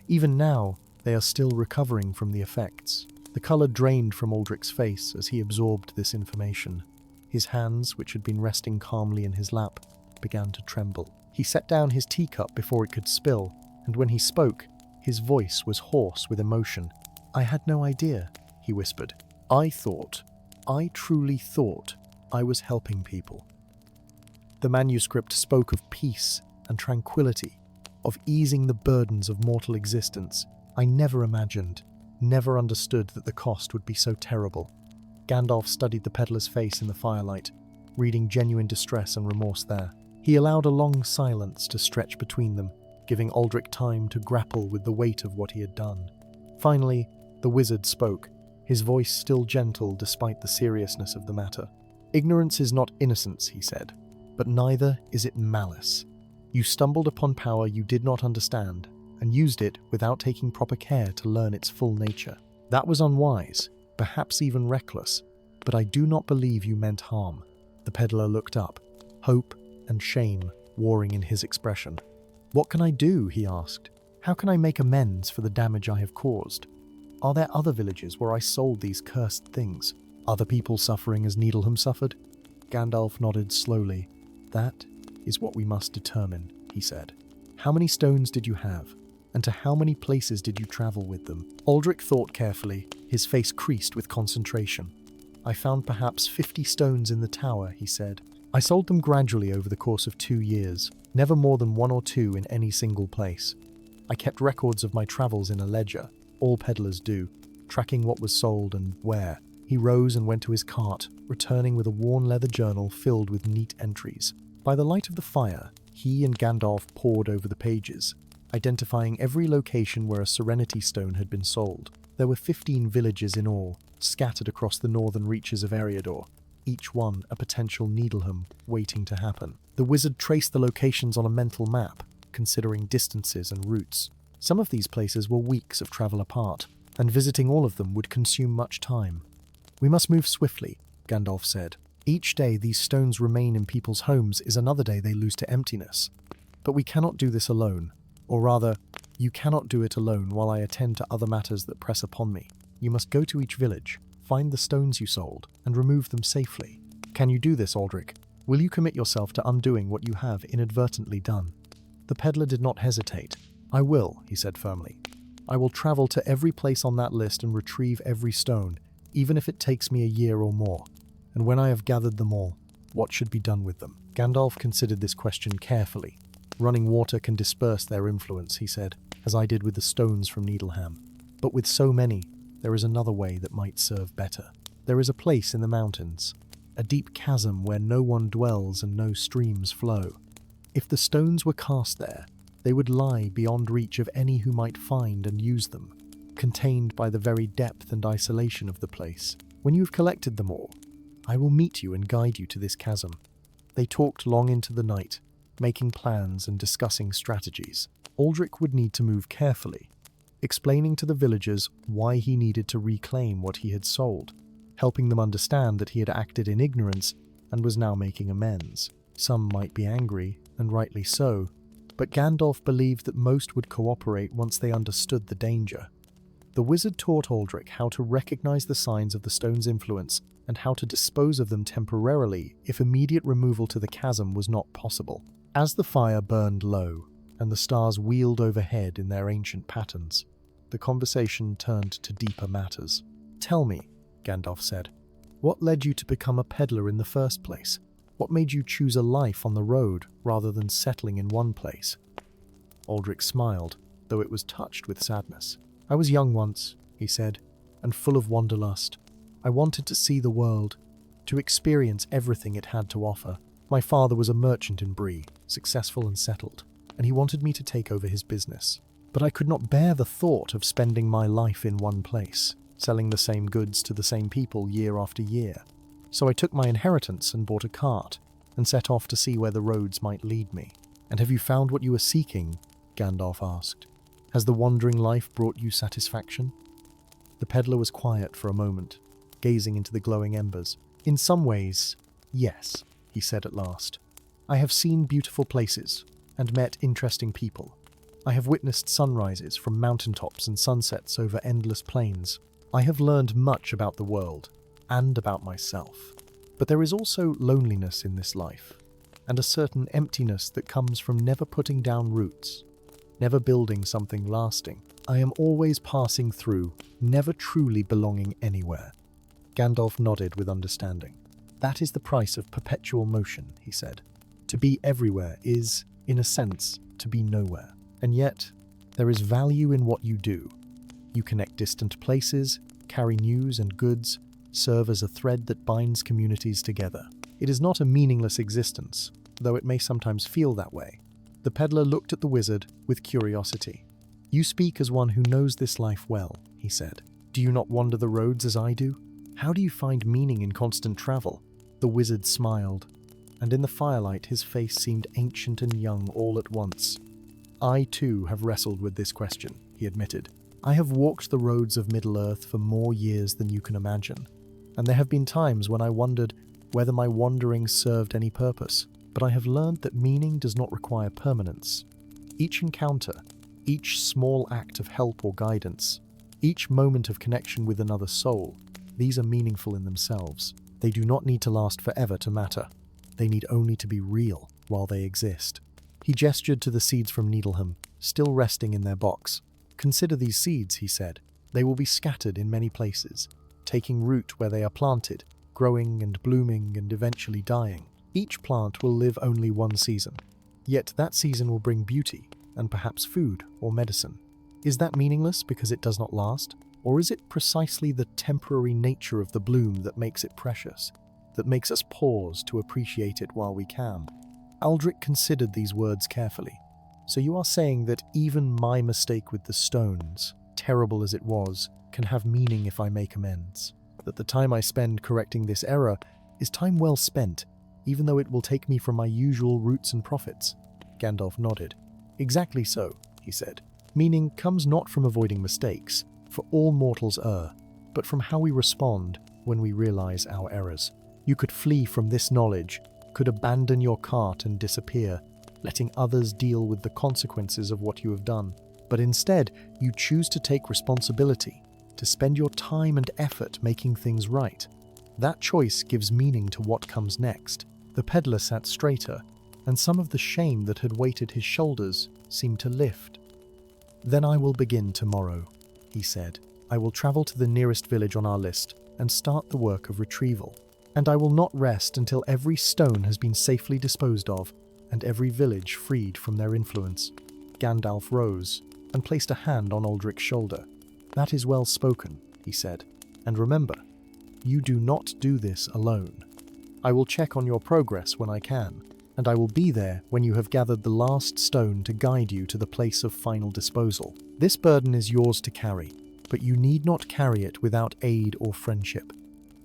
S1: Even now, they are still recovering from the effects. The colour drained from Aldrich's face as he absorbed this information. His hands, which had been resting calmly in his lap, began to tremble. He set down his teacup before it could spill, and when he spoke, his voice was hoarse with emotion. I had no idea, he whispered. I truly thought I was helping people. The manuscript spoke of peace and tranquility, of easing the burdens of mortal existence. I never imagined, never understood that the cost would be so terrible. Gandalf studied the peddler's face in the firelight, reading genuine distress and remorse there. He allowed a long silence to stretch between them, giving Aldrich time to grapple with the weight of what he had done. Finally, the wizard spoke, his voice still gentle despite the seriousness of the matter. Ignorance is not innocence, he said, but neither is it malice. You stumbled upon power you did not understand, and used it without taking proper care to learn its full nature. That was unwise, perhaps even reckless, but I do not believe you meant harm. The peddler looked up, hope and shame warring in his expression. What can I do? He asked. How can I make amends for the damage I have caused? Are there other villages where I sold these cursed things? Other people suffering as Needleham suffered? Gandalf nodded slowly. That is what we must determine, he said. How many stones did you have? And to how many places did you travel with them? Aldrich thought carefully, his face creased with concentration. I found perhaps 50 stones in the tower, he said. I sold them gradually over the course of 2 years, never more than 1 or 2 in any single place. I kept records of my travels in a ledger, all peddlers do, tracking what was sold and where. He rose and went to his cart, returning with a worn leather journal filled with neat entries. By the light of the fire, he and Gandalf pored over the pages, identifying every location where a Serenity Stone had been sold. There were 15 villages in all, scattered across the northern reaches of Eriador, each one a potential Needleham waiting to happen. The wizard traced the locations on a mental map, considering distances and routes. Some of these places were weeks of travel apart, and visiting all of them would consume much time. We must move swiftly, Gandalf said. Each day these stones remain in people's homes is another day they lose to emptiness. But we cannot do this alone. Or rather, you cannot do it alone while I attend to other matters that press upon me. You must go to each village, find the stones you sold, and remove them safely. Can you do this, Aldrich? Will you commit yourself to undoing what you have inadvertently done? The peddler did not hesitate. I will, he said firmly. I will travel to every place on that list and retrieve every stone, even if it takes me a year or more. And when I have gathered them all, what should be done with them? Gandalf considered this question carefully. Running water can disperse their influence, he said, as I did with the stones from Needleham. But with so many, there is another way that might serve better. There is a place in the mountains, a deep chasm where no one dwells and no streams flow. If the stones were cast there, they would lie beyond reach of any who might find and use them, contained by the very depth and isolation of the place. When you have collected them all, I will meet you and guide you to this chasm. They talked long into the night, making plans and discussing strategies. Aldrich would need to move carefully, explaining to the villagers why he needed to reclaim what he had sold, helping them understand that he had acted in ignorance and was now making amends. Some might be angry, and rightly so, but Gandalf believed that most would cooperate once they understood the danger. The wizard taught Aldrich how to recognize the signs of the stone's influence and how to dispose of them temporarily if immediate removal to the chasm was not possible. As the fire burned low and the stars wheeled overhead in their ancient patterns, the conversation turned to deeper matters. "Tell me," Gandalf said, "what led you to become a peddler in the first place? What made you choose a life on the road rather than settling in one place?" Aldrich smiled, though it was touched with sadness. "I was young once," he said, "and full of wanderlust. I wanted to see the world, to experience everything it had to offer. My father was a merchant in Bree, successful and settled, and he wanted me to take over his business. But I could not bear the thought of spending my life in one place, selling the same goods to the same people year after year. So I took my inheritance and bought a cart, and set off to see where the roads might lead me." "And have you found what you were seeking?" Gandalf asked. "Has the wandering life brought you satisfaction?" The peddler was quiet for a moment, gazing into the glowing embers. "In some ways, yes," he said at last. "I have seen beautiful places and met interesting people. I have witnessed sunrises from mountaintops and sunsets over endless plains. I have learned much about the world and about myself. But there is also loneliness in this life, and a certain emptiness that comes from never putting down roots, never building something lasting. I am always passing through, never truly belonging anywhere." Gandalf nodded with understanding. "That is the price of perpetual motion," he said. "To be everywhere is, in a sense, to be nowhere. And yet, there is value in what you do. You connect distant places, carry news and goods, serve as a thread that binds communities together. It is not a meaningless existence, though it may sometimes feel that way." The peddler looked at the wizard with curiosity. "You speak as one who knows this life well," he said. "Do you not wander the roads as I do? How do you find meaning in constant travel?" The wizard smiled, and in the firelight his face seemed ancient and young all at once. "I too have wrestled with this question," he admitted. "I have walked the roads of Middle-earth for more years than you can imagine, and there have been times when I wondered whether my wanderings served any purpose. But I have learned that meaning does not require permanence. Each encounter, each small act of help or guidance, each moment of connection with another soul, these are meaningful in themselves. They do not need to last forever to matter. They need only to be real while they exist." He gestured to the seeds from Needleham, still resting in their box. "Consider these seeds," he said. "They will be scattered in many places, taking root where they are planted, growing and blooming and eventually dying. Each plant will live only one season, yet that season will bring beauty and perhaps food or medicine. Is that meaningless because it does not last? Or is it precisely the temporary nature of the bloom that makes it precious, that makes us pause to appreciate it while we can?" Aldrich considered these words carefully. "So you are saying that even my mistake with the stones, terrible as it was, can have meaning if I make amends? That the time I spend correcting this error is time well spent, even though it will take me from my usual routes and profits?" Gandalf nodded. "Exactly so," he said. "Meaning comes not from avoiding mistakes, for all mortals err, but from how we respond when we realize our errors. You could flee from this knowledge, could abandon your cart and disappear, letting others deal with the consequences of what you have done. But instead, you choose to take responsibility, to spend your time and effort making things right. That choice gives meaning to what comes next." The peddler sat straighter, and some of the shame that had weighted his shoulders seemed to lift. "Then I will begin tomorrow," he said. "I will travel to the nearest village on our list and start the work of retrieval. And I will not rest until every stone has been safely disposed of and every village freed from their influence." Gandalf rose and placed a hand on Aldrich's shoulder. "That is well spoken," he said. "And remember, you do not do this alone. I will check on your progress when I can, and I will be there when you have gathered the last stone to guide you to the place of final disposal. This burden is yours to carry, but you need not carry it without aid or friendship."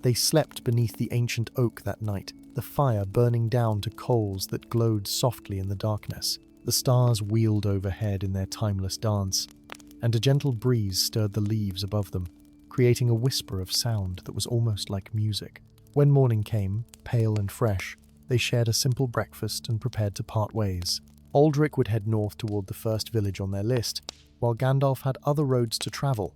S1: They slept beneath the ancient oak that night, the fire burning down to coals that glowed softly in the darkness. The stars wheeled overhead in their timeless dance, and a gentle breeze stirred the leaves above them, creating a whisper of sound that was almost like music. When morning came, pale and fresh, they shared a simple breakfast and prepared to part ways. Aldrich would head north toward the first village on their list, while Gandalf had other roads to travel.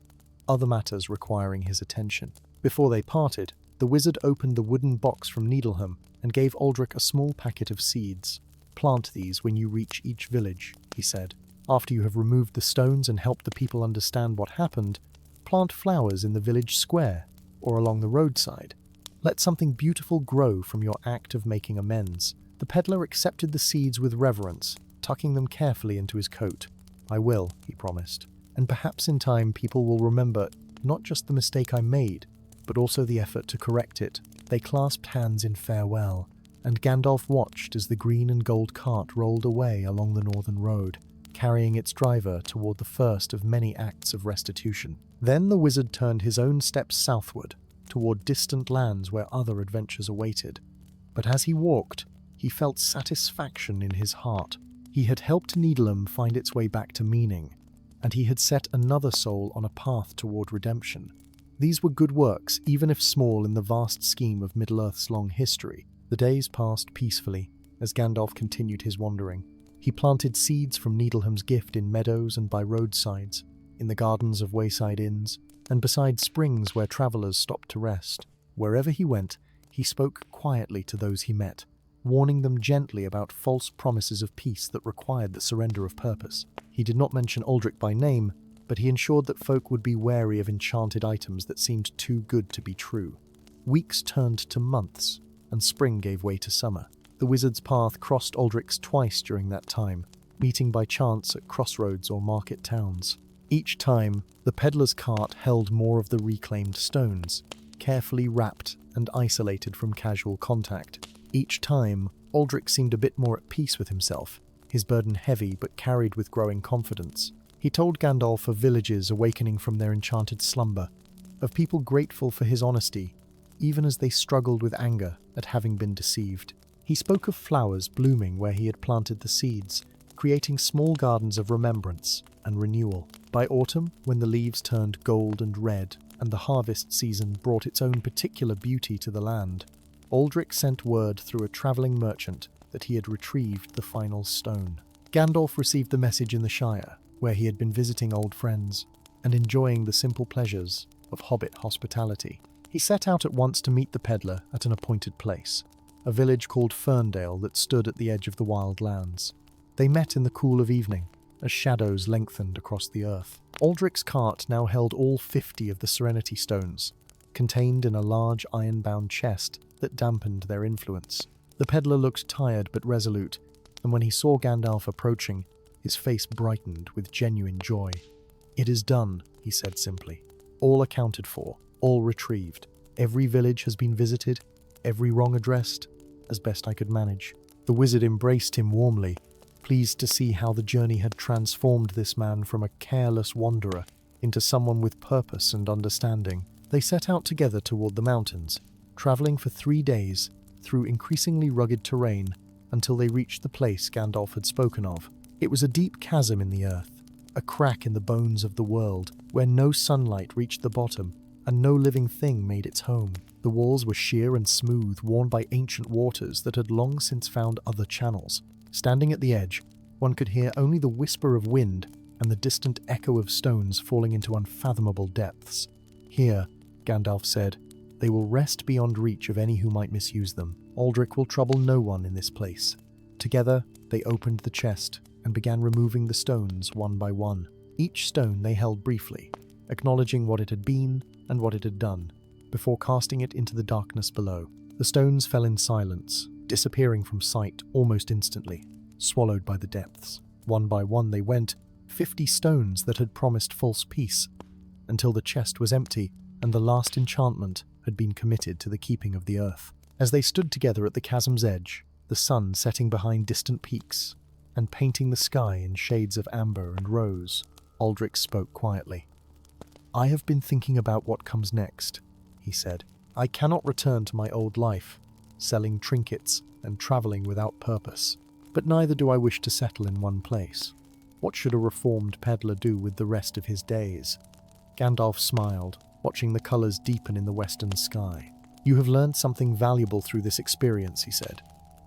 S1: other matters requiring his attention. Before they parted, the wizard opened the wooden box from Needleham and gave Aldrich a small packet of seeds. "Plant these when you reach each village," he said. "After you have removed the stones and helped the people understand what happened, plant flowers in the village square or along the roadside. Let something beautiful grow from your act of making amends." The peddler accepted the seeds with reverence, tucking them carefully into his coat. "I will," he promised, "and perhaps in time people will remember not just the mistake I made, but also the effort to correct it." They clasped hands in farewell, and Gandalf watched as the green and gold cart rolled away along the northern road, carrying its driver toward the first of many acts of restitution. Then the wizard turned his own steps southward, toward distant lands where other adventures awaited. But as he walked, he felt satisfaction in his heart. He had helped Needleham find its way back to meaning, and he had set another soul on a path toward redemption. These were good works, even if small in the vast scheme of Middle-earth's long history. The days passed peacefully as Gandalf continued his wandering. He planted seeds from Needleham's gift in meadows and by roadsides, in the gardens of wayside inns, and beside springs where travelers stopped to rest. Wherever he went, he spoke quietly to those he met, warning them gently about false promises of peace that required the surrender of purpose. He did not mention Aldrich by name, but he ensured that folk would be wary of enchanted items that seemed too good to be true. Weeks turned to months, and spring gave way to summer. The wizard's path crossed Aldrich's twice during that time, meeting by chance at crossroads or market towns. Each time, the peddler's cart held more of the reclaimed stones, carefully wrapped and isolated from casual contact. Each time, Aldrich seemed a bit more at peace with himself, his burden heavy but carried with growing confidence. He told Gandalf of villages awakening from their enchanted slumber, of people grateful for his honesty, even as they struggled with anger at having been deceived. He spoke of flowers blooming where he had planted the seeds, creating small gardens of remembrance and renewal. By autumn, when the leaves turned gold and red, and the harvest season brought its own particular beauty to the land, Aldrich sent word through a travelling merchant that he had retrieved the final stone. Gandalf received the message in the Shire, where he had been visiting old friends and enjoying the simple pleasures of hobbit hospitality. He set out at once to meet the peddler at an appointed place, a village called Ferndale that stood at the edge of the wild lands. They met in the cool of evening, as shadows lengthened across the earth. Aldrich's cart now held all 50 of the Serenity Stones, contained in a large iron-bound chest that dampened their influence. The peddler looked tired but resolute, and when he saw Gandalf approaching, his face brightened with genuine joy. "It is done," he said simply. "All accounted for, all retrieved. Every village has been visited, every wrong addressed, as best I could manage." The wizard embraced him warmly, pleased to see how the journey had transformed this man from a careless wanderer into someone with purpose and understanding. They set out together toward the mountains, traveling for 3 days through increasingly rugged terrain until they reached the place Gandalf had spoken of. It was a deep chasm in the earth, a crack in the bones of the world, where no sunlight reached the bottom and no living thing made its home. The walls were sheer and smooth, worn by ancient waters that had long since found other channels. Standing at the edge, one could hear only the whisper of wind and the distant echo of stones falling into unfathomable depths. "Here," Gandalf said, "they will rest beyond reach of any who might misuse them. Aldrich will trouble no one in this place." Together, they opened the chest and began removing the stones one by one. Each stone they held briefly, acknowledging what it had been and what it had done, before casting it into the darkness below. The stones fell in silence, disappearing from sight almost instantly, swallowed by the depths. One by one they went, 50 stones that had promised false peace, until the chest was empty and the last enchantment had been committed to the keeping of the earth. As they stood together at the chasm's edge, the sun setting behind distant peaks and painting the sky in shades of amber and rose, Aldrich spoke quietly. "I have been thinking about what comes next," he said. "I cannot return to my old life, selling trinkets and travelling without purpose, but neither do I wish to settle in one place. What should a reformed peddler do with the rest of his days?" Gandalf smiled, watching the colours deepen in the western sky. "You have learned something valuable through this experience," he said.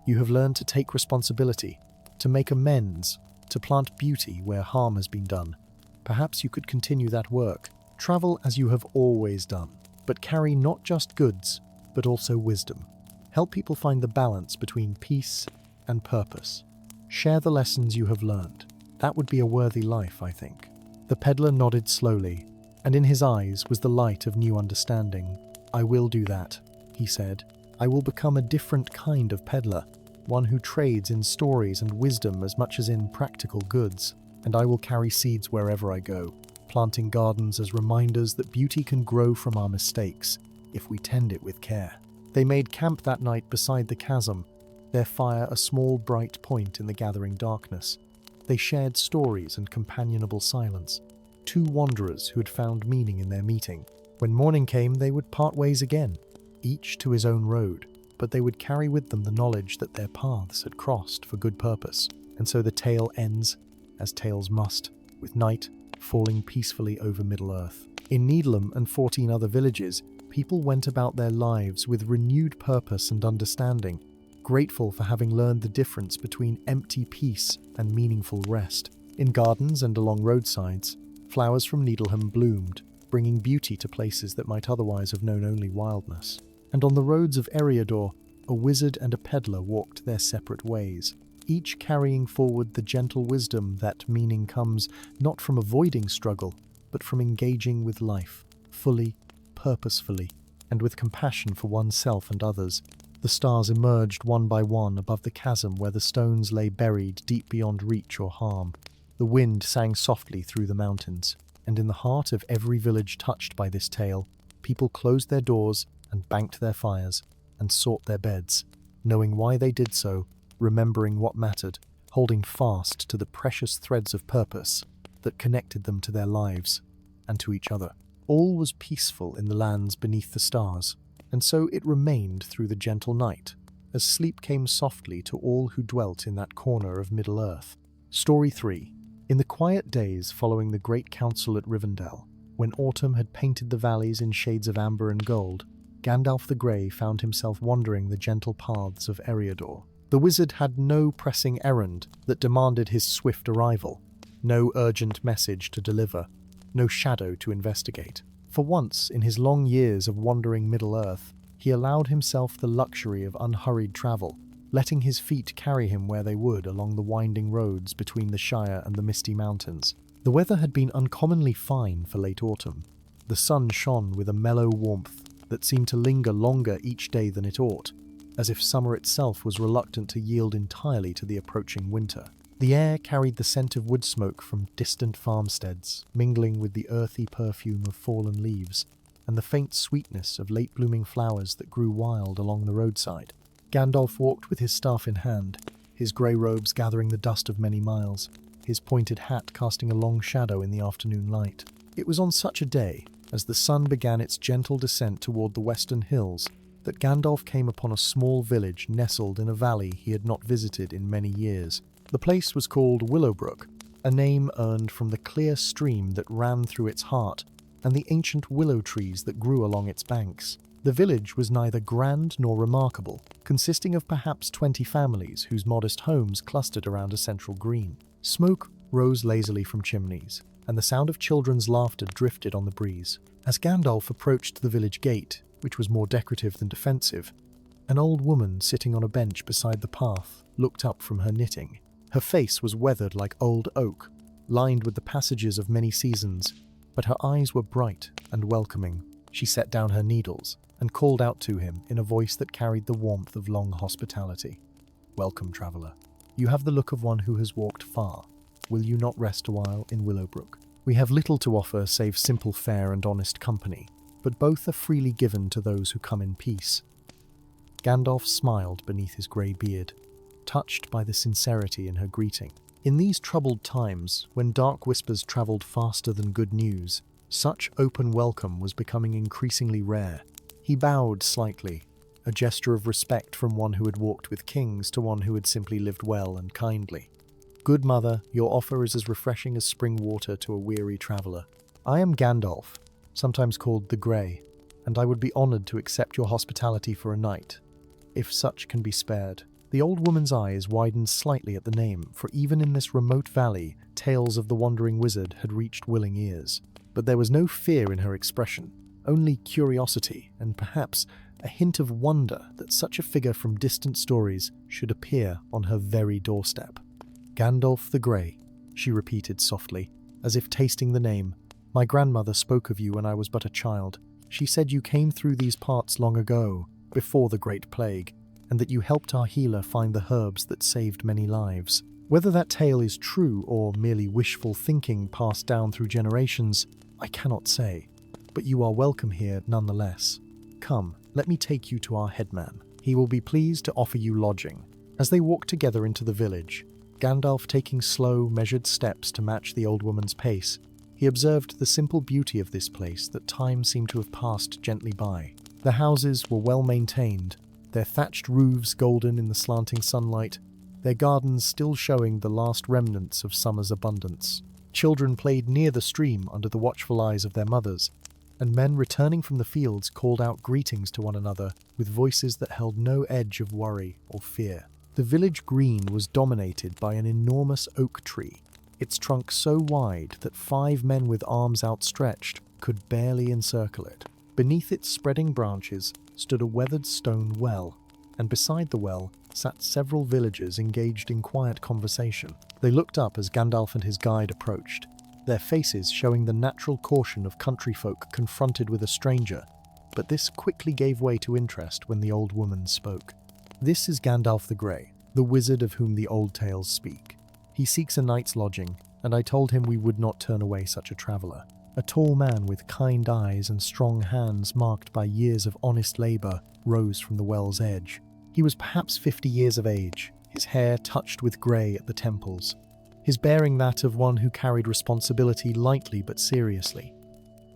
S1: "You have learned to take responsibility, to make amends, to plant beauty where harm has been done. Perhaps you could continue that work, Travel as you have always done, but carry not just goods, but also wisdom. Help people find the balance between peace and purpose. Share the lessons you have learned. That would be a worthy life, I think." The peddler nodded slowly, and in his eyes was the light of new understanding. "I will do that," he said. "I will become a different kind of peddler, one who trades in stories and wisdom as much as in practical goods, and I will carry seeds wherever I go, planting gardens as reminders that beauty can grow from our mistakes if we tend it with care." They made camp that night beside the chasm, their fire a small bright point in the gathering darkness. They shared stories and companionable silence, two wanderers who had found meaning in their meeting. When morning came, they would part ways again, each to his own road, but they would carry with them the knowledge that their paths had crossed for good purpose. And so the tale ends, as tales must, with night falling peacefully over Middle-earth. In Needlem and 14 other villages, people went about their lives with renewed purpose and understanding, grateful for having learned the difference between empty peace and meaningful rest. In gardens and along roadsides, flowers from Needleham bloomed, bringing beauty to places that might otherwise have known only wildness. And on the roads of Eriador, a wizard and a peddler walked their separate ways, each carrying forward the gentle wisdom that meaning comes not from avoiding struggle, but from engaging with life, fully, purposefully, and with compassion for oneself and others. The stars emerged one by one above the chasm where the stones lay buried deep beyond reach or harm. The wind sang softly through the mountains, and in the heart of every village touched by this tale, people closed their doors and banked their fires and sought their beds, knowing why they did so, remembering what mattered, holding fast to the precious threads of purpose that connected them to their lives and to each other. All was peaceful in the lands beneath the stars, and so it remained through the gentle night, as sleep came softly to all who dwelt in that corner of Middle-earth. Story 3. In the quiet days following the great council at Rivendell, when autumn had painted the valleys in shades of amber and gold, Gandalf the Grey found himself wandering the gentle paths of Eriador. The wizard had no pressing errand that demanded his swift arrival, no urgent message to deliver, no shadow to investigate. For once in his long years of wandering Middle-earth, he allowed himself the luxury of unhurried travel, letting his feet carry him where they would along the winding roads between the Shire and the misty mountains. The weather had been uncommonly fine for late autumn. The sun shone with a mellow warmth that seemed to linger longer each day than it ought, as if summer itself was reluctant to yield entirely to the approaching winter. The air carried the scent of wood smoke from distant farmsteads, mingling with the earthy perfume of fallen leaves, and the faint sweetness of late-blooming flowers that grew wild along the roadside. Gandalf walked with his staff in hand, his grey robes gathering the dust of many miles, his pointed hat casting a long shadow in the afternoon light. It was on such a day, as the sun began its gentle descent toward the western hills, that Gandalf came upon a small village nestled in a valley he had not visited in many years. The place was called Willowbrook, a name earned from the clear stream that ran through its heart and the ancient willow trees that grew along its banks. The village was neither grand nor remarkable, consisting of perhaps 20 families whose modest homes clustered around a central green. Smoke rose lazily from chimneys, and the sound of children's laughter drifted on the breeze. As Gandalf approached the village gate, which was more decorative than defensive, an old woman sitting on a bench beside the path looked up from her knitting. Her face was weathered like old oak, lined with the passages of many seasons, but her eyes were bright and welcoming. She set down her needles and called out to him in a voice that carried the warmth of long hospitality. "Welcome, traveller. You have the look of one who has walked far. Will you not rest a while in Willowbrook? We have little to offer save simple fare and honest company, but both are freely given to those who come in peace." Gandalf smiled beneath his grey beard, touched by the sincerity in her greeting. In these troubled times, when dark whispers travelled faster than good news, such open welcome was becoming increasingly rare. He bowed slightly, a gesture of respect from one who had walked with kings to one who had simply lived well and kindly. "Good mother, your offer is as refreshing as spring water to a weary traveller. I am Gandalf, sometimes called the Grey, and I would be honoured to accept your hospitality for a night, if such can be spared." The old woman's eyes widened slightly at the name, for even in this remote valley, tales of the wandering wizard had reached willing ears. but there was no fear in her expression, only curiosity and perhaps a hint of wonder that such a figure from distant stories should appear on her very doorstep. "Gandalf the Grey," she repeated softly, as if tasting the name. "My grandmother spoke of you when I was but a child. She said you came through these parts long ago, before the Great Plague, and that you helped our healer find the herbs that saved many lives. Whether that tale is true or merely wishful thinking passed down through generations, I cannot say, but you are welcome here nonetheless. Come, let me take you to our headman. He will be pleased to offer you lodging." As they walked together into the village, Gandalf taking slow, measured steps to match the old woman's pace, he observed the simple beauty of this place that time seemed to have passed gently by. The houses were well maintained, their thatched roofs golden in the slanting sunlight, their gardens still showing the last remnants of summer's abundance. Children played near the stream under the watchful eyes of their mothers, and men returning from the fields called out greetings to one another with voices that held no edge of worry or fear. The village green was dominated by an enormous oak tree, its trunk so wide that 5 men with arms outstretched could barely encircle it. Beneath its spreading branches stood a weathered stone well, and beside the well sat several villagers engaged in quiet conversation. They looked up as Gandalf and his guide approached, their faces showing the natural caution of country folk confronted with a stranger, but this quickly gave way to interest when the old woman spoke. "This is Gandalf the Grey, the wizard of whom the old tales speak. He seeks a night's lodging, and I told him we would not turn away such a traveller." A tall man with kind eyes and strong hands marked by years of honest labour rose from the well's edge. He was perhaps 50 years of age, his hair touched with grey at the temples, his bearing that of one who carried responsibility lightly but seriously.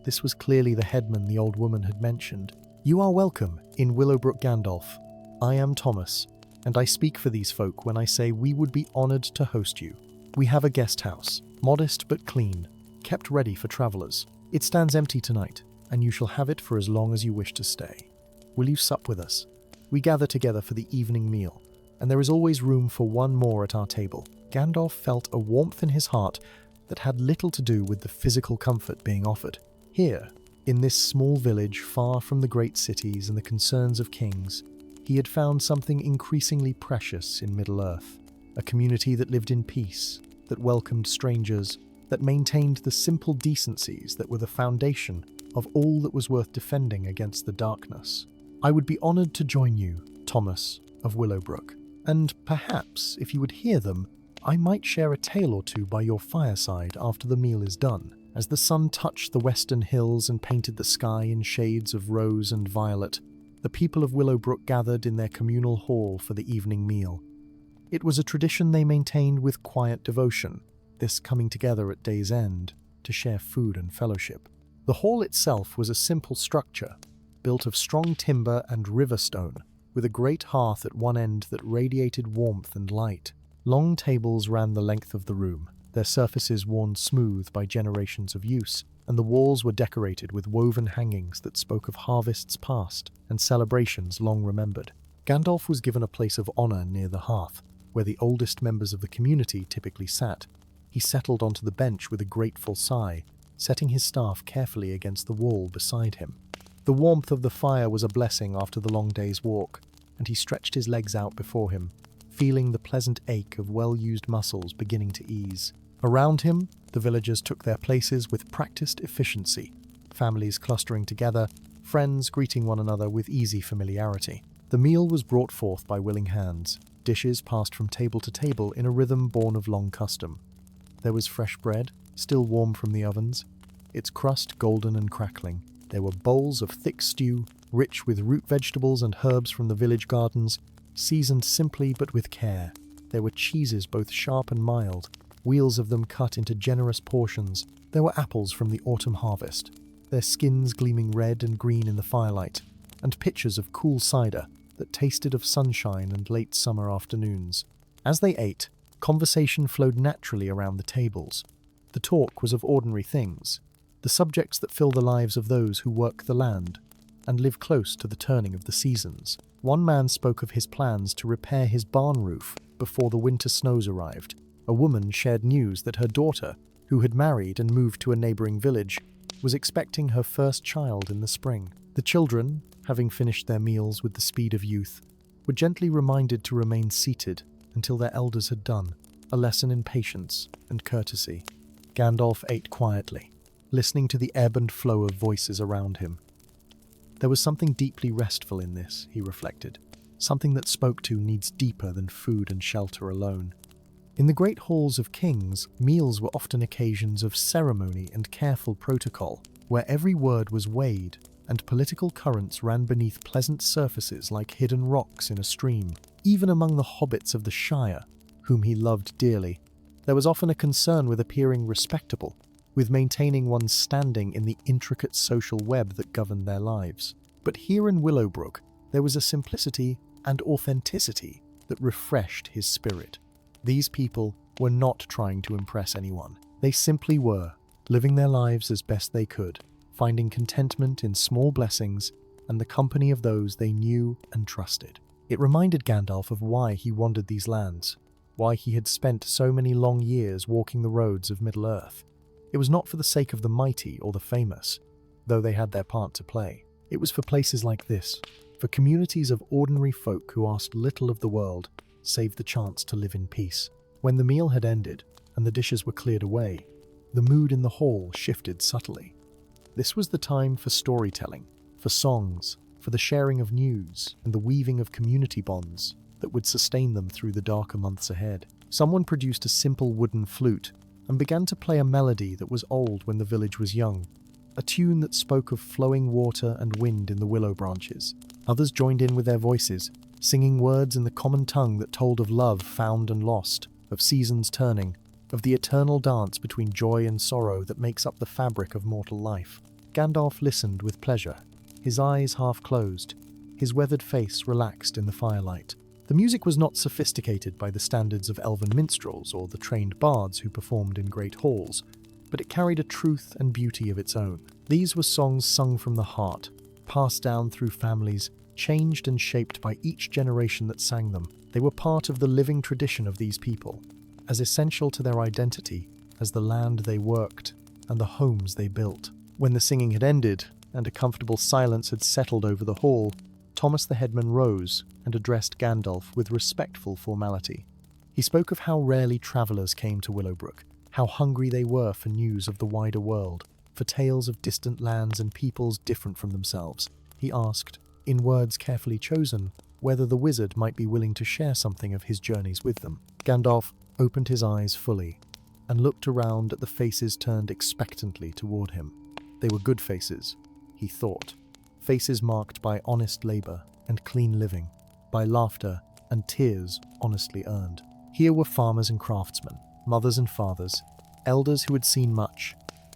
S1: This was clearly the headman the old woman had mentioned. "You are welcome in Willowbrook, Gandalf. I am Thomas, and I speak for these folk when I say we would be honoured to host you. We have a guest house, modest but clean, kept ready for travellers. It stands empty tonight, and you shall have it for as long as you wish to stay. Will you sup with us? We gather together for the evening meal, and there is always room for one more at our table." Gandalf felt a warmth in his heart that had little to do with the physical comfort being offered. Here, in this small village far from the great cities and the concerns of kings, he had found something increasingly precious in Middle-earth, a community that lived in peace, that welcomed strangers, that maintained the simple decencies that were the foundation of all that was worth defending against the darkness. "I would be honoured to join you, Thomas of Willowbrook, and perhaps, if you would hear them, I might share a tale or two by your fireside after the meal is done." As the sun touched the western hills and painted the sky in shades of rose and violet, the people of Willowbrook gathered in their communal hall for the evening meal. It was a tradition they maintained with quiet devotion, this coming together at day's end to share food and fellowship. The hall itself was a simple structure, built of strong timber and river stone, with a great hearth at one end that radiated warmth and light. Long tables ran the length of the room, their surfaces worn smooth by generations of use, and the walls were decorated with woven hangings that spoke of harvests past and celebrations long remembered. Gandalf was given a place of honour near the hearth, where the oldest members of the community typically sat. He settled onto the bench with a grateful sigh, setting his staff carefully against the wall beside him. The warmth of the fire was a blessing after the long day's walk, and he stretched his legs out before him, feeling the pleasant ache of well-used muscles beginning to ease. Around him, the villagers took their places with practiced efficiency, families clustering together, friends greeting one another with easy familiarity. The meal was brought forth by willing hands, dishes passed from table to table in a rhythm born of long custom. There was fresh bread, still warm from the ovens, its crust golden and crackling. There were bowls of thick stew, rich with root vegetables and herbs from the village gardens, seasoned simply but with care. There were cheeses both sharp and mild, wheels of them cut into generous portions. There were apples from the autumn harvest, their skins gleaming red and green in the firelight, and pitchers of cool cider that tasted of sunshine and late summer afternoons. As they ate, conversation flowed naturally around the tables. The talk was of ordinary things, the subjects that fill the lives of those who work the land and live close to the turning of the seasons. One man spoke of his plans to repair his barn roof before the winter snows arrived. A woman shared news that her daughter, who had married and moved to a neighbouring village, was expecting her first child in the spring. The children, having finished their meals with the speed of youth, were gently reminded to remain seated until their elders had done, a lesson in patience and courtesy. Gandalf ate quietly, listening to the ebb and flow of voices around him. There was something deeply restful in this, he reflected, something that spoke to needs deeper than food and shelter alone. In the great halls of kings, meals were often occasions of ceremony and careful protocol, where every word was weighed, and political currents ran beneath pleasant surfaces like hidden rocks in a stream. Even among the hobbits of the Shire, whom he loved dearly, there was often a concern with appearing respectable, with maintaining one's standing in the intricate social web that governed their lives. But here in Willowbrook, there was a simplicity and authenticity that refreshed his spirit. These people were not trying to impress anyone. They simply were, living their lives as best they could, finding contentment in small blessings and the company of those they knew and trusted. It reminded Gandalf of why he wandered these lands, why he had spent so many long years walking the roads of Middle-earth. It was not for the sake of the mighty or the famous, though they had their part to play. It was for places like this, for communities of ordinary folk who asked little of the world, save the chance to live in peace. When the meal had ended and the dishes were cleared away, the mood in the hall shifted subtly. This was the time for storytelling, for songs, for the sharing of news and the weaving of community bonds that would sustain them through the darker months ahead. Someone produced a simple wooden flute and began to play a melody that was old when the village was young, a tune that spoke of flowing water and wind in the willow branches. Others joined in with their voices, singing words in the common tongue that told of love found and lost, of seasons turning, of the eternal dance between joy and sorrow that makes up the fabric of mortal life. Gandalf listened with pleasure, his eyes half closed, his weathered face relaxed in the firelight. The music was not sophisticated by the standards of elven minstrels or the trained bards who performed in great halls, but it carried a truth and beauty of its own. These were songs sung from the heart, passed down through families, changed and shaped by each generation that sang them. They were part of the living tradition of these people, as essential to their identity as the land they worked and the homes they built. When the singing had ended and a comfortable silence had settled over the hall, Thomas the headman rose and addressed Gandalf with respectful formality. He spoke of how rarely travellers came to Willowbrook, how hungry they were for news of the wider world, for tales of distant lands and peoples different from themselves. He asked, in words carefully chosen, whether the wizard might be willing to share something of his journeys with them. Gandalf opened his eyes fully and looked around at the faces turned expectantly toward him. They were good faces, he thought, faces marked by honest labor and clean living, by laughter and tears honestly earned. Here were farmers and craftsmen, mothers and fathers, elders who had seen much,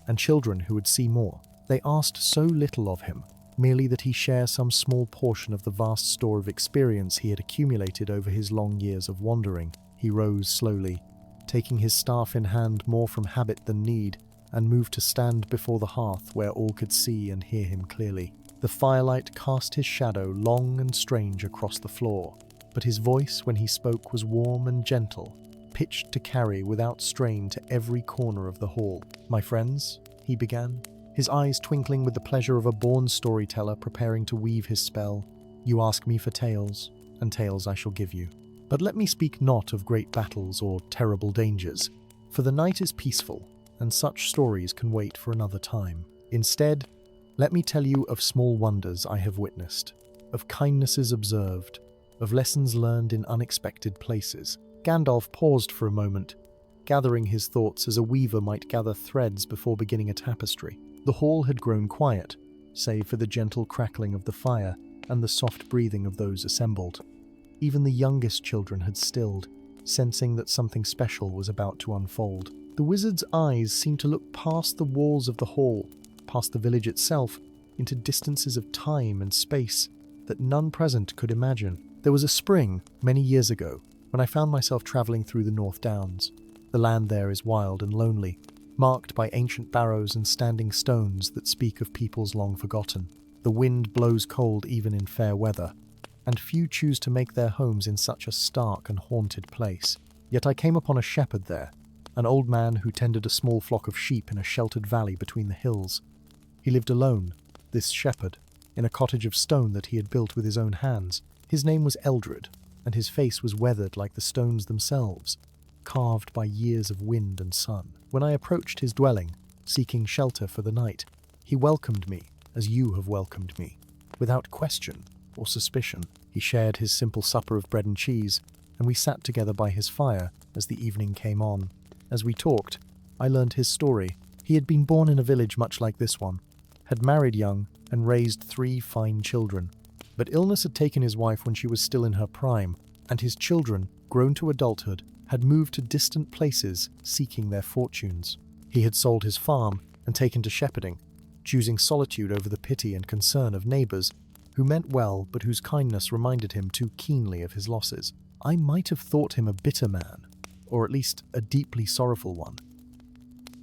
S1: and children who would see more. They asked so little of him, merely that he share some small portion of the vast store of experience he had accumulated over his long years of wandering. He rose slowly, taking his staff in hand more from habit than need, and moved to stand before the hearth where all could see and hear him clearly. The firelight cast his shadow long and strange across the floor, but his voice when he spoke was warm and gentle, pitched to carry without strain to every corner of the hall. "My friends," he began, his eyes twinkling with the pleasure of a born storyteller preparing to weave his spell, "you ask me for tales, and tales I shall give you. But let me speak not of great battles or terrible dangers, for the night is peaceful, and such stories can wait for another time. Instead, let me tell you of small wonders I have witnessed, of kindnesses observed, of lessons learned in unexpected places." Gandalf paused for a moment, gathering his thoughts as a weaver might gather threads before beginning a tapestry. The hall had grown quiet, save for the gentle crackling of the fire and the soft breathing of those assembled. Even the youngest children had stilled, sensing that something special was about to unfold. The wizard's eyes seemed to look past the walls of the hall, past the village itself, into distances of time and space that none present could imagine. There was a spring, many years ago, when I found myself travelling through the North Downs. The land there is wild and lonely, marked by ancient barrows and standing stones that speak of peoples long forgotten. The wind blows cold even in fair weather, and few choose to make their homes in such a stark and haunted place. Yet I came upon a shepherd there, an old man who tended a small flock of sheep in a sheltered valley between the hills. He lived alone, this shepherd, in a cottage of stone that he had built with his own hands. His name was Eldred, and his face was weathered like the stones themselves, carved by years of wind and sun. When I approached his dwelling, seeking shelter for the night, he welcomed me as you have welcomed me, without question or suspicion. He shared his simple supper of bread and cheese, and we sat together by his fire as the evening came on. As we talked, I learned his story. He had been born in a village much like this one, had married young, and raised 3 fine children. But illness had taken his wife when she was still in her prime, and his children, grown to adulthood, had moved to distant places seeking their fortunes. He had sold his farm and taken to shepherding, choosing solitude over the pity and concern of neighbours who meant well but whose kindness reminded him too keenly of his losses. I might have thought him a bitter man, or at least a deeply sorrowful one.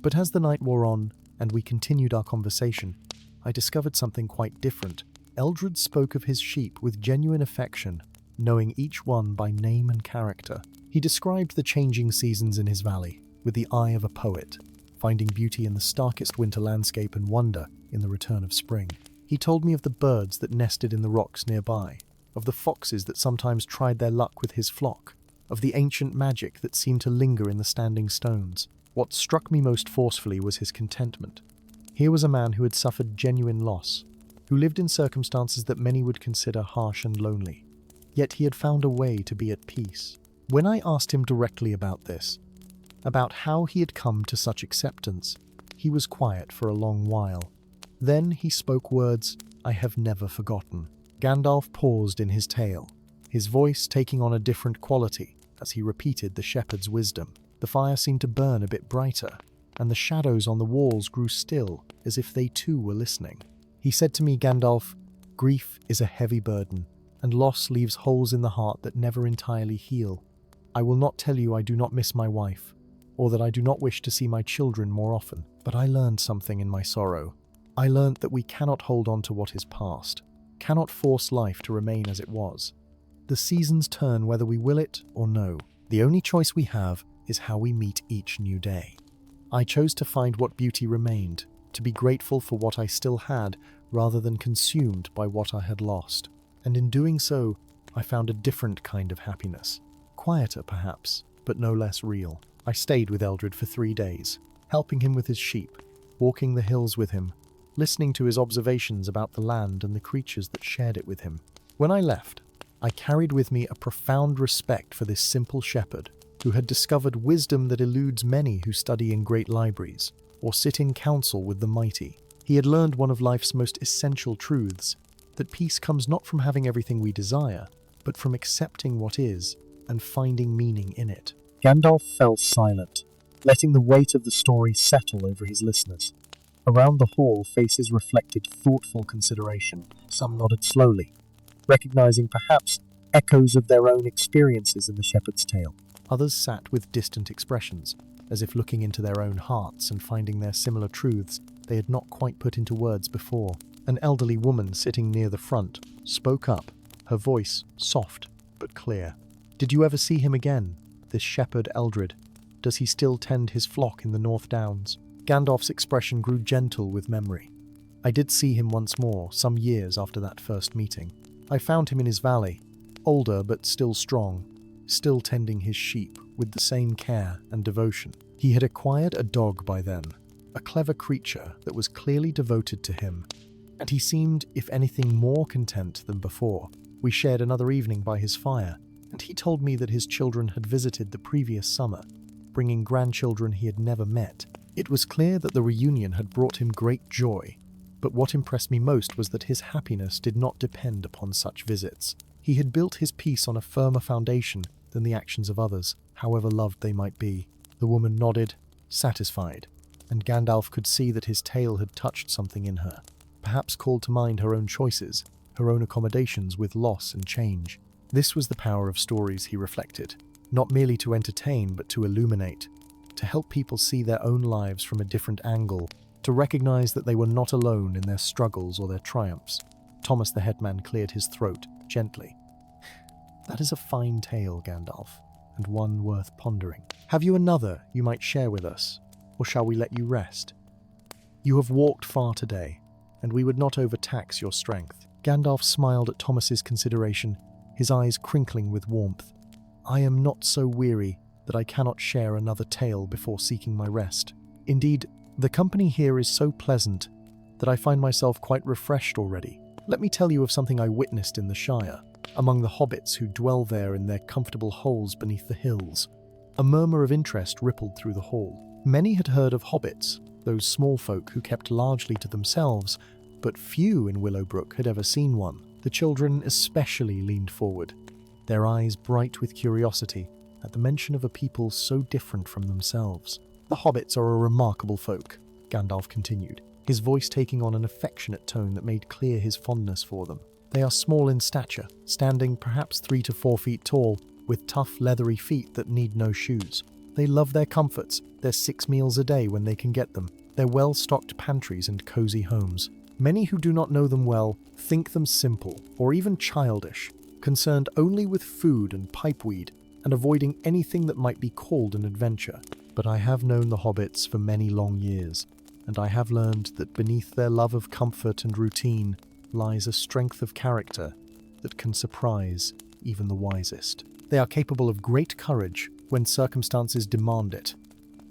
S1: But as the night wore on and we continued our conversation, I discovered something quite different. Eldred spoke of his sheep with genuine affection, knowing each one by name and character. He described the changing seasons in his valley with the eye of a poet, finding beauty in the starkest winter landscape and wonder in the return of spring. He told me of the birds that nested in the rocks nearby, of the foxes that sometimes tried their luck with his flock, of the ancient magic that seemed to linger in the standing stones. What struck me most forcefully was his contentment. Here was a man who had suffered genuine loss, who lived in circumstances that many would consider harsh and lonely. Yet he had found a way to be at peace. When I asked him directly about this, about how he had come to such acceptance, he was quiet for a long while. Then he spoke words I have never forgotten. Gandalf paused in his tale, his voice taking on a different quality as he repeated the shepherd's wisdom. The fire seemed to burn a bit brighter, and the shadows on the walls grew still, as if they too were listening. He said to me, Gandalf, grief is a heavy burden, and loss leaves holes in the heart that never entirely heal. I will not tell you I do not miss my wife, or that I do not wish to see my children more often, but I learned something in my sorrow. I learned that we cannot hold on to what is past, cannot force life to remain as it was. The seasons turn whether we will it or no. The only choice we have is how we meet each new day. I chose to find what beauty remained, to be grateful for what I still had rather than consumed by what I had lost. And in doing so, I found a different kind of happiness. Quieter, perhaps, but no less real. I stayed with Eldred for 3 days, helping him with his sheep, walking the hills with him, listening to his observations about the land and the creatures that shared it with him. When I left, I carried with me a profound respect for this simple shepherd who had discovered wisdom that eludes many who study in great libraries or sit in council with the mighty. He had learned one of life's most essential truths, that peace comes not from having everything we desire, but from accepting what is and finding meaning in it. Gandalf fell silent, letting the weight of the story settle over his listeners. Around the hall, faces reflected thoughtful consideration. Some nodded slowly, recognizing perhaps echoes of their own experiences in the shepherd's tale. Others sat with distant expressions, as if looking into their own hearts and finding their similar truths they had not quite put into words before. An elderly woman sitting near the front spoke up, her voice soft but clear. Did you ever see him again, this shepherd Eldred? Does he still tend his flock in the North Downs? Gandalf's expression grew gentle with memory. I did see him once more, some years after that first meeting. I found him in his valley, older but still strong, still tending his sheep with the same care and devotion. He had acquired a dog by then, a clever creature that was clearly devoted to him, and he seemed, if anything, more content than before. We shared another evening by his fire, and he told me that his children had visited the previous summer, bringing grandchildren he had never met. It was clear that the reunion had brought him great joy, but what impressed me most was that his happiness did not depend upon such visits. He had built his peace on a firmer foundation than the actions of others, however loved they might be. The woman nodded, satisfied, and Gandalf could see that his tale had touched something in her, perhaps called to mind her own choices, her own accommodations with loss and change. This was the power of stories, he reflected, not merely to entertain but to illuminate, to help people see their own lives from a different angle, to recognize that they were not alone in their struggles or their triumphs. Thomas the headman cleared his throat gently. That is a fine tale, Gandalf, and one worth pondering. Have you another you might share with us, or shall we let you rest? You have walked far today, and we would not overtax your strength." Gandalf smiled at Thomas's consideration, his eyes crinkling with warmth. "I am not so weary that I cannot share another tale before seeking my rest. Indeed, the company here is so pleasant that I find myself quite refreshed already. Let me tell you of something I witnessed in the Shire, among the hobbits who dwell there in their comfortable holes beneath the hills." A murmur of interest rippled through the hall. Many had heard of hobbits, those small folk who kept largely to themselves, but few in Willowbrook had ever seen one. The children especially leaned forward, their eyes bright with curiosity at the mention of a people so different from themselves. "The hobbits are a remarkable folk," Gandalf continued, his voice taking on an affectionate tone that made clear his fondness for them. "They are small in stature, standing perhaps 3 to 4 feet tall, with tough, leathery feet that need no shoes. They love their comforts, their 6 meals a day when they can get them, their well-stocked pantries and cozy homes. Many who do not know them well think them simple, or even childish, concerned only with food and pipeweed, and avoiding anything that might be called an adventure. But I have known the hobbits for many long years, and I have learned that beneath their love of comfort and routine lies a strength of character that can surprise even the wisest. They are capable of great courage when circumstances demand it,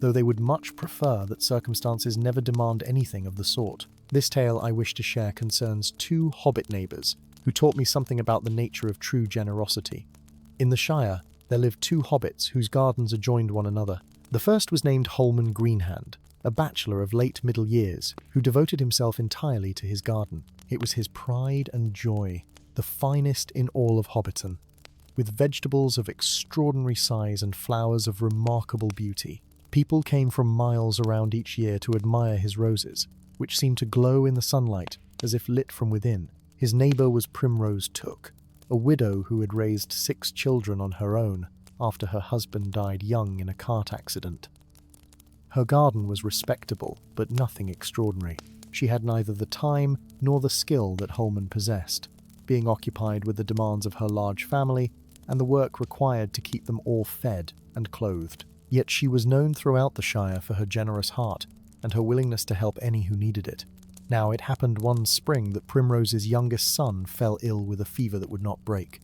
S1: though they would much prefer that circumstances never demand anything of the sort. This tale I wish to share concerns 2 hobbit neighbours who taught me something about the nature of true generosity. In the Shire, there lived 2 hobbits whose gardens adjoined one another. The first was named Holman Greenhand, a bachelor of late middle years who devoted himself entirely to his garden. It was his pride and joy, the finest in all of Hobbiton, with vegetables of extraordinary size and flowers of remarkable beauty. People came from miles around each year to admire his roses, which seemed to glow in the sunlight as if lit from within. His neighbour was Primrose Took, a widow who had raised 6 children on her own after her husband died young in a cart accident. Her garden was respectable, but nothing extraordinary. She had neither the time nor the skill that Holman possessed, being occupied with the demands of her large family and the work required to keep them all fed and clothed. Yet she was known throughout the Shire for her generous heart and her willingness to help any who needed it. Now it happened one spring that Primrose's youngest son fell ill with a fever that would not break.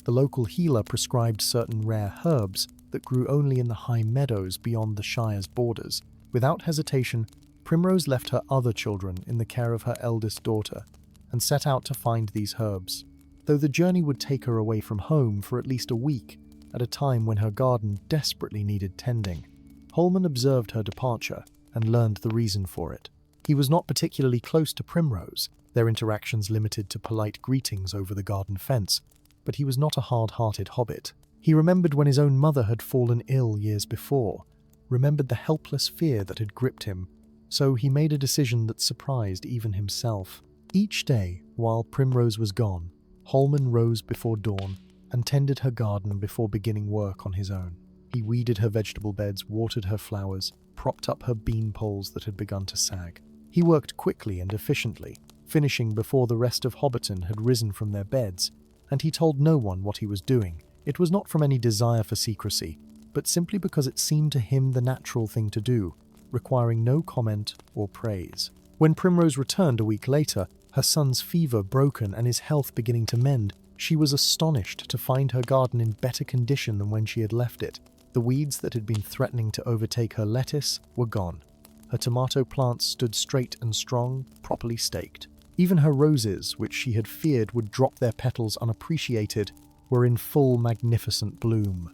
S1: The local healer prescribed certain rare herbs that grew only in the high meadows beyond the Shire's borders. Without hesitation, Primrose left her other children in the care of her eldest daughter and set out to find these herbs, though the journey would take her away from home for at least a week, at a time when her garden desperately needed tending. Holman observed her departure and learned the reason for it. He was not particularly close to Primrose, their interactions limited to polite greetings over the garden fence, but he was not a hard-hearted hobbit. He remembered when his own mother had fallen ill years before, remembered the helpless fear that had gripped him, so he made a decision that surprised even himself. Each day, while Primrose was gone, Holman rose before dawn and tended her garden before beginning work on his own. He weeded her vegetable beds, watered her flowers, propped up her bean poles that had begun to sag. He worked quickly and efficiently, finishing before the rest of Hobbiton had risen from their beds, and he told no one what he was doing. It was not from any desire for secrecy, but simply because it seemed to him the natural thing to do, requiring no comment or praise. When Primrose returned a week later, her son's fever broken and his health beginning to mend, she was astonished to find her garden in better condition than when she had left it. The weeds that had been threatening to overtake her lettuce were gone. Her tomato plants stood straight and strong, properly staked. Even her roses, which she had feared would drop their petals unappreciated, were in full magnificent bloom.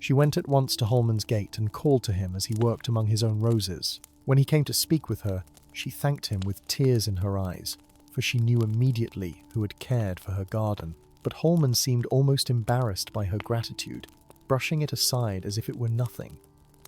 S1: She went at once to Holman's gate and called to him as he worked among his own roses. When he came to speak with her, she thanked him with tears in her eyes, for she knew immediately who had cared for her garden. But Holman seemed almost embarrassed by her gratitude, brushing it aside as if it were nothing.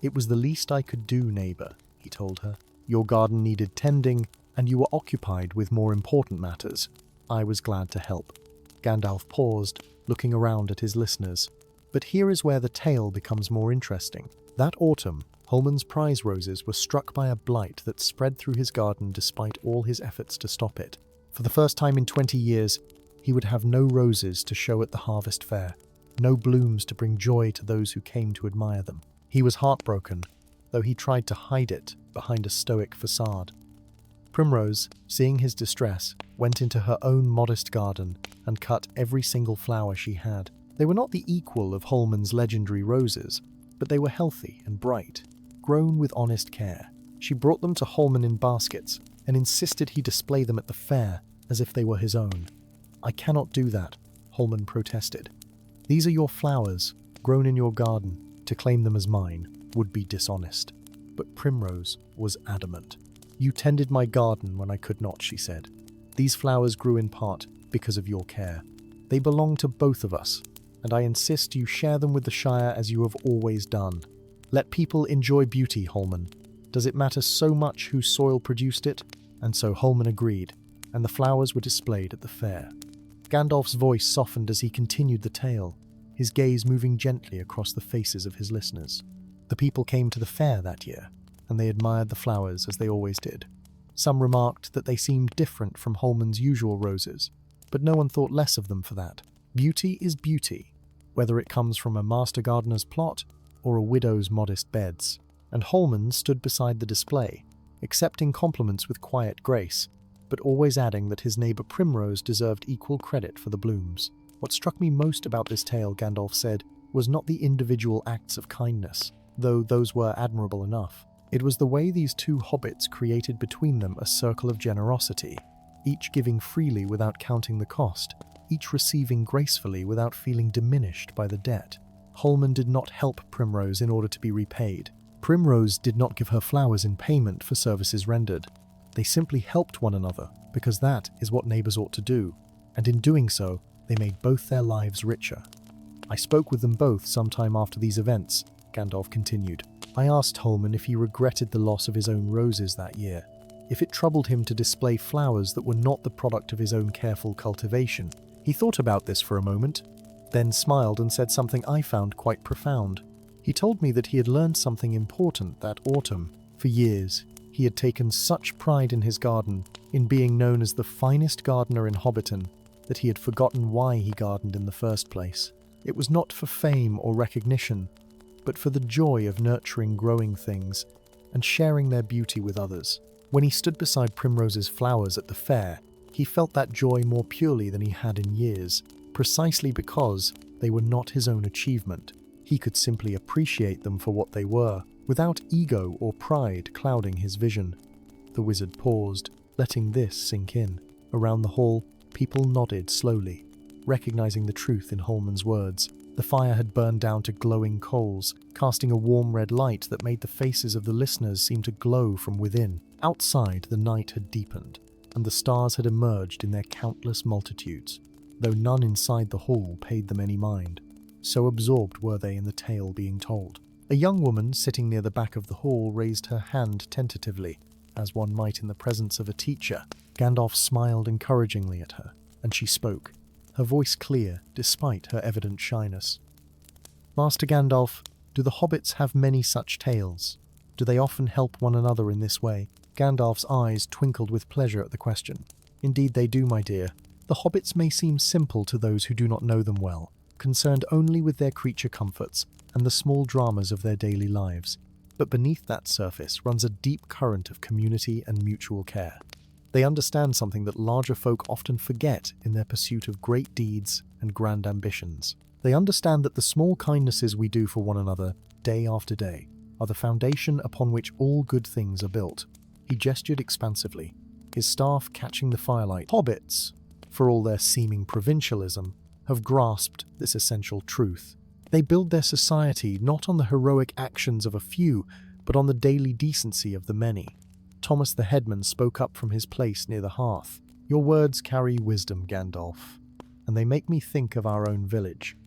S1: "It was the least I could do, neighbour," he told her. "Your garden needed tending, and you were occupied with more important matters. I was glad to help." Gandalf paused, looking around at his listeners. But here is where the tale becomes more interesting. That autumn, Holman's prize roses were struck by a blight that spread through his garden despite all his efforts to stop it. For the first time in 20 years, he would have no roses to show at the harvest fair, no blooms to bring joy to those who came to admire them. He was heartbroken, though he tried to hide it behind a stoic facade. Primrose, seeing his distress, went into her own modest garden and cut every single flower she had. They were not the equal of Holman's legendary roses, but they were healthy and bright, grown with honest care. She brought them to Holman in baskets and insisted he display them at the fair as if they were his own. "I cannot do that," Holman protested. "These are your flowers, grown in your garden. To claim them as mine would be dishonest." But Primrose was adamant. "You tended my garden when I could not," she said. "These flowers grew in part because of your care. They belong to both of us, and I insist you share them with the Shire as you have always done. Let people enjoy beauty, Holman. Does it matter so much whose soil produced it?" And so Holman agreed, and the flowers were displayed at the fair. Gandalf's voice softened as he continued the tale, his gaze moving gently across the faces of his listeners. The people came to the fair that year, and they admired the flowers as they always did. Some remarked that they seemed different from Holman's usual roses, but no one thought less of them for that. Beauty is beauty, whether it comes from a master gardener's plot or a widow's modest beds. And Holman stood beside the display, accepting compliments with quiet grace, but always adding that his neighbour Primrose deserved equal credit for the blooms. "What struck me most about this tale," Gandalf said, "was not the individual acts of kindness, though those were admirable enough. It was the way these two hobbits created between them a circle of generosity, each giving freely without counting the cost, each receiving gracefully without feeling diminished by the debt. Holman did not help Primrose in order to be repaid. Primrose did not give her flowers in payment for services rendered. They simply helped one another, because that is what neighbours ought to do, and in doing so, they made both their lives richer. I spoke with them both sometime after these events," Gandalf continued. "I asked Holman if he regretted the loss of his own roses that year, if it troubled him to display flowers that were not the product of his own careful cultivation. He thought about this for a moment, then smiled and said something I found quite profound. He told me that he had learned something important that autumn. For years, he had taken such pride in his garden, in being known as the finest gardener in Hobbiton, that he had forgotten why he gardened in the first place. It was not for fame or recognition, but for the joy of nurturing growing things and sharing their beauty with others. When he stood beside Primrose's flowers at the fair, he felt that joy more purely than he had in years, precisely because they were not his own achievement. He could simply appreciate them for what they were, without ego or pride clouding his vision." The wizard paused, letting this sink in. Around the hall, people nodded slowly, recognizing the truth in Holman's words. The fire had burned down to glowing coals, casting a warm red light that made the faces of the listeners seem to glow from within. Outside, the night had deepened, and the stars had emerged in their countless multitudes, though none inside the hall paid them any mind. So absorbed were they in the tale being told. A young woman sitting near the back of the hall raised her hand tentatively, as one might in the presence of a teacher. Gandalf smiled encouragingly at her, and she spoke, her voice clear despite her evident shyness. "Master Gandalf, do the hobbits have many such tales? Do they often help one another in this way?" Gandalf's eyes twinkled with pleasure at the question. "Indeed they do, my dear. The hobbits may seem simple to those who do not know them well, concerned only with their creature comforts and the small dramas of their daily lives. But beneath that surface runs a deep current of community and mutual care. They understand something that larger folk often forget in their pursuit of great deeds and grand ambitions. They understand that the small kindnesses we do for one another, day after day, are the foundation upon which all good things are built." He gestured expansively, his staff catching the firelight. Hobbits, for all their seeming provincialism, have grasped this essential truth. They build their society not on the heroic actions of a few, but on the daily decency of the many. Thomas the headman spoke up from his place near the hearth. "Your words carry wisdom, Gandalf, and they make me think of our own village.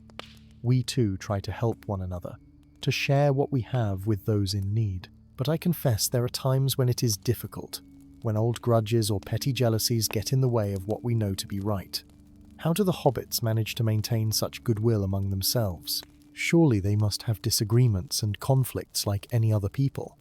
S1: We too try to help one another, to share what we have with those in need. But I confess there are times when it is difficult, when old grudges or petty jealousies get in the way of what we know to be right. How do the hobbits manage to maintain such goodwill among themselves? Surely they must have disagreements and conflicts like any other people."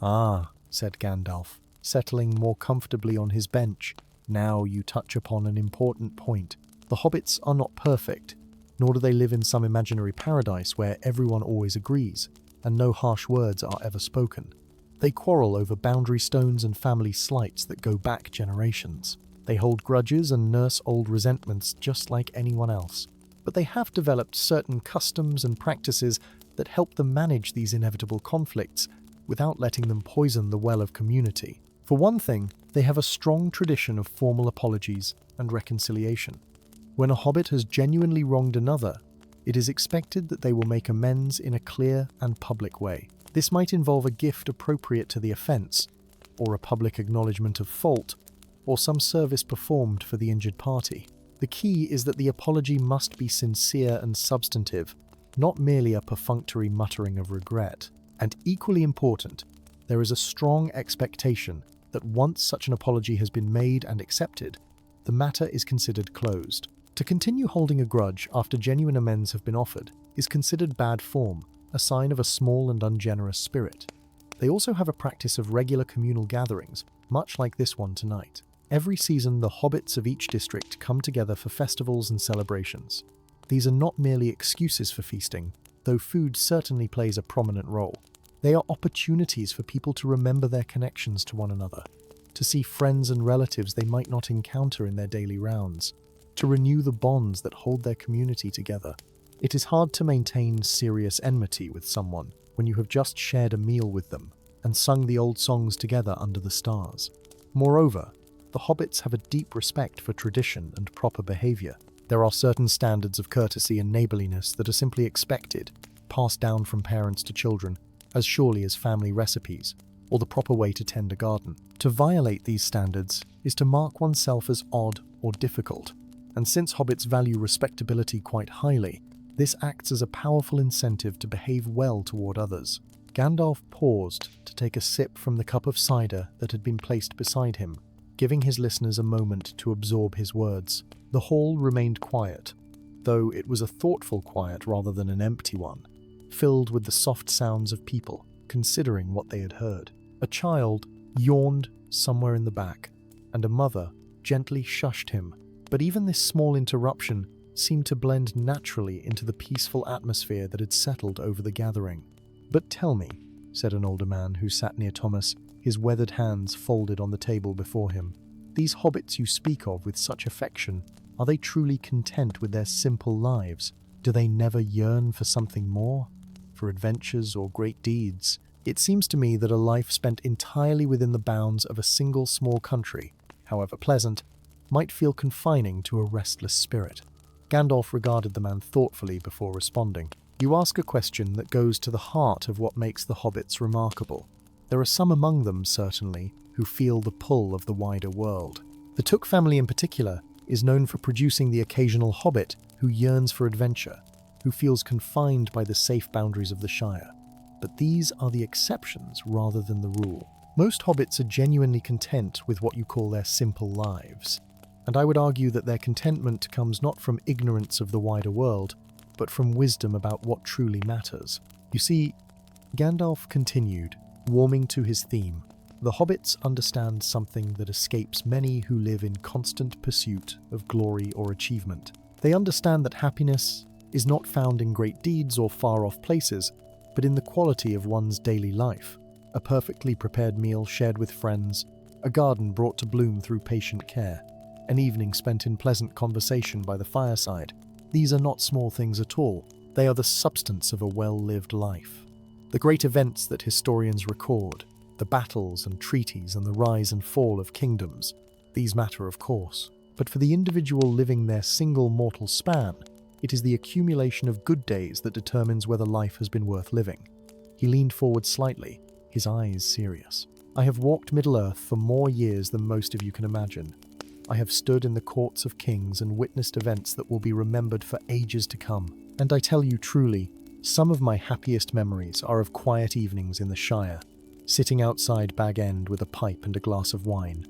S1: "Ah," said Gandalf, settling more comfortably on his bench, "now you touch upon an important point. The hobbits are not perfect, nor do they live in some imaginary paradise where everyone always agrees, and no harsh words are ever spoken. They quarrel over boundary stones and family slights that go back generations. They hold grudges and nurse old resentments just like anyone else. But they have developed certain customs and practices that help them manage these inevitable conflicts without letting them poison the well of community. For one thing, they have a strong tradition of formal apologies and reconciliation. When a hobbit has genuinely wronged another, it is expected that they will make amends in a clear and public way. This might involve a gift appropriate to the offense, or a public acknowledgement of fault, or some service performed for the injured party. The key is that the apology must be sincere and substantive, not merely a perfunctory muttering of regret. And equally important, there is a strong expectation that once such an apology has been made and accepted, the matter is considered closed. To continue holding a grudge after genuine amends have been offered is considered bad form, a sign of a small and ungenerous spirit. They also have a practice of regular communal gatherings, much like this one tonight. Every season, the hobbits of each district come together for festivals and celebrations. These are not merely excuses for feasting, though food certainly plays a prominent role. They are opportunities for people to remember their connections to one another, to see friends and relatives they might not encounter in their daily rounds, to renew the bonds that hold their community together. It is hard to maintain serious enmity with someone when you have just shared a meal with them and sung the old songs together under the stars. Moreover, the hobbits have a deep respect for tradition and proper behavior. There are certain standards of courtesy and neighborliness that are simply expected, passed down from parents to children, as surely as family recipes, or the proper way to tend a garden. To violate these standards is to mark oneself as odd or difficult, and since hobbits value respectability quite highly, this acts as a powerful incentive to behave well toward others. Gandalf paused to take a sip from the cup of cider that had been placed beside him, giving his listeners a moment to absorb his words. The hall remained quiet, though it was a thoughtful quiet rather than an empty one, filled with the soft sounds of people considering what they had heard. A child yawned somewhere in the back, and a mother gently shushed him, but even this small interruption seemed to blend naturally into the peaceful atmosphere that had settled over the gathering. "But tell me," said an older man who sat near Thomas, his weathered hands folded on the table before him, "these hobbits you speak of with such affection, are they truly content with their simple lives? Do they never yearn for something more? For adventures or great deeds? It seems to me that a life spent entirely within the bounds of a single small country, however pleasant, might feel confining to a restless spirit." Gandalf regarded the man thoughtfully before responding. "You ask a question that goes to the heart of what makes the hobbits remarkable. There are some among them, certainly, who feel the pull of the wider world. The Took family in particular is known for producing the occasional hobbit who yearns for adventure, who feels confined by the safe boundaries of the Shire. But these are the exceptions rather than the rule. Most hobbits are genuinely content with what you call their simple lives, and I would argue that their contentment comes not from ignorance of the wider world, but from wisdom about what truly matters. You see," Gandalf continued, warming to his theme, "the hobbits understand something that escapes many who live in constant pursuit of glory or achievement. They understand that happiness is not found in great deeds or far-off places, but in the quality of one's daily life. A perfectly prepared meal shared with friends, a garden brought to bloom through patient care, an evening spent in pleasant conversation by the fireside. These are not small things at all. They are the substance of a well-lived life. The great events that historians record, the battles and treaties and the rise and fall of kingdoms, these matter of course. But for the individual living their single mortal span, it is the accumulation of good days that determines whether life has been worth living." He leaned forward slightly, his eyes serious. "I have walked Middle-earth for more years than most of you can imagine. I have stood in the courts of kings and witnessed events that will be remembered for ages to come. And I tell you truly, some of my happiest memories are of quiet evenings in the Shire, sitting outside Bag End with a pipe and a glass of wine,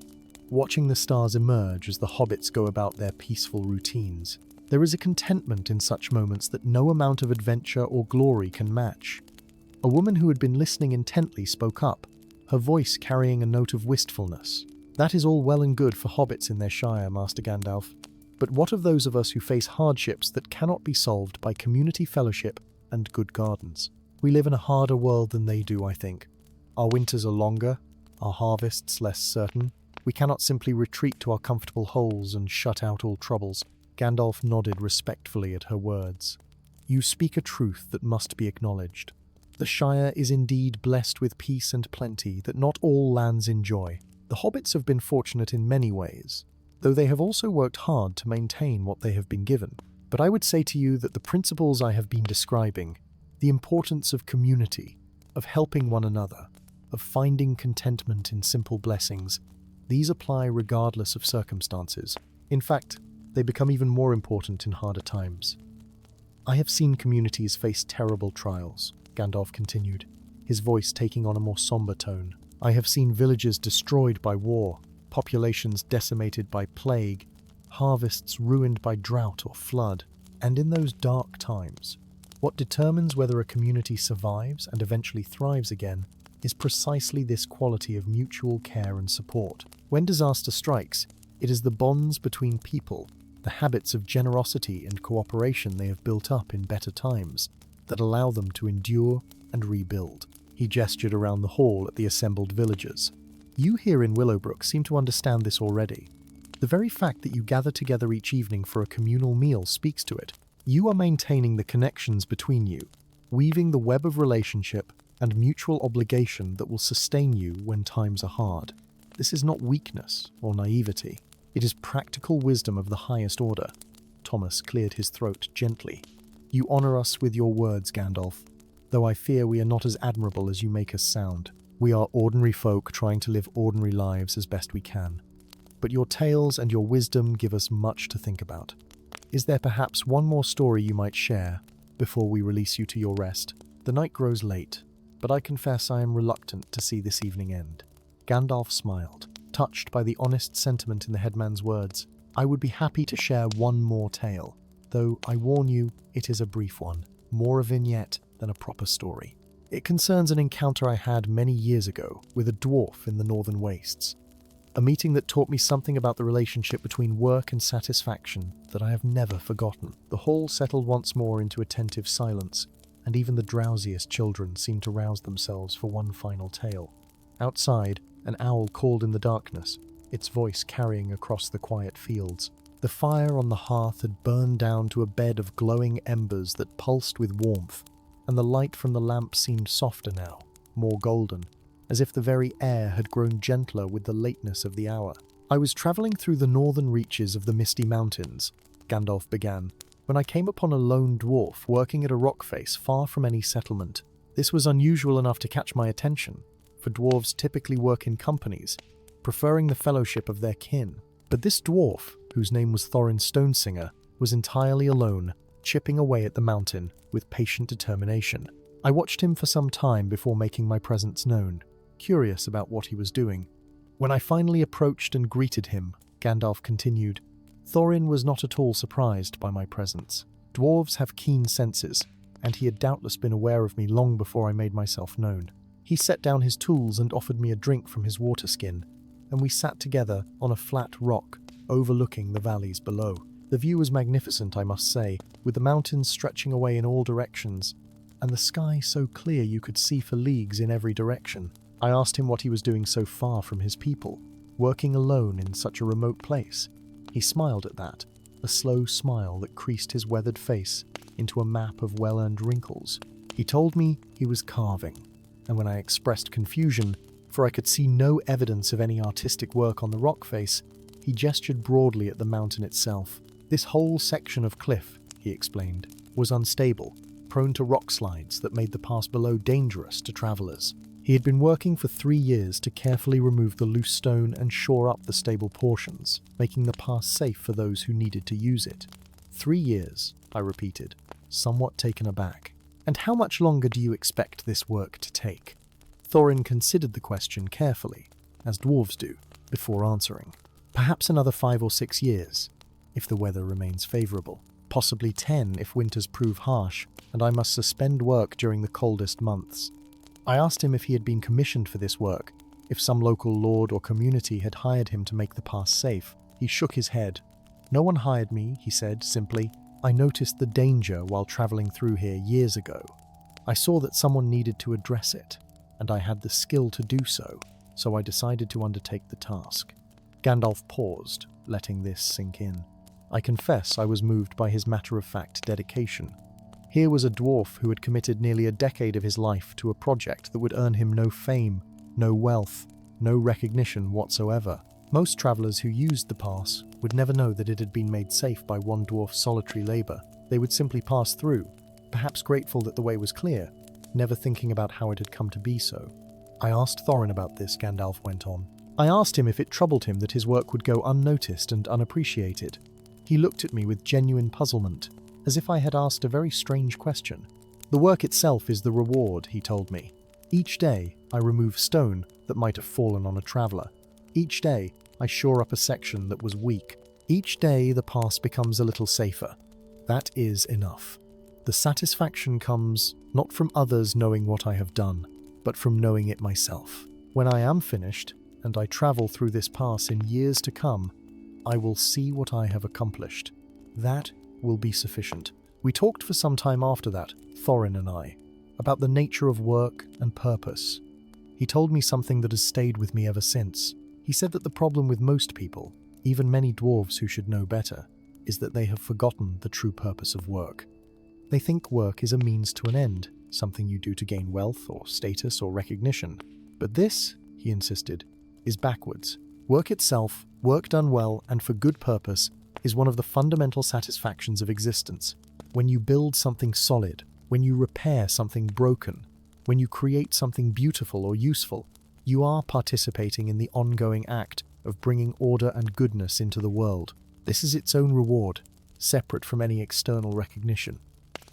S1: watching the stars emerge as the hobbits go about their peaceful routines. There is a contentment in such moments that no amount of adventure or glory can match." A woman who had been listening intently spoke up, her voice carrying a note of wistfulness. "That is all well and good for hobbits in their Shire, Master Gandalf. But what of those of us who face hardships that cannot be solved by community fellowship and good gardens? We live in a harder world than they do, I think. Our winters are longer, our harvests less certain. We cannot simply retreat to our comfortable holes and shut out all troubles. Gandalf nodded respectfully at her words. You speak a truth that must be acknowledged. The Shire is indeed blessed with peace and plenty that not all lands enjoy. The hobbits have been fortunate in many ways, though they have also worked hard to maintain what they have been given. But I would say to you that the principles I have been describing, the importance of community, of helping one another, of finding contentment in simple blessings, these apply regardless of circumstances. In fact, they become even more important in harder times. I have seen communities face terrible trials, Gandalf continued, his voice taking on a more somber tone. I have seen villages destroyed by war, populations decimated by plague, harvests ruined by drought or flood. And in those dark times, what determines whether a community survives and eventually thrives again is precisely this quality of mutual care and support. When disaster strikes, it is the bonds between people, the habits of generosity and cooperation they have built up in better times, that allow them to endure and rebuild. He gestured around the hall at the assembled villagers. You here in Willowbrook seem to understand this already. The very fact that you gather together each evening for a communal meal speaks to it. You are maintaining the connections between you, weaving the web of relationship and mutual obligation that will sustain you when times are hard. This is not weakness or naivety. It is practical wisdom of the highest order. Thomas cleared his throat gently. You honor us with your words, Gandalf, though I fear we are not as admirable as you make us sound. We are ordinary folk trying to live ordinary lives as best we can. But your tales and your wisdom give us much to think about. Is there perhaps one more story you might share before we release you to your rest? The night grows late, but I confess I am reluctant to see this evening end. Gandalf smiled, touched by the honest sentiment in the headman's words. I would be happy to share one more tale, though I warn you, it is a brief one, more a vignette than a proper story. It concerns an encounter I had many years ago with a dwarf in the northern wastes. A meeting that taught me something about the relationship between work and satisfaction that I have never forgotten. The hall settled once more into attentive silence, and even the drowsiest children seemed to rouse themselves for one final tale. Outside, an owl called in the darkness, its voice carrying across the quiet fields. The fire on the hearth had burned down to a bed of glowing embers that pulsed with warmth, and the light from the lamp seemed softer now, more golden, as if the very air had grown gentler with the lateness of the hour. I was travelling through the northern reaches of the Misty Mountains, Gandalf began, when I came upon a lone dwarf working at a rock face far from any settlement. This was unusual enough to catch my attention, for dwarves typically work in companies, preferring the fellowship of their kin. But this dwarf, whose name was Thorin Stonesinger, was entirely alone, chipping away at the mountain with patient determination. I watched him for some time before making my presence known, curious about what he was doing. When I finally approached and greeted him, Gandalf continued, Thorin was not at all surprised by my presence. Dwarves have keen senses, and he had doubtless been aware of me long before I made myself known. He set down his tools and offered me a drink from his water skin, and we sat together on a flat rock overlooking the valleys below. The view was magnificent, I must say, with the mountains stretching away in all directions, and the sky so clear you could see for leagues in every direction. I asked him what he was doing so far from his people, working alone in such a remote place. He smiled at that, a slow smile that creased his weathered face into a map of well-earned wrinkles. He told me he was carving, and when I expressed confusion, for I could see no evidence of any artistic work on the rock face, he gestured broadly at the mountain itself. This whole section of cliff, he explained, was unstable, prone to rock slides that made the pass below dangerous to travellers. He had been working for 3 years to carefully remove the loose stone and shore up the stable portions, making the pass safe for those who needed to use it. 3 years, I repeated, somewhat taken aback. And how much longer do you expect this work to take? Thorin considered the question carefully, as dwarves do, before answering. Perhaps another 5 or 6 years, if the weather remains favourable. Possibly 10 if winters prove harsh, and I must suspend work during the coldest months. I asked him if he had been commissioned for this work, if some local lord or community had hired him to make the pass safe. He shook his head. No one hired me, he said simply. I noticed the danger while travelling through here years ago. I saw that someone needed to address it. and I had the skill to do so I decided to undertake the task. Gandalf paused, letting this sink in. I confess I was moved by his matter-of-fact dedication. Here was a dwarf who had committed nearly a decade of his life to a project that would earn him no fame, no wealth, no recognition whatsoever. Most travelers who used the pass would never know that it had been made safe by one dwarf's solitary labor. They would simply pass through, perhaps grateful that the way was clear, never thinking about how it had come to be so. I asked Thorin about this, Gandalf went on. I asked him if it troubled him that his work would go unnoticed and unappreciated. He looked at me with genuine puzzlement, as if I had asked a very strange question. The work itself is the reward, he told me. Each day, I remove stone that might have fallen on a traveller. Each day, I shore up a section that was weak. Each day, the pass becomes a little safer. That is enough. The satisfaction comes not from others knowing what I have done, but from knowing it myself. When I am finished, and I travel through this pass in years to come, I will see what I have accomplished. That will be sufficient. We talked for some time after that, Thorin and I, about the nature of work and purpose. He told me something that has stayed with me ever since. He said that the problem with most people, even many dwarves who should know better, is that they have forgotten the true purpose of work. They think work is a means to an end, something you do to gain wealth or status or recognition. But this, he insisted, is backwards. Work itself, work done well and for good purpose, is one of the fundamental satisfactions of existence. When you build something solid, when you repair something broken, when you create something beautiful or useful, you are participating in the ongoing act of bringing order and goodness into the world. This is its own reward, separate from any external recognition.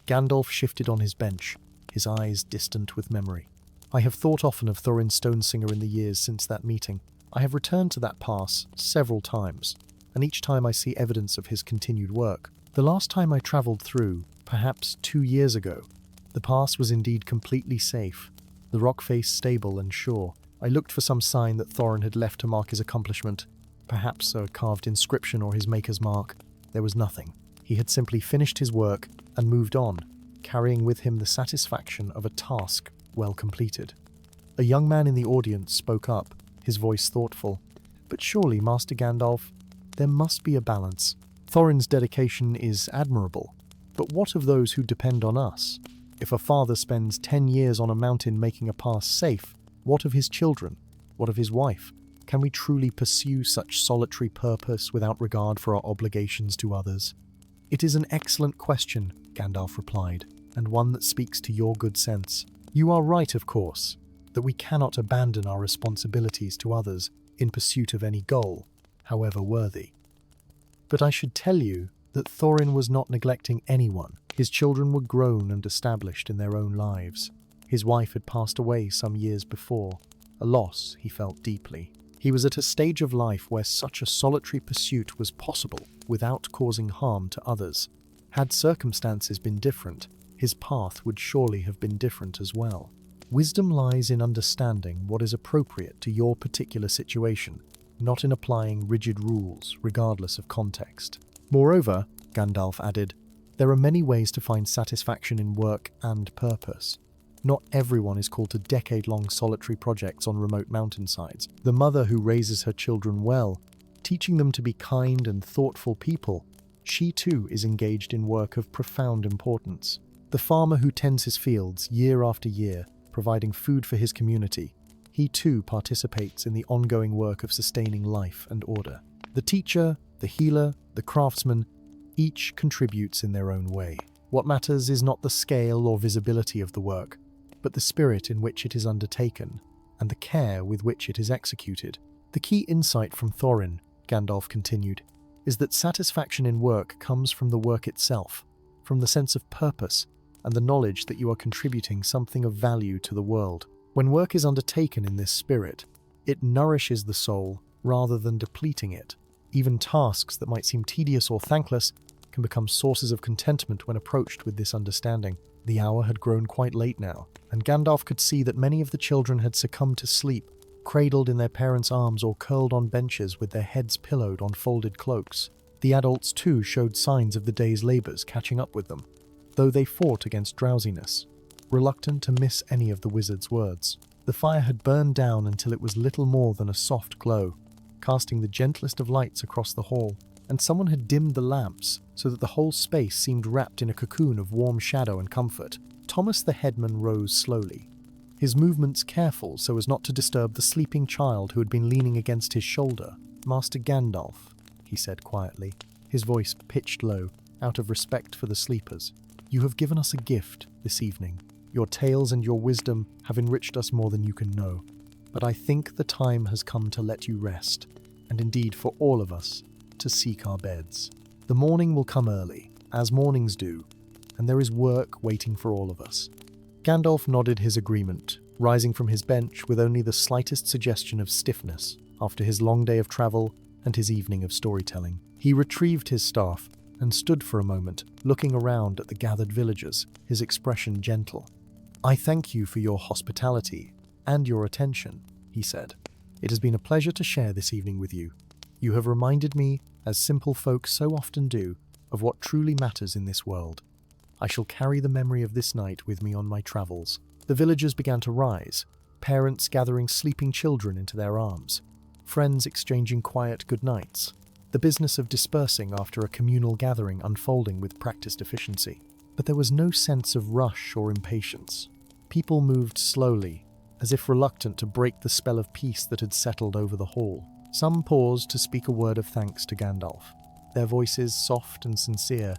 S1: Gandalf shifted on his bench, his eyes distant with memory. I have thought often of Thorin Stonesinger in the years since that meeting. I have returned to that pass several times, and each time I see evidence of his continued work. The last time I travelled through, perhaps 2 years ago, the pass was indeed completely safe, the rock face stable and sure. I looked for some sign that Thorin had left to mark his accomplishment, perhaps a carved inscription or his maker's mark. There was nothing. He had simply finished his work and moved on, carrying with him the satisfaction of a task well completed. A young man in the audience spoke up, his voice thoughtful. But surely, Master Gandalf, there must be a balance. Thorin's dedication is admirable, but what of those who depend on us? If a father spends 10 years on a mountain making a pass safe, what of his children? What of his wife? Can we truly pursue such solitary purpose without regard for our obligations to others? It is an excellent question, Gandalf replied, and one that speaks to your good sense. You are right, of course, that we cannot abandon our responsibilities to others in pursuit of any goal, however worthy. But I should tell you that Thorin was not neglecting anyone. His children were grown and established in their own lives. His wife had passed away some years before, a loss he felt deeply. He was at a stage of life where such a solitary pursuit was possible without causing harm to others. Had circumstances been different, his path would surely have been different as well. Wisdom lies in understanding what is appropriate to your particular situation, not in applying rigid rules regardless of context. Moreover, Gandalf added, there are many ways to find satisfaction in work and purpose. Not everyone is called to decade-long solitary projects on remote mountainsides. The mother who raises her children well, teaching them to be kind and thoughtful people, she too is engaged in work of profound importance. The farmer who tends his fields year after year, providing food for his community, he too participates in the ongoing work of sustaining life and order. The teacher, the healer, the craftsman, each contributes in their own way. What matters is not the scale or visibility of the work, but the spirit in which it is undertaken, and the care with which it is executed. The key insight from Thorin, Gandalf continued, is that satisfaction in work comes from the work itself, from the sense of purpose, and the knowledge that you are contributing something of value to the world. When work is undertaken in this spirit, it nourishes the soul rather than depleting it. Even tasks that might seem tedious or thankless can become sources of contentment when approached with this understanding. The hour had grown quite late now, and Gandalf could see that many of the children had succumbed to sleep, cradled in their parents' arms or curled on benches with their heads pillowed on folded cloaks. The adults too showed signs of the day's labours catching up with them, though they fought against drowsiness, reluctant to miss any of the wizard's words. The fire had burned down until it was little more than a soft glow, casting the gentlest of lights across the hall, and someone had dimmed the lamps so that the whole space seemed wrapped in a cocoon of warm shadow and comfort. Thomas the headman rose slowly, his movements careful so as not to disturb the sleeping child who had been leaning against his shoulder. "Master Gandalf," he said quietly, his voice pitched low, out of respect for the sleepers. "You have given us a gift this evening. Your tales and your wisdom have enriched us more than you can know. But I think the time has come to let you rest, and indeed for all of us, to seek our beds. The morning will come early, as mornings do, and there is work waiting for all of us." Gandalf nodded his agreement, rising from his bench with only the slightest suggestion of stiffness after his long day of travel and his evening of storytelling. He retrieved his staff and stood for a moment, looking around at the gathered villagers, his expression gentle. "I thank you for your hospitality and your attention," he said. "It has been a pleasure to share this evening with you. You have reminded me, as simple folk so often do, of what truly matters in this world. I shall carry the memory of this night with me on my travels." The villagers began to rise, parents gathering sleeping children into their arms, friends exchanging quiet goodnights, the business of dispersing after a communal gathering unfolding with practiced efficiency. But there was no sense of rush or impatience. People moved slowly, as if reluctant to break the spell of peace that had settled over the hall. Some paused to speak a word of thanks to Gandalf, their voices soft and sincere,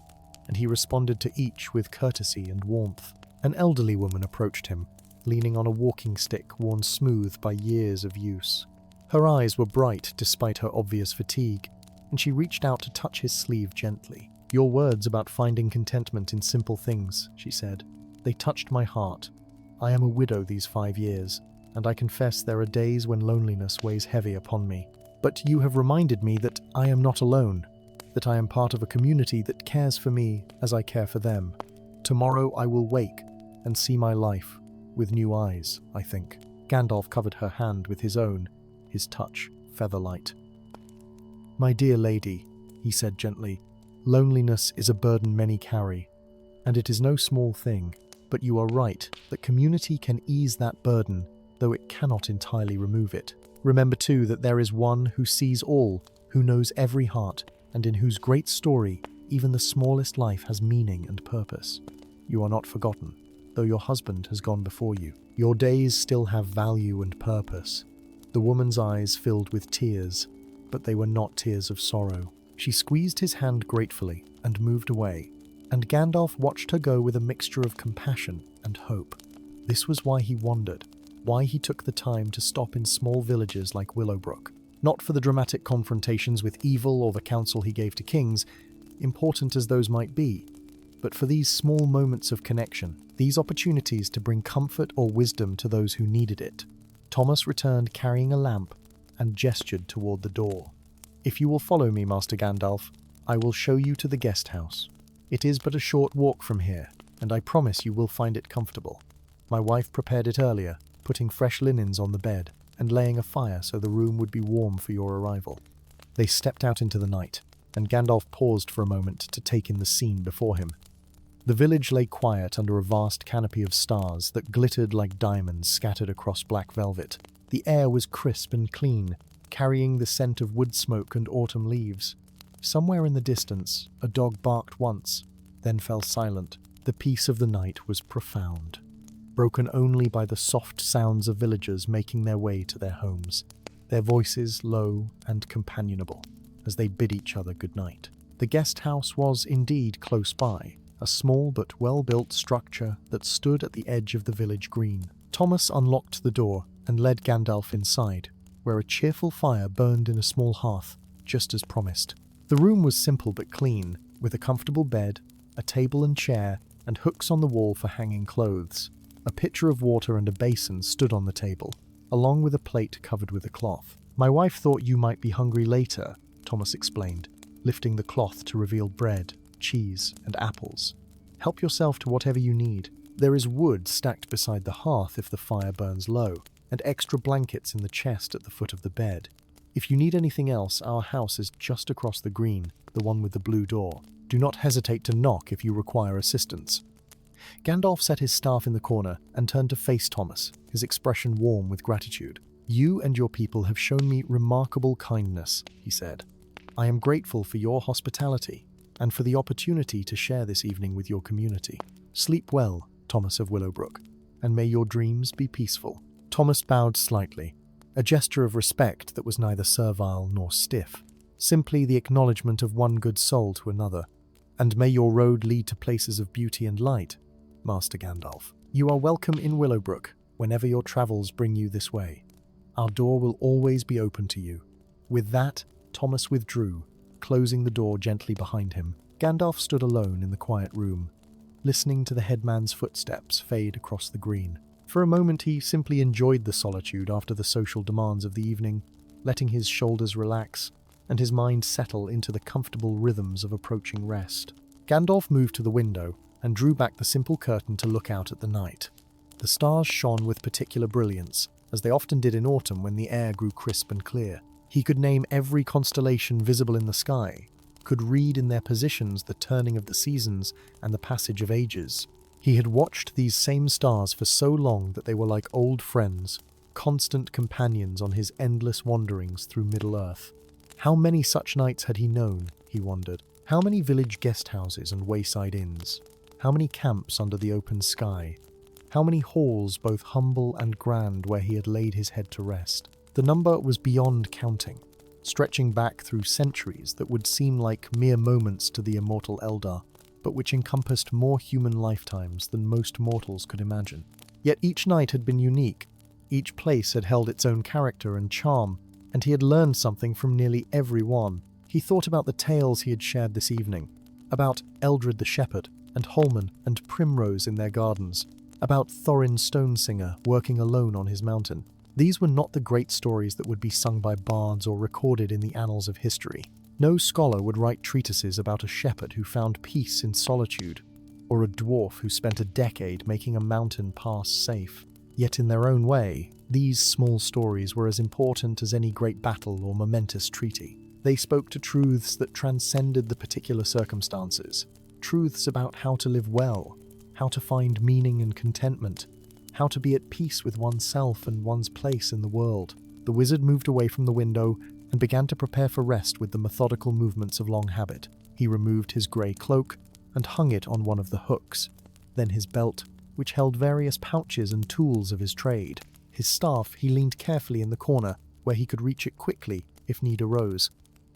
S1: and he responded to each with courtesy and warmth. An elderly woman approached him, leaning on a walking stick worn smooth by years of use. Her eyes were bright despite her obvious fatigue, and she reached out to touch his sleeve gently. "Your words about finding contentment in simple things," she said. "They touched my heart. I am a widow these 5 years, and I confess there are days when loneliness weighs heavy upon me. But you have reminded me that I am not alone, that I am part of a community that cares for me as I care for them. Tomorrow I will wake and see my life with new eyes, I think." Gandalf covered her hand with his own, his touch feather-light. "My dear lady," he said gently, "loneliness is a burden many carry, and it is no small thing, but you are right that community can ease that burden, though it cannot entirely remove it. Remember too that there is one who sees all, who knows every heart, and in whose great story even the smallest life has meaning and purpose. You are not forgotten, though your husband has gone before you. Your days still have value and purpose." The woman's eyes filled with tears, but they were not tears of sorrow. She squeezed his hand gratefully and moved away, and Gandalf watched her go with a mixture of compassion and hope. This was why he wandered, why he took the time to stop in small villages like Willowbrook. Not for the dramatic confrontations with evil or the counsel he gave to kings, important as those might be, but for these small moments of connection, these opportunities to bring comfort or wisdom to those who needed it. Thomas returned carrying a lamp and gestured toward the door. "If you will follow me, Master Gandalf, I will show you to the guest house. It is but a short walk from here, and I promise you will find it comfortable. My wife prepared it earlier, putting fresh linens on the bed and laying a fire so the room would be warm for your arrival." They stepped out into the night, and Gandalf paused for a moment to take in the scene before him. The village lay quiet under a vast canopy of stars that glittered like diamonds scattered across black velvet. The air was crisp and clean, carrying the scent of wood smoke and autumn leaves. Somewhere in the distance, a dog barked once, then fell silent. The peace of the night was profound, broken only by the soft sounds of villagers making their way to their homes, their voices low and companionable as they bid each other good night. The guest house was indeed close by, a small but well-built structure that stood at the edge of the village green. Thomas unlocked the door and led Gandalf inside, where a cheerful fire burned in a small hearth, just as promised. The room was simple but clean, with a comfortable bed, a table and chair, and hooks on the wall for hanging clothes. A pitcher of water and a basin stood on the table, along with a plate covered with a cloth. "My wife thought you might be hungry later," Thomas explained, lifting the cloth to reveal bread, cheese, and apples. "Help yourself to whatever you need. There is wood stacked beside the hearth if the fire burns low, and extra blankets in the chest at the foot of the bed. If you need anything else, our house is just across the green, the one with the blue door. Do not hesitate to knock if you require assistance." Gandalf set his staff in the corner and turned to face Thomas, his expression warm with gratitude. "You and your people have shown me remarkable kindness," he said. "I am grateful for your hospitality and for the opportunity to share this evening with your community. Sleep well, Thomas of Willowbrook, and may your dreams be peaceful." Thomas bowed slightly, a gesture of respect that was neither servile nor stiff, simply the acknowledgement of one good soul to another. "And may your road lead to places of beauty and light, Master Gandalf. You are welcome in Willowbrook whenever your travels bring you this way. Our door will always be open to you." With that, Thomas withdrew, closing the door gently behind him. Gandalf stood alone in the quiet room, listening to the headman's footsteps fade across the green. For a moment he simply enjoyed the solitude after the social demands of the evening, letting his shoulders relax and his mind settle into the comfortable rhythms of approaching rest. Gandalf moved to the window and drew back the simple curtain to look out at the night. The stars shone with particular brilliance, as they often did in autumn when the air grew crisp and clear. He could name every constellation visible in the sky, could read in their positions the turning of the seasons and the passage of ages. He had watched these same stars for so long that they were like old friends, constant companions on his endless wanderings through Middle-earth. How many such nights had he known, he wondered? How many village guest houses and wayside inns? How many camps under the open sky? How many halls, both humble and grand, where he had laid his head to rest? The number was beyond counting, stretching back through centuries that would seem like mere moments to the immortal Eldar, but which encompassed more human lifetimes than most mortals could imagine. Yet each night had been unique, each place had held its own character and charm, and he had learned something from nearly every one. He thought about the tales he had shared this evening, about Eldred the Shepherd, and Holman and Primrose in their gardens, about Thorin Stonesinger working alone on his mountain. These were not the great stories that would be sung by bards or recorded in the annals of history. No scholar would write treatises about a shepherd who found peace in solitude, or a dwarf who spent a decade making a mountain pass safe. Yet in their own way, these small stories were as important as any great battle or momentous treaty. They spoke to truths that transcended the particular circumstances, truths about how to live well, how to find meaning and contentment, how to be at peace with oneself and one's place in the world. The wizard moved away from the window and began to prepare for rest with the methodical movements of long habit. He removed his grey cloak and hung it on one of the hooks, then his belt, which held various pouches and tools of his trade. His staff he leaned carefully in the corner, where he could reach it quickly if need arose,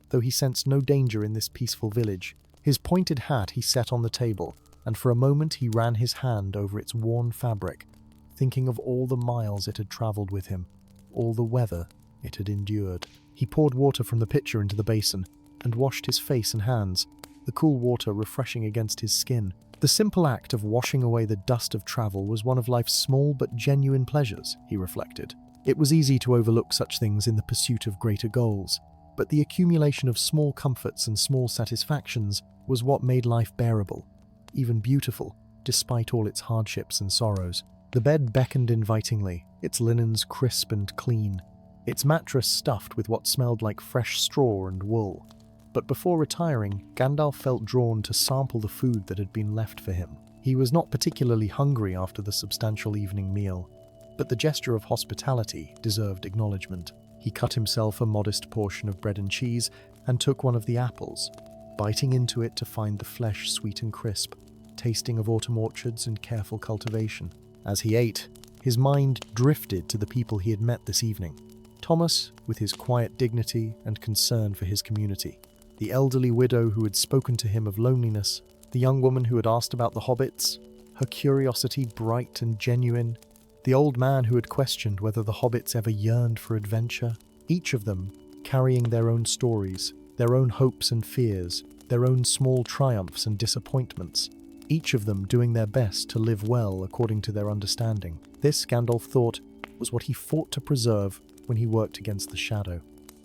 S1: though he sensed no danger in this peaceful village. His pointed hat he set on the table, and for a moment he ran his hand over its worn fabric, thinking of all the miles it had travelled with him, all the weather it had endured. He poured water from the pitcher into the basin and washed his face and hands, the cool water refreshing against his skin. The simple act of washing away the dust of travel was one of life's small but genuine pleasures, he reflected. It was easy to overlook such things in the pursuit of greater goals, but the accumulation of small comforts and small satisfactions was what made life bearable, even beautiful, despite all its hardships and sorrows. The bed beckoned invitingly, its linens crisp and clean, its mattress stuffed with what smelled like fresh straw and wool. But before retiring, Gandalf felt drawn to sample the food that had been left for him. He was not particularly hungry after the substantial evening meal, but the gesture of hospitality deserved acknowledgement. He cut himself a modest portion of bread and cheese and took one of the apples, biting into it to find the flesh sweet and crisp, tasting of autumn orchards and careful cultivation. As he ate, his mind drifted to the people he had met this evening. Thomas, with his quiet dignity and concern for his community. The elderly widow who had spoken to him of loneliness. The young woman who had asked about the hobbits, her curiosity bright and genuine. The old man who had questioned whether the hobbits ever yearned for adventure. Each of them carrying their own stories, their own hopes and fears, their own small triumphs and disappointments. Each of them doing their best to live well according to their understanding. This, Gandalf thought, was what he fought to preserve when he worked against the shadow.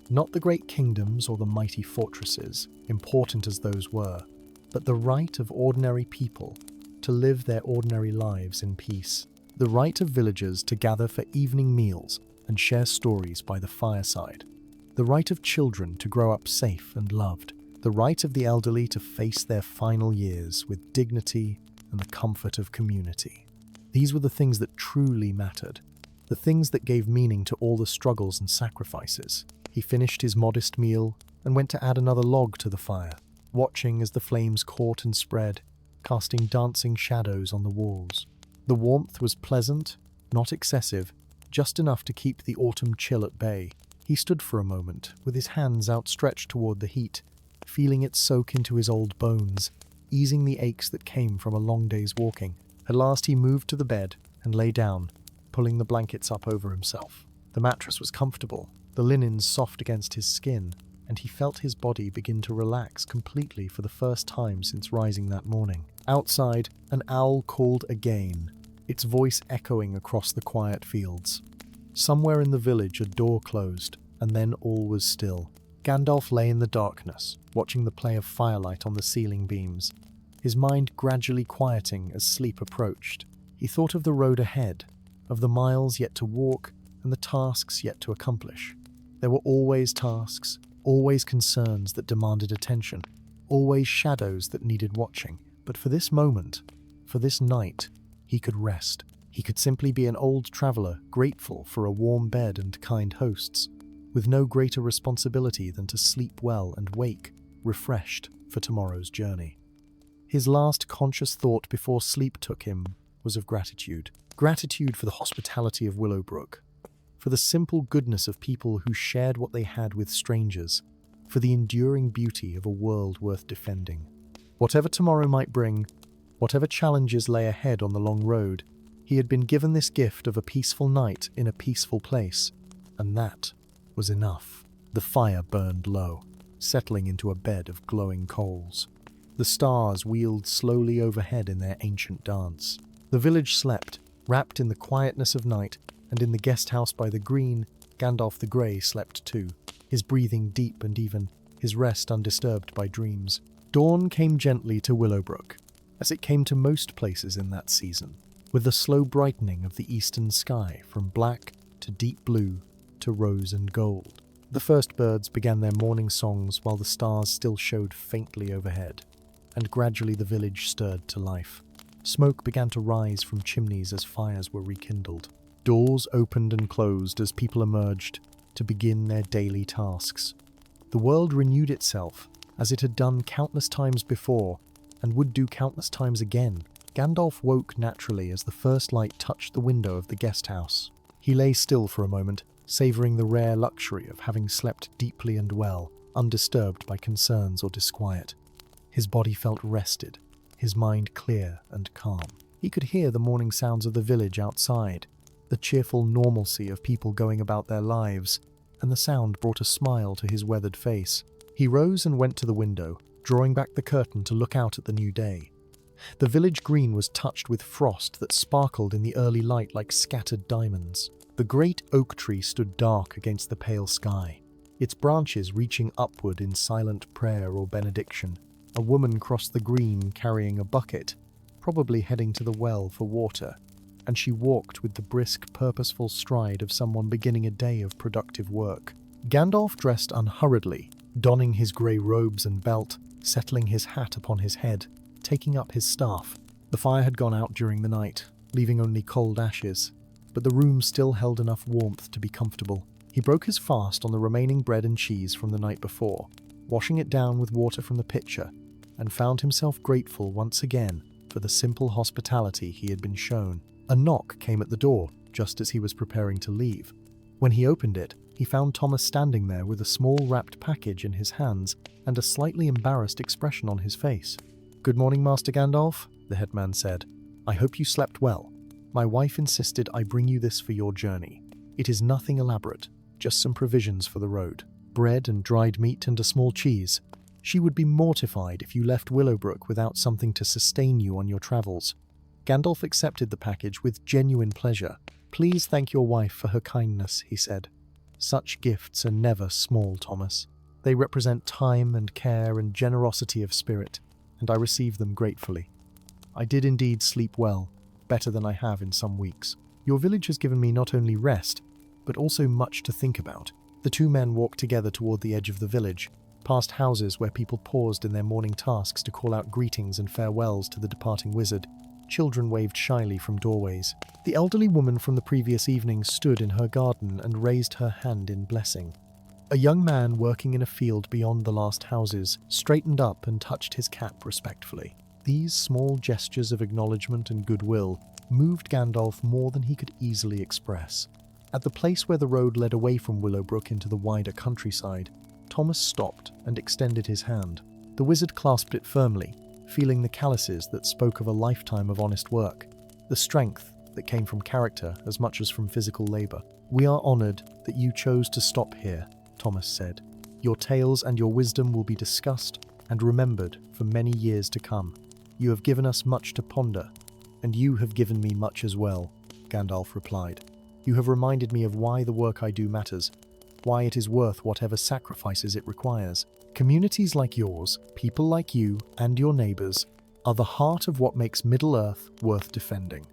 S1: Not the great kingdoms or the mighty fortresses, important as those were, but the right of ordinary people to live their ordinary lives in peace. The right of villagers to gather for evening meals and share stories by the fireside. The right of children to grow up safe and loved. The right of the elderly to face their final years with dignity and the comfort of community. These were the things that truly mattered, the things that gave meaning to all the struggles and sacrifices. He finished his modest meal and went to add another log to the fire, watching as the flames caught and spread, casting dancing shadows on the walls. The warmth was pleasant, not excessive, just enough to keep the autumn chill at bay. He stood for a moment, with his hands outstretched toward the heat, feeling it soak into his old bones, easing the aches that came from a long day's walking. At last he moved to the bed and lay down, pulling the blankets up over himself. The mattress was comfortable, the linens soft against his skin, and he felt his body begin to relax completely for the first time since rising that morning. Outside, an owl called again, its voice echoing across the quiet fields. Somewhere in the village a door closed, and then all was still. Gandalf lay in the darkness, watching the play of firelight on the ceiling beams, his mind gradually quieting as sleep approached. He thought of the road ahead, of the miles yet to walk, and the tasks yet to accomplish. There were always tasks, always concerns that demanded attention, always shadows that needed watching. But for this moment, for this night, he could rest. He could simply be an old traveller, grateful for a warm bed and kind hosts, with no greater responsibility than to sleep well and wake, refreshed, for tomorrow's journey. His last conscious thought before sleep took him was of gratitude. Gratitude for the hospitality of Willowbrook, for the simple goodness of people who shared what they had with strangers, for the enduring beauty of a world worth defending. Whatever tomorrow might bring, whatever challenges lay ahead on the long road, he had been given this gift of a peaceful night in a peaceful place, and that was enough. The fire burned low, settling into a bed of glowing coals. The stars wheeled slowly overhead in their ancient dance. The village slept, wrapped in the quietness of night, and in the guest house by the green, Gandalf the Grey slept too, his breathing deep and even, his rest undisturbed by dreams. Dawn came gently to Willowbrook, as it came to most places in that season, with the slow brightening of the eastern sky from black to deep blue to rose and gold. The first birds began their morning songs while the stars still showed faintly overhead, and gradually the village stirred to life. Smoke began to rise from chimneys as fires were rekindled. Doors opened and closed as people emerged to begin their daily tasks. The world renewed itself, as it had done countless times before, and would do countless times again. Gandalf woke naturally as the first light touched the window of the guest house. He lay still for a moment, savouring the rare luxury of having slept deeply and well, undisturbed by concerns or disquiet. His body felt rested, his mind clear and calm. He could hear the morning sounds of the village outside, the cheerful normalcy of people going about their lives, and the sound brought a smile to his weathered face. He rose and went to the window, drawing back the curtain to look out at the new day. The village green was touched with frost that sparkled in the early light like scattered diamonds. The great oak tree stood dark against the pale sky, its branches reaching upward in silent prayer or benediction. A woman crossed the green carrying a bucket, probably heading to the well for water, and she walked with the brisk, purposeful stride of someone beginning a day of productive work. Gandalf dressed unhurriedly, donning his grey robes and belt, settling his hat upon his head, taking up his staff. The fire had gone out during the night, leaving only cold ashes, but the room still held enough warmth to be comfortable. He broke his fast on the remaining bread and cheese from the night before, washing it down with water from the pitcher, and found himself grateful once again for the simple hospitality he had been shown. A knock came at the door just as he was preparing to leave. When he opened it, he found Thomas standing there with a small wrapped package in his hands and a slightly embarrassed expression on his face. "Good morning, Master Gandalf," the headman said. "I hope you slept well. My wife insisted I bring you this for your journey. It is nothing elaborate, just some provisions for the road. Bread and dried meat and a small cheese. She would be mortified if you left Willowbrook without something to sustain you on your travels." Gandalf accepted the package with genuine pleasure. "Please thank your wife for her kindness," he said. "Such gifts are never small, Thomas. They represent time and care and generosity of spirit, and I receive them gratefully. I did indeed sleep well, better than I have in some weeks. Your village has given me not only rest, but also much to think about." The two men walked together toward the edge of the village, past houses where people paused in their morning tasks to call out greetings and farewells to the departing wizard. Children waved shyly from doorways. The elderly woman from the previous evening stood in her garden and raised her hand in blessing. A young man working in a field beyond the last houses straightened up and touched his cap respectfully. These small gestures of acknowledgement and goodwill moved Gandalf more than he could easily express. At the place where the road led away from Willowbrook into the wider countryside, Thomas stopped and extended his hand. The wizard clasped it firmly, feeling the calluses that spoke of a lifetime of honest work, the strength that came from character as much as from physical labor. "We are honored that you chose to stop here," Thomas said. "Your tales and your wisdom will be discussed and remembered for many years to come. You have given us much to ponder, and you have given me much as well," Gandalf replied. "You have reminded me of why the work I do matters, why it is worth whatever sacrifices it requires. Communities like yours, people like you and your neighbors, are the heart of what makes Middle-earth worth defending.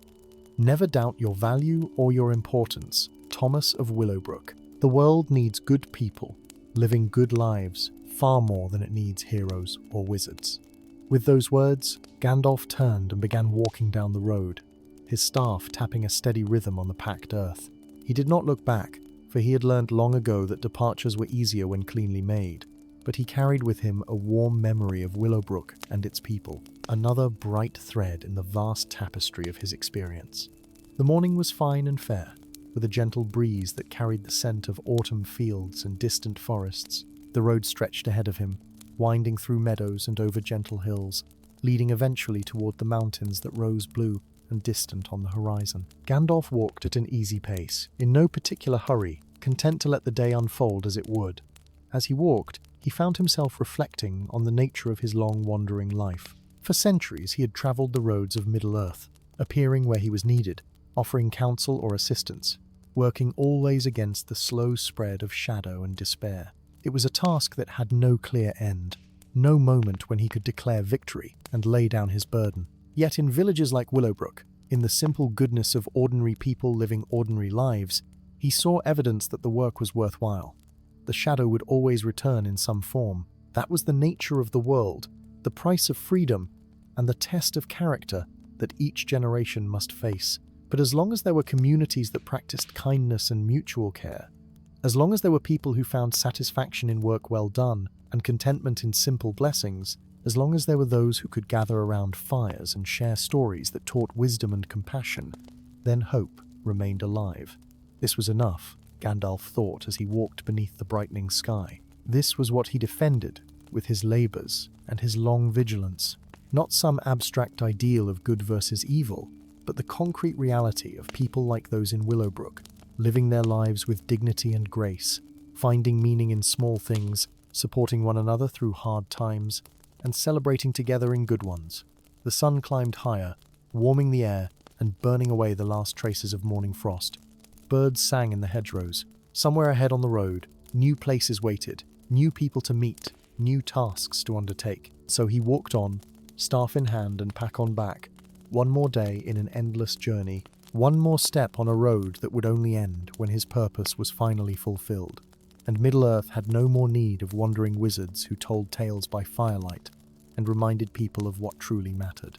S1: Never doubt your value or your importance, Thomas of Willowbrook. The world needs good people, living good lives, far more than it needs heroes or wizards." With those words, Gandalf turned and began walking down the road, his staff tapping a steady rhythm on the packed earth. He did not look back, for he had learned long ago that departures were easier when cleanly made, but he carried with him a warm memory of Willowbrook and its people, another bright thread in the vast tapestry of his experience. The morning was fine and fair, with a gentle breeze that carried the scent of autumn fields and distant forests. The road stretched ahead of him, winding through meadows and over gentle hills, leading eventually toward the mountains that rose blue and distant on the horizon. Gandalf walked at an easy pace, in no particular hurry, content to let the day unfold as it would. As he walked, he found himself reflecting on the nature of his long wandering life. For centuries he had travelled the roads of Middle-earth, appearing where he was needed, offering counsel or assistance, working always against the slow spread of shadow and despair. It was a task that had no clear end, no moment when he could declare victory and lay down his burden. Yet in villages like Willowbrook, in the simple goodness of ordinary people living ordinary lives, he saw evidence that the work was worthwhile. The shadow would always return in some form. That was the nature of the world, the price of freedom, and the test of character that each generation must face. But as long as there were communities that practiced kindness and mutual care, as long as there were people who found satisfaction in work well done and contentment in simple blessings, as long as there were those who could gather around fires and share stories that taught wisdom and compassion, then hope remained alive. This was enough, Gandalf thought as he walked beneath the brightening sky. This was what he defended with his labours and his long vigilance. Not some abstract ideal of good versus evil, but the concrete reality of people like those in Willowbrook, living their lives with dignity and grace, finding meaning in small things, supporting one another through hard times, and celebrating together in good ones. The sun climbed higher, warming the air and burning away the last traces of morning frost. Birds sang in the hedgerows. Somewhere ahead on the road, new places waited, new people to meet, new tasks to undertake. So he walked on, staff in hand and pack on back, one more day in an endless journey, one more step on a road that would only end when his purpose was finally fulfilled. And Middle-earth had no more need of wandering wizards who told tales by firelight and reminded people of what truly mattered.